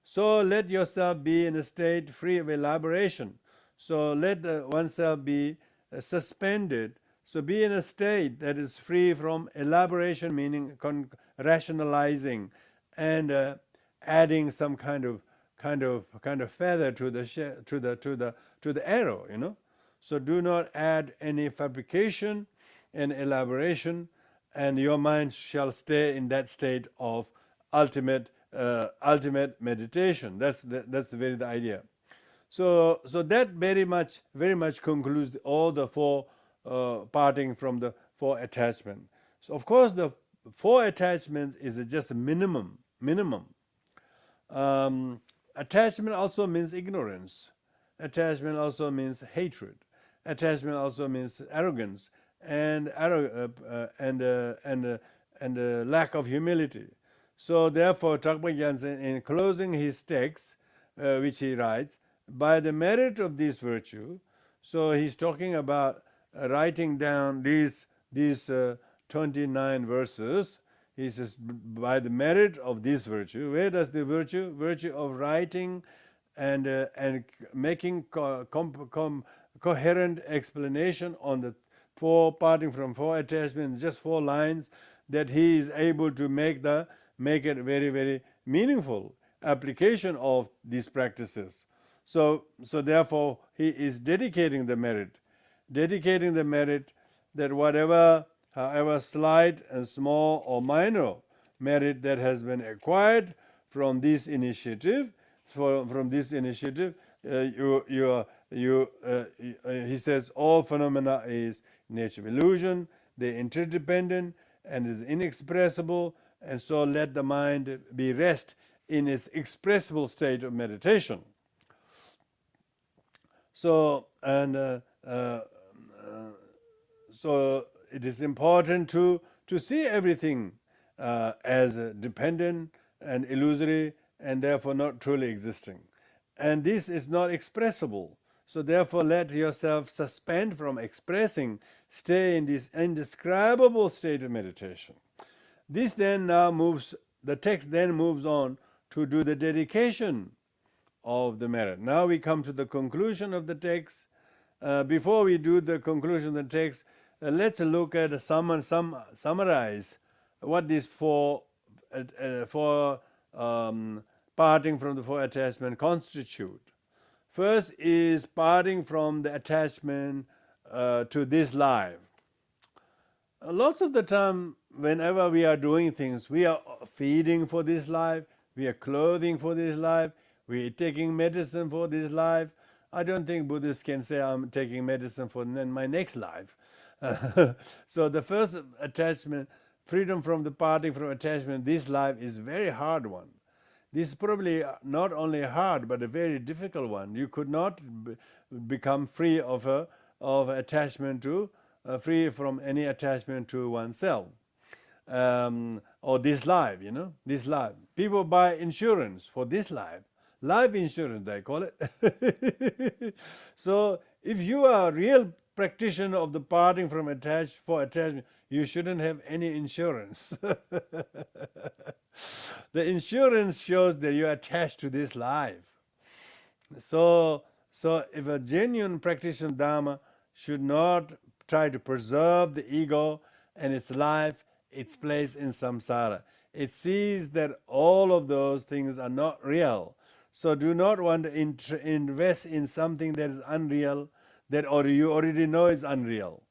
So let yourself be in a state free of elaboration. So let oneself be suspended. So be in a state that is free from elaboration, meaning rationalizing and adding some kind of feather to the arrow. So do not add any fabrication and elaboration, and your mind shall stay in that state of ultimate meditation. That's the idea. So that very much concludes all the four parting from the four attachment. So of course the four attachments is just a minimum. Attachment also means ignorance. Attachment also means hatred. Attachment also means arrogance and lack of humility. So therefore, Drakpa Gyaltsen, in closing his text, which he writes, by the merit of this virtue, so he's talking about writing down these 29 verses. He says, by the merit of this virtue. Where does the virtue of writing and making coherent explanation on the four parting from four attachments, just 4 lines, that he is able to make it very, very meaningful application of these practices. So therefore he is dedicating the merit that whatever, however slight and small or minor merit that has been acquired from this initiative, he says all phenomena is nature of illusion, they're interdependent and is inexpressible, and so let the mind be rest in its expressible state of meditation. So so it is important to see everything as dependent and illusory and therefore not truly existing. And this is not expressible. So therefore let yourself suspend from expressing, stay in this indescribable state of meditation. This then the text then moves on to do the dedication of the merit. Now we come to the conclusion of the text. Before we do the conclusion of the text, let's look at summarize what these four parting from the four attachment constitute. First is parting from the attachment to this life. Lots of the time, whenever we are doing things, we are feeding for this life, we are clothing for this life, we are taking medicine for this life. I don't think Buddhists can say I'm taking medicine for my next life. So the first attachment, freedom from the parting from attachment, this life is very hard one. This is probably not only hard, but a very difficult one. You could not become free of attachment to, free from any attachment to oneself. Or this life, this life. People buy insurance for this life. Life insurance, they call it. So if you are a real practitioner of the parting from attachment, you shouldn't have any insurance. The insurance shows that you are attached to this life. So if a genuine practitioner of Dharma should not try to preserve the ego and its life, its place in samsara. It sees that all of those things are not real. So do not want to invest in something that is unreal, or you already know is unreal.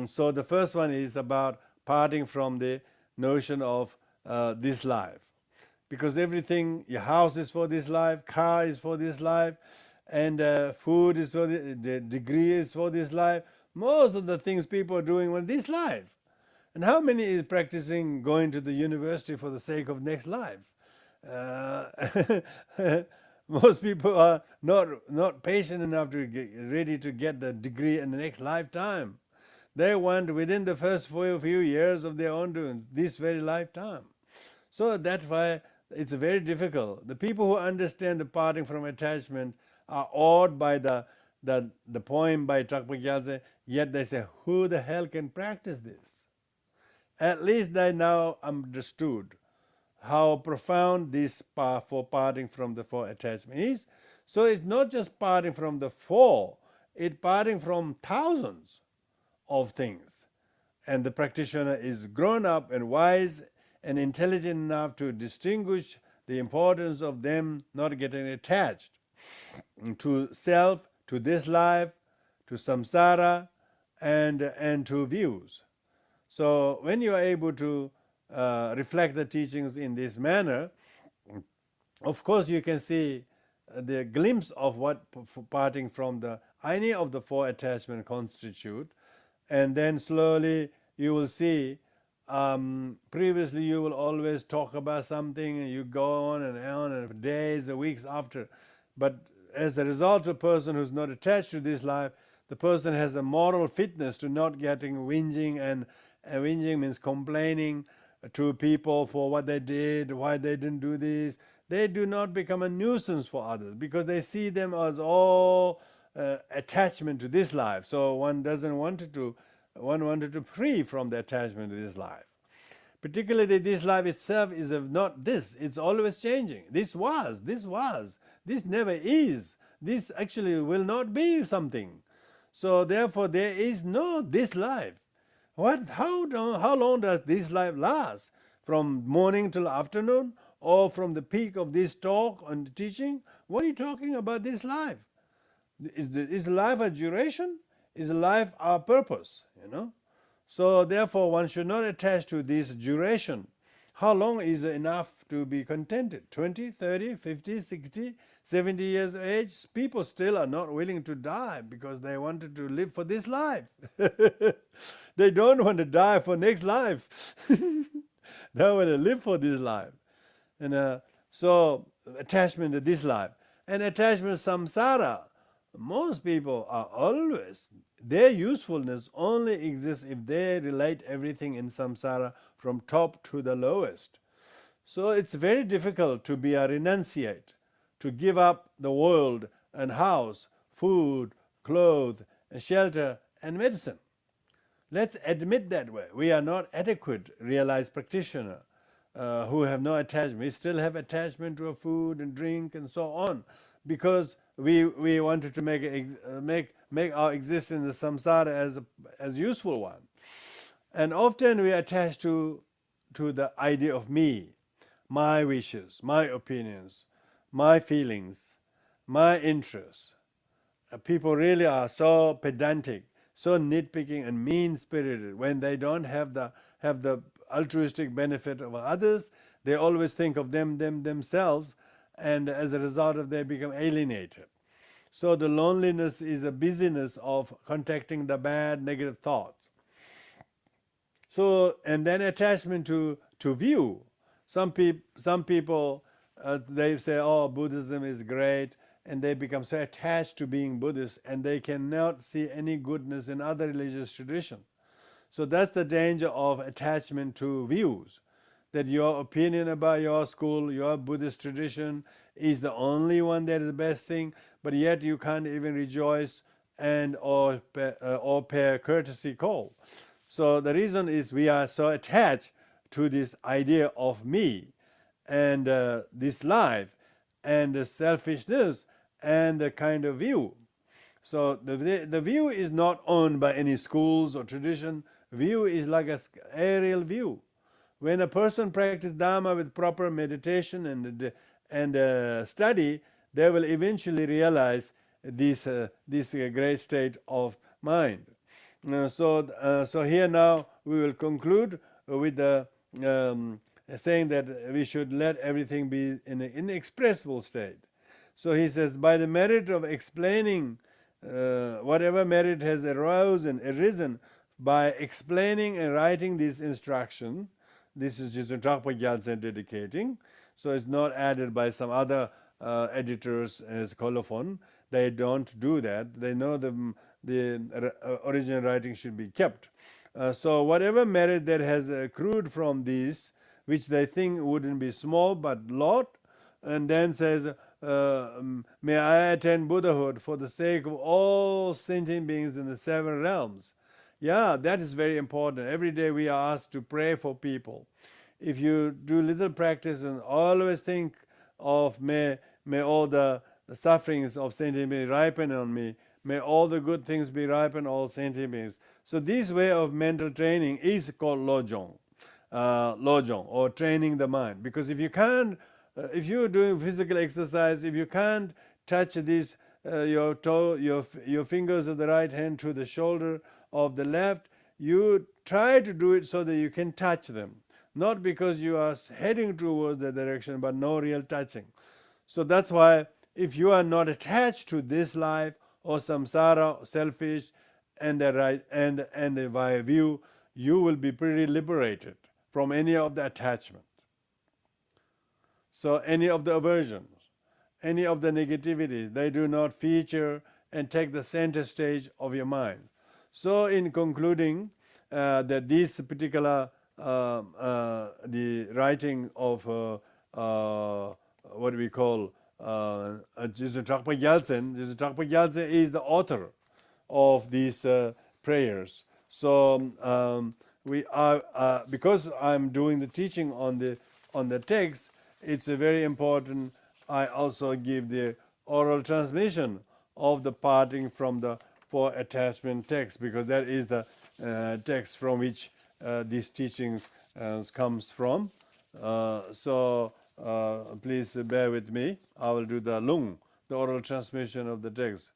So the first one is about parting from the notion of this life. Because everything, your house is for this life, car is for this life, and food is for the degree is for this life. Most of the things people are doing for this life. And how many is practicing going to the university for the sake of next life? Most people are not patient enough to get ready to get the degree in the next lifetime. They want within the first few years of their own doing, this very lifetime. So that's why it's very difficult. The people who understand the parting from attachment are awed by the poem by Drakpa Gyaltsen, yet they say, who the hell can practice this? At least they now understood how profound this for parting from the four attachment is. So it's not just parting from the four, it's parting from thousands of things. And the practitioner is grown up and wise and intelligent enough to distinguish the importance of them not getting attached to self, to this life, samsara, and to views. So when you are able to reflect the teachings in this manner, of course you can see the glimpse of what parting from any of the four attachment constitute, and then slowly you will see, previously you will always talk about something and you go on and days and weeks after, but as a result, a person who's not attached to this life, the person has a moral fitness to not getting whinging, and whinging means complaining to people for what they did, why they didn't do this. They do not become a nuisance for others because they see them as all attachment to this life. So one wanted to free from the attachment to this life. Particularly this life itself is not this, it's always changing. This never is. This actually will not be something. So therefore there is no this life. How long does this life last? From morning till afternoon, or from the peak of this talk and teaching? What are you talking about this life? Is life a duration? Is life our purpose? So therefore one should not attach to this duration. How long is enough to be contented? 20, 30, 50, 60, 70 years of age? People still are not willing to die because they wanted to live for this life. They don't want to die for next life. They want to live for this life. And so attachment to this life. And attachment to samsara. Most people are always, their usefulness only exists if they relate everything in samsara from top to the lowest. So it's very difficult to be a renunciate, to give up the world and house, food, clothes, and shelter, and medicine. Let's admit that way. We are not adequate realized practitioner who have no attachment. We still have attachment to our food and drink and so on, because we wanted to make our existence in the samsara as useful one. And often we attach to the idea of me, my wishes, my opinions, my feelings, my interests. People really are so pedantic, so nitpicking and mean-spirited when they don't have the altruistic benefit of others. They always think of themselves, and as a result of they become alienated. So the loneliness is a busyness of contacting the bad, negative thoughts. So, and then attachment to view. Some people they say, oh, Buddhism is great, and they become so attached to being Buddhist, and they cannot see any goodness in other religious tradition. So that's the danger of attachment to views, that your opinion about your school, your Buddhist tradition is the only one that is the best thing, but yet you can't even rejoice or pay courtesy call. So the reason is we are so attached to this idea of me and this life and the selfishness and the kind of view. So the view is not owned by any schools or tradition. View is like an aerial view. When a person practices Dharma with proper meditation and study, they will eventually realize this great state of mind. So here now we will conclude with the saying that we should let everything be in an inexpressible state. So he says, by the merit of explaining whatever merit has arisen by explaining and writing this instruction. This is Jetsün Drakpa Gyaltsen dedicating, so it's not added by some other editors as colophon. They don't do that. They know the original writing should be kept. So whatever merit that has accrued from this, which they think wouldn't be small but lot, and then says, may I attain Buddhahood for the sake of all sentient beings in the seven realms. Yeah, that is very important. Every day we are asked to pray for people. If you do little practice and always think of may all the sufferings of sentient beings ripen on me, may all the good things be ripened on all sentient beings. So this way of mental training is called lojong, or training the mind. Because if you can't, if you're doing physical exercise, if you can't touch this your toe, your fingers of the right hand to the shoulder of the left. You try to do it so that you can touch them, not because you are heading towards the direction, but no real touching. So that's why if you are not attached to this life or samsara, selfish, and the right and the via view, you will be pretty liberated from any of the attachment. So any of the aversions, any of the negativities, they do not feature and take the center stage of your mind. So in concluding that this particular the writing of what we call Jetsün Drakpa Gyaltsen, Jetsün Drakpa Gyaltsen is the author of these prayers. So we are because I'm doing the teaching on the text. It's a very important. I also give the oral transmission of the parting from the four attachment text, because that is the text from which these teachings comes from. So please bear with me. I will do the oral transmission of the text.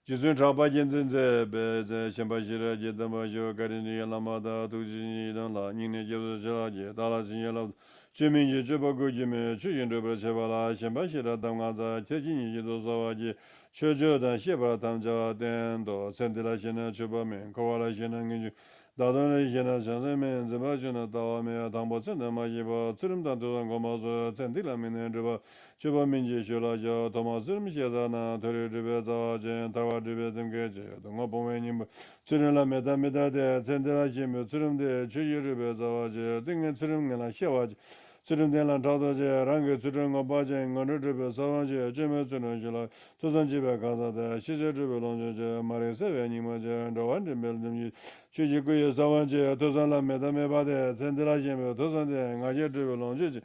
Jetsün Drakpa Gyaltsen be shenpa shira je dhamma yo karini lama da tuji dan la nyingne jebzo jala je dala jinye la chemin je chepa go jime chu yin drebra chepa la shenpa shira dhamma za che jinye je do sawa je che je dan shepra tam jawa den do senti la shena chepa men kawa la shena ngenju dadan la shena shanse men zimba shena dawa me dhamma senda ma jeba tsurim dan tu dan goma so senti la men dreba chepa minje shola ja tama tsurim sheza na tori drebe zawa jen tarwa drebe demge je donga pome nyimba tsurim la meda meda de senti la sheme tsurim de chuyi drebe zawa je dingen tsurim ngana shewa je tsurim den lan chado je rangi tsurim ngoba je ngana drebe sawa je jeme tsurim shola tosan jibe kaza de shije drebe lonje je mare sewe nyima je rawan drebe demji chuyi kuye sawa je tosan la meda meba de senti la sheme tosan de ngaje drebe lonje je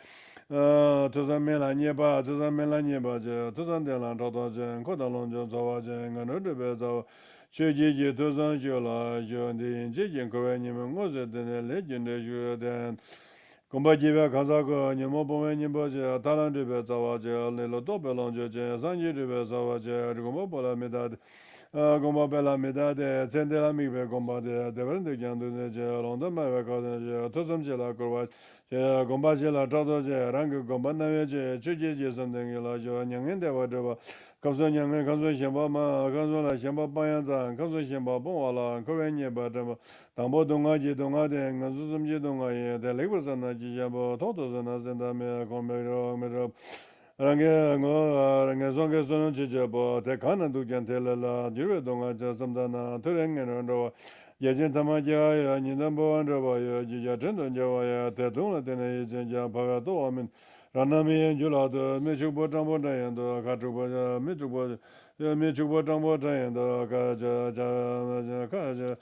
tosan mela nyeba tosan mela nyeba je tosan de lan chado je koda lonje zawa je ngana drebe zawa chuyi je tosan shola jo de je je kowe nyima ngoze de le jinde ju den Gomba jiba kaza ko nyamo pome nyimbo je talan dribe zawa je lelo do belon je sanji dribe zawa je gomba bola medade gomba bela medade sendela mibe gomba de devrende gyandu je ronda ma ka je tozam je la korwa je gomba je la trado je rang gomba na je chuje je sandeng la je nyangen de wa de ba kamso nyangen kamso shenpa ma kamso la shenpa payan zan kamso shenpa pongwa la kowe nye ba de Dambo donga ji donga de ngazu zum ji donga ye de lekbar sana ji jabo toto sana senda me kombe ro me ro range ngo range zonge sono ji jabo te kana du kyan te la jirwe donga ja samda na turenge no ro yejen tama ja ya ni dambo an ro ba ya ji ja ten don ja wa ya te dong la te ne ye jen ja pa ga do amen rana me yen ju la de me chu bo tang bo da yen do ka chu bo ja me chu bo tang bo da yen do ka ja ka ja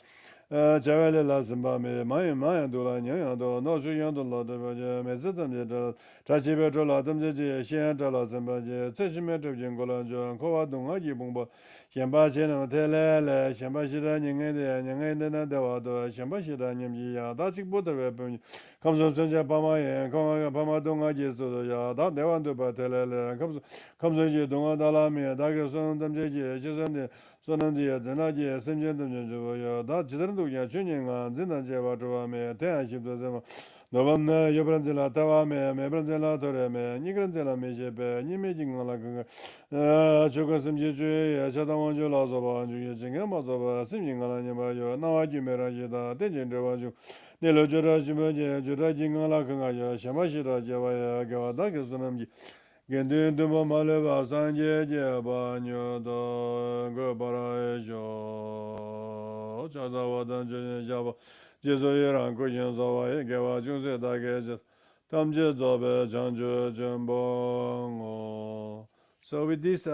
Javale la zimba me maya do la nyang do no ju yang do la de ba me zitam je de ta chi be do la dam je je xian da la zimba je ce chi me de jing go la jo ko wa dong a ji bong ba xian ba che na te le le xian ba shi da nyang de na de wa do xian ba shi da nyam ji ya da chi bo de be kam so sen ja pa ma ye pa ma dong a ji so do ya da de wan do ba te le le kam so ji dong a da la me da ge so dam je je san de 소난디야 전화지에 심전도 저요 다 지들도 야 준영아 진단제 와줘면 대하십도 좀 너번나 여브란젤라 타와메 메브란젤라 도레메 니그란젤라 메제베 니메징올라 그아 저것은 제주에 자당원조 라서바 주에 증가 맞아봐 심징가라 녀바요 나와지메라지다 대전저 와주 내로저라지면 저라징가라 그가요 샤마시라 제와야 겨와다 교수님지 Gendun duma maleva sanje je banyo do go barajo chada wadan je jaba jezo yeran ko jen zawa ye gewa junse da ge tamje zobe janjo jembo. So with this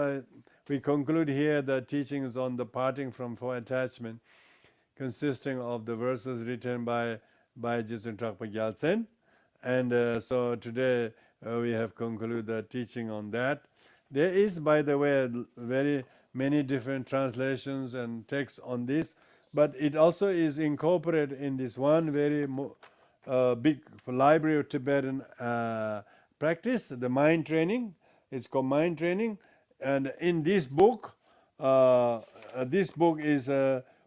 we conclude here the teachings on the parting from four attachment, consisting of the verses written by Jetsün Drakpa Gyaltsen. And so today we have concluded the teaching on that. There is, by the way, very many different translations and texts on this, but it also is incorporated in this one very big library of Tibetan practice, the mind training. It's called mind training. And in this book, this book is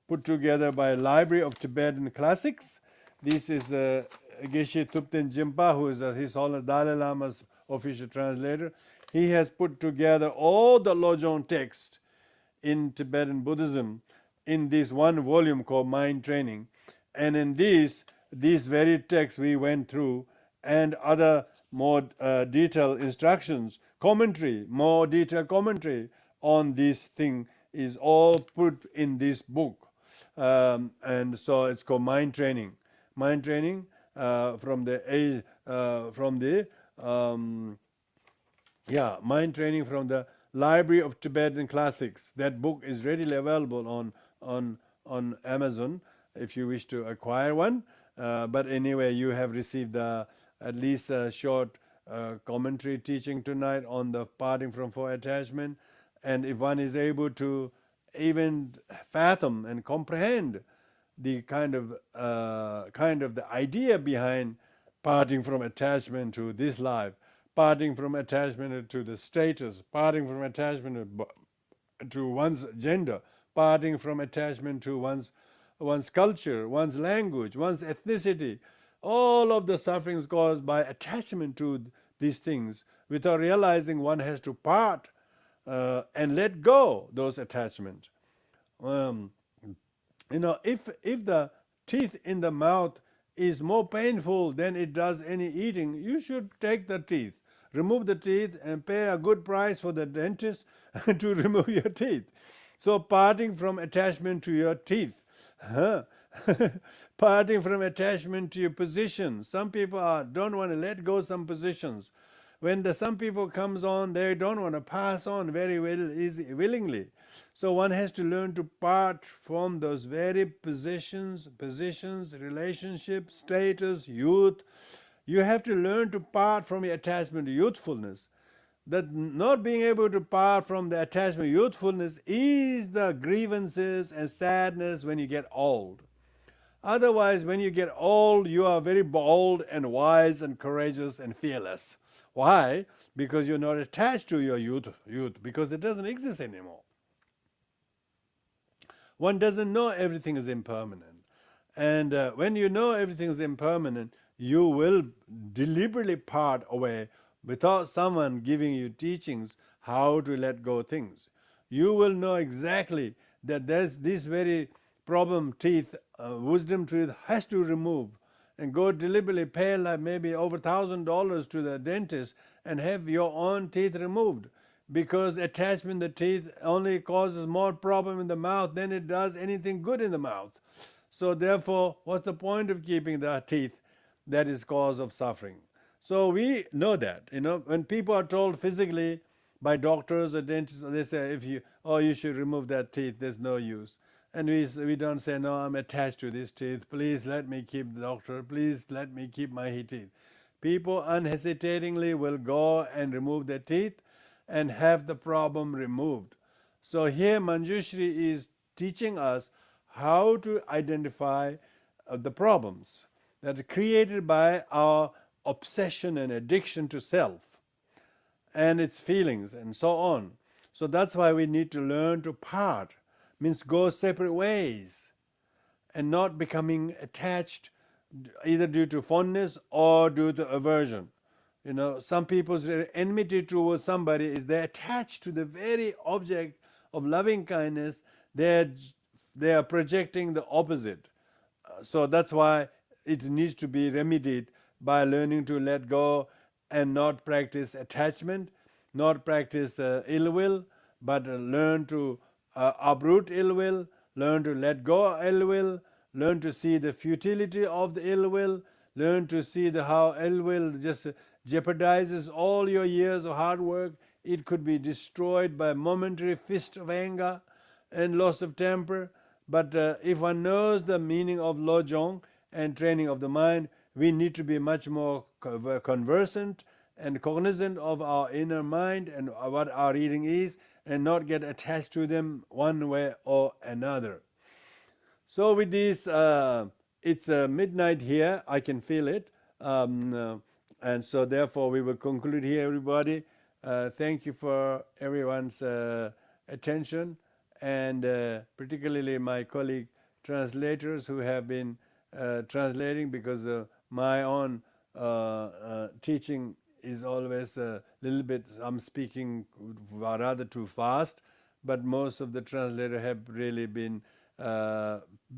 put together by Library of Tibetan Classics. This is Geshe Thupten Jimpa, who is His Holiness Dalai Lama's official translator. He has put together all the Lojong texts in Tibetan Buddhism in this one volume called Mind Training. And in these very texts we went through, and other more detailed instructions, commentary, more detailed commentary on this thing is all put in this book. And so it's called Mind Training. Mind Training from the Mind Training from the Library of Tibetan Classics. That book is readily available on Amazon if you wish to acquire one. But anyway, you have received at least a short commentary teaching tonight on the parting from four attachment. And if one is able to even fathom and comprehend the kind of the idea behind parting from attachment to this life, parting from attachment to the status, parting from attachment to one's gender, parting from attachment to one's culture, one's language, one's ethnicity, all of the sufferings caused by attachment to these things, without realizing one has to part and let go those attachments. If the teeth in the mouth is more painful than it does any eating, you should take the teeth, remove the teeth, and pay a good price for the dentist to remove your teeth. So parting from attachment to your teeth, parting from attachment to your position. Some people don't want to let go some positions. When some people comes on, they don't want to pass on very willingly. So one has to learn to part from those very positions, relationships, status, youth. You have to learn to part from your attachment to youthfulness. That not being able to part from the attachment to youthfulness is the grievances and sadness when you get old. Otherwise, when you get old, you are very bold and wise and courageous and fearless. Why? Because you're not attached to your youth, because it doesn't exist anymore. One doesn't know everything is impermanent. And when you know everything is impermanent, you will deliberately part away without someone giving you teachings how to let go things. You will know exactly that there's this very problem teeth, wisdom tooth has to remove, and go deliberately pay like maybe over $1,000 to the dentist and have your own teeth removed, because attachment to the teeth only causes more problem in the mouth than it does anything good in the mouth. So therefore, what's the point of keeping the teeth? That is cause of suffering. So we know that, when people are told physically by doctors or dentists, they say, you should remove that teeth, there's no use. And we don't say, no, I'm attached to this teeth, please let me keep the doctor, please let me keep my teeth. People unhesitatingly will go and remove their teeth and have the problem removed. So here Manjushri is teaching us how to identify the problems that are created by our obsession and addiction to self and its feelings and so on. So that's why we need to learn to part, means go separate ways, and not becoming attached either due to fondness or due to aversion. Some people's enmity towards somebody is they're attached to the very object of loving kindness. They are projecting the opposite. So that's why it needs to be remedied by learning to let go and not practice attachment, not practice ill will, but learn to uproot ill will, learn to let go ill will, learn to see the futility of the ill will, learn to see how ill will just jeopardizes all your years of hard work. It could be destroyed by a momentary fist of anger and loss of temper. But if one knows the meaning of Lojong and training of the mind, we need to be much more conversant and cognizant of our inner mind and what our reading is, and not get attached to them one way or another. So with this, it's midnight here, I can feel it. And so therefore we will conclude here, everybody. Thank you for everyone's attention. and particularly my colleague translators who have been translating, because my own teaching is always a little bit, I'm speaking rather too fast, but most of the translators have really been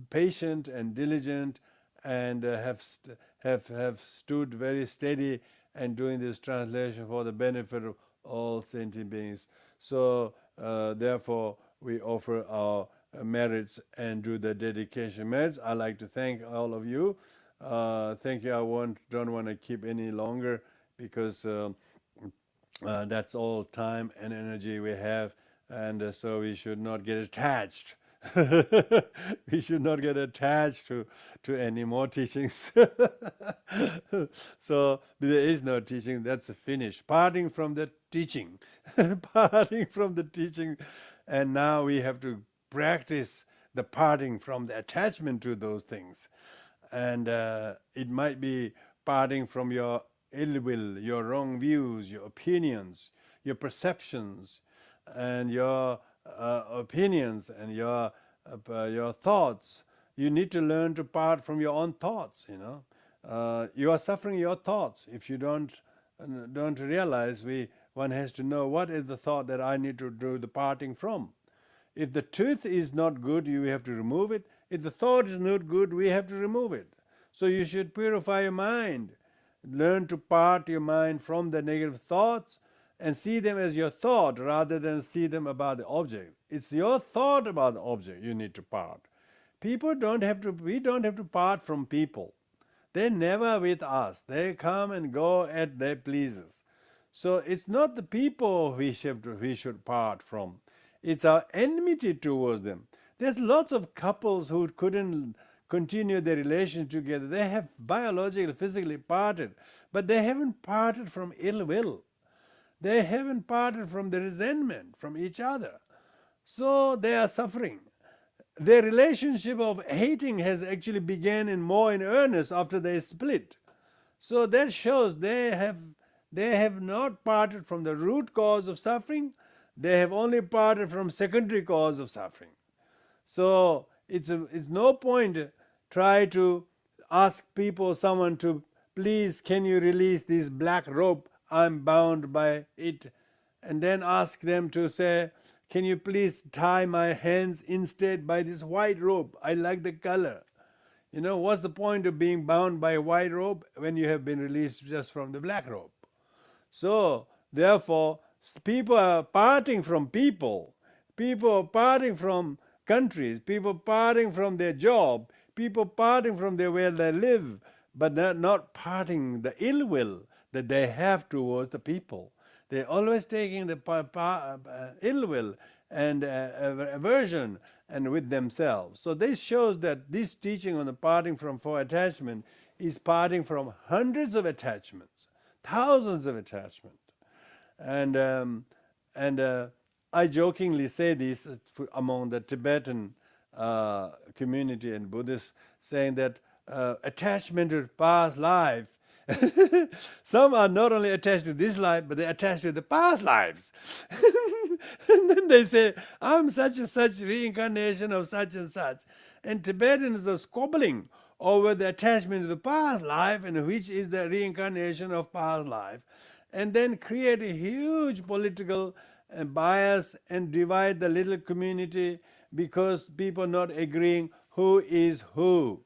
patient and diligent, and have stood very steady and doing this translation for the benefit of all sentient beings. So therefore we offer our merits and do the dedication merits. I'd like to thank all of you. Thank you. Don't want to keep any longer, because that's all time and energy we have, and so we should not get attached. We should not get attached to any more teachings. So there is no teaching. That's a finish. Parting from the teaching. Parting from the teaching. And now we have to practice the parting from the attachment to those things. And it might be parting from your ill will, your wrong views, your opinions, your perceptions, and your opinions, and your thoughts. You need to learn to part from your own thoughts. You are suffering your thoughts. If you don't realize, one has to know what is the thought that I need to do the parting from. If the truth is not good, you have to remove it. If the thought is not good, we have to remove it. So you should purify your mind. Learn to part your mind from the negative thoughts and see them as your thought rather than see them about the object. It's your thought about the object you need to part. We don't have to part from people. They're never with us. They come and go at their pleases. So it's not the people we should part from. It's our enmity towards them. There's lots of couples who couldn't continue their relation together. They have biologically, physically parted, but they haven't parted from ill will. They haven't parted from the resentment from each other. So they are suffering. Their relationship of hating has actually begun more in earnest after they split. So that shows they have not parted from the root cause of suffering. They have only parted from secondary cause of suffering. So it's no point try to ask someone to, please, can you release this black rope? I'm bound by it. And then ask them to say, can you please tie my hands instead by this white rope? I like the color. What's the point of being bound by a white rope when you have been released just from the black rope? So, therefore, people are parting from people. People are parting from countries. People parting from their job. People parting from where they live. But they're not parting the ill will that they have towards the people. They're always taking the ill will and aversion and with themselves. So this shows that this teaching on the parting from four attachment is parting from hundreds of attachments, thousands of attachments. And I jokingly say this among the Tibetan community and Buddhists, saying that attachment to past life. Some are not only attached to this life, but they're attached to the past lives. And then they say, I'm such and such reincarnation of such and such. And Tibetans are squabbling over the attachment to the past life and which is the reincarnation of past life. And then create a huge political bias and divide the little community because people not agreeing who is who.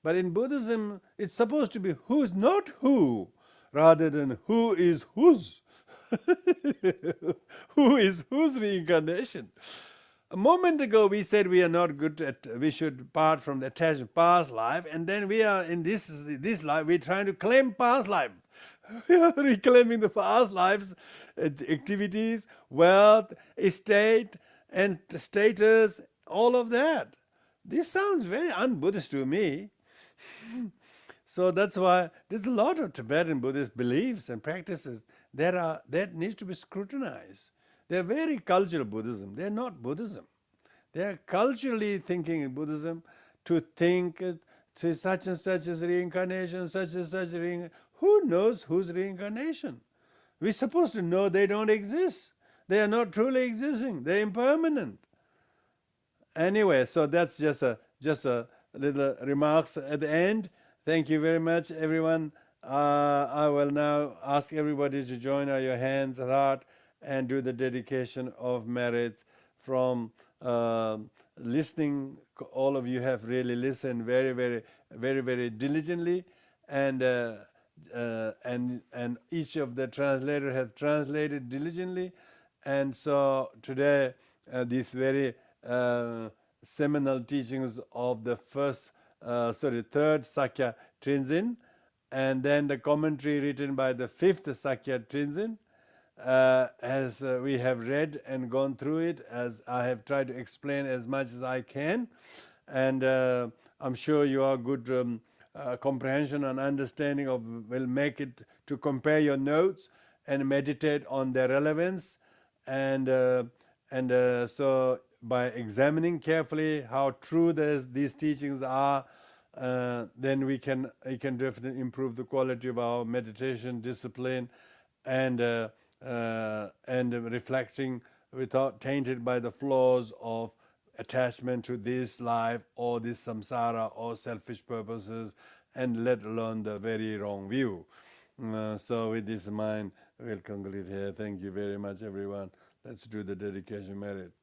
But in Buddhism, it's supposed to be who's not who, rather than who is whose. Who is whose reincarnation? A moment ago we said we are not good at, we should part from the attached past life, and then we are in this life, we're trying to claim past life. We are reclaiming the past lives, activities, wealth, estate, and status, all of that. This sounds very un-Buddhist to me. So that's why there's a lot of Tibetan Buddhist beliefs and practices that needs to be scrutinized. They're very cultural Buddhism. They're not Buddhism. They're culturally thinking in Buddhism to think to such and such as reincarnation, such and such reincarnation. Who knows whose reincarnation? We're supposed to know they don't exist. They are not truly existing. They're impermanent. anyway, so that's just a little remarks at the end. Thank you very much, everyone. I will now ask everybody to join your hands and heart and do the dedication of merits from listening. All of you have really listened very diligently, and and each of the translators have translated diligently, and so today these very seminal teachings of the third Sakya Trizin, and then the commentary written by the fifth Sakya Trizin, as we have read and gone through it, as I have tried to explain as much as I can, and I'm sure you are good comprehension and understanding of will make it to compare your notes and meditate on their relevance, and so by examining carefully how true these teachings are, then we can definitely improve the quality of our meditation discipline, and reflecting without tainted by the flaws of attachment to this life or this samsara or selfish purposes, and let alone the very wrong view. So with this in mind, we'll conclude here. Thank you very much, everyone. Let's do the dedication merit.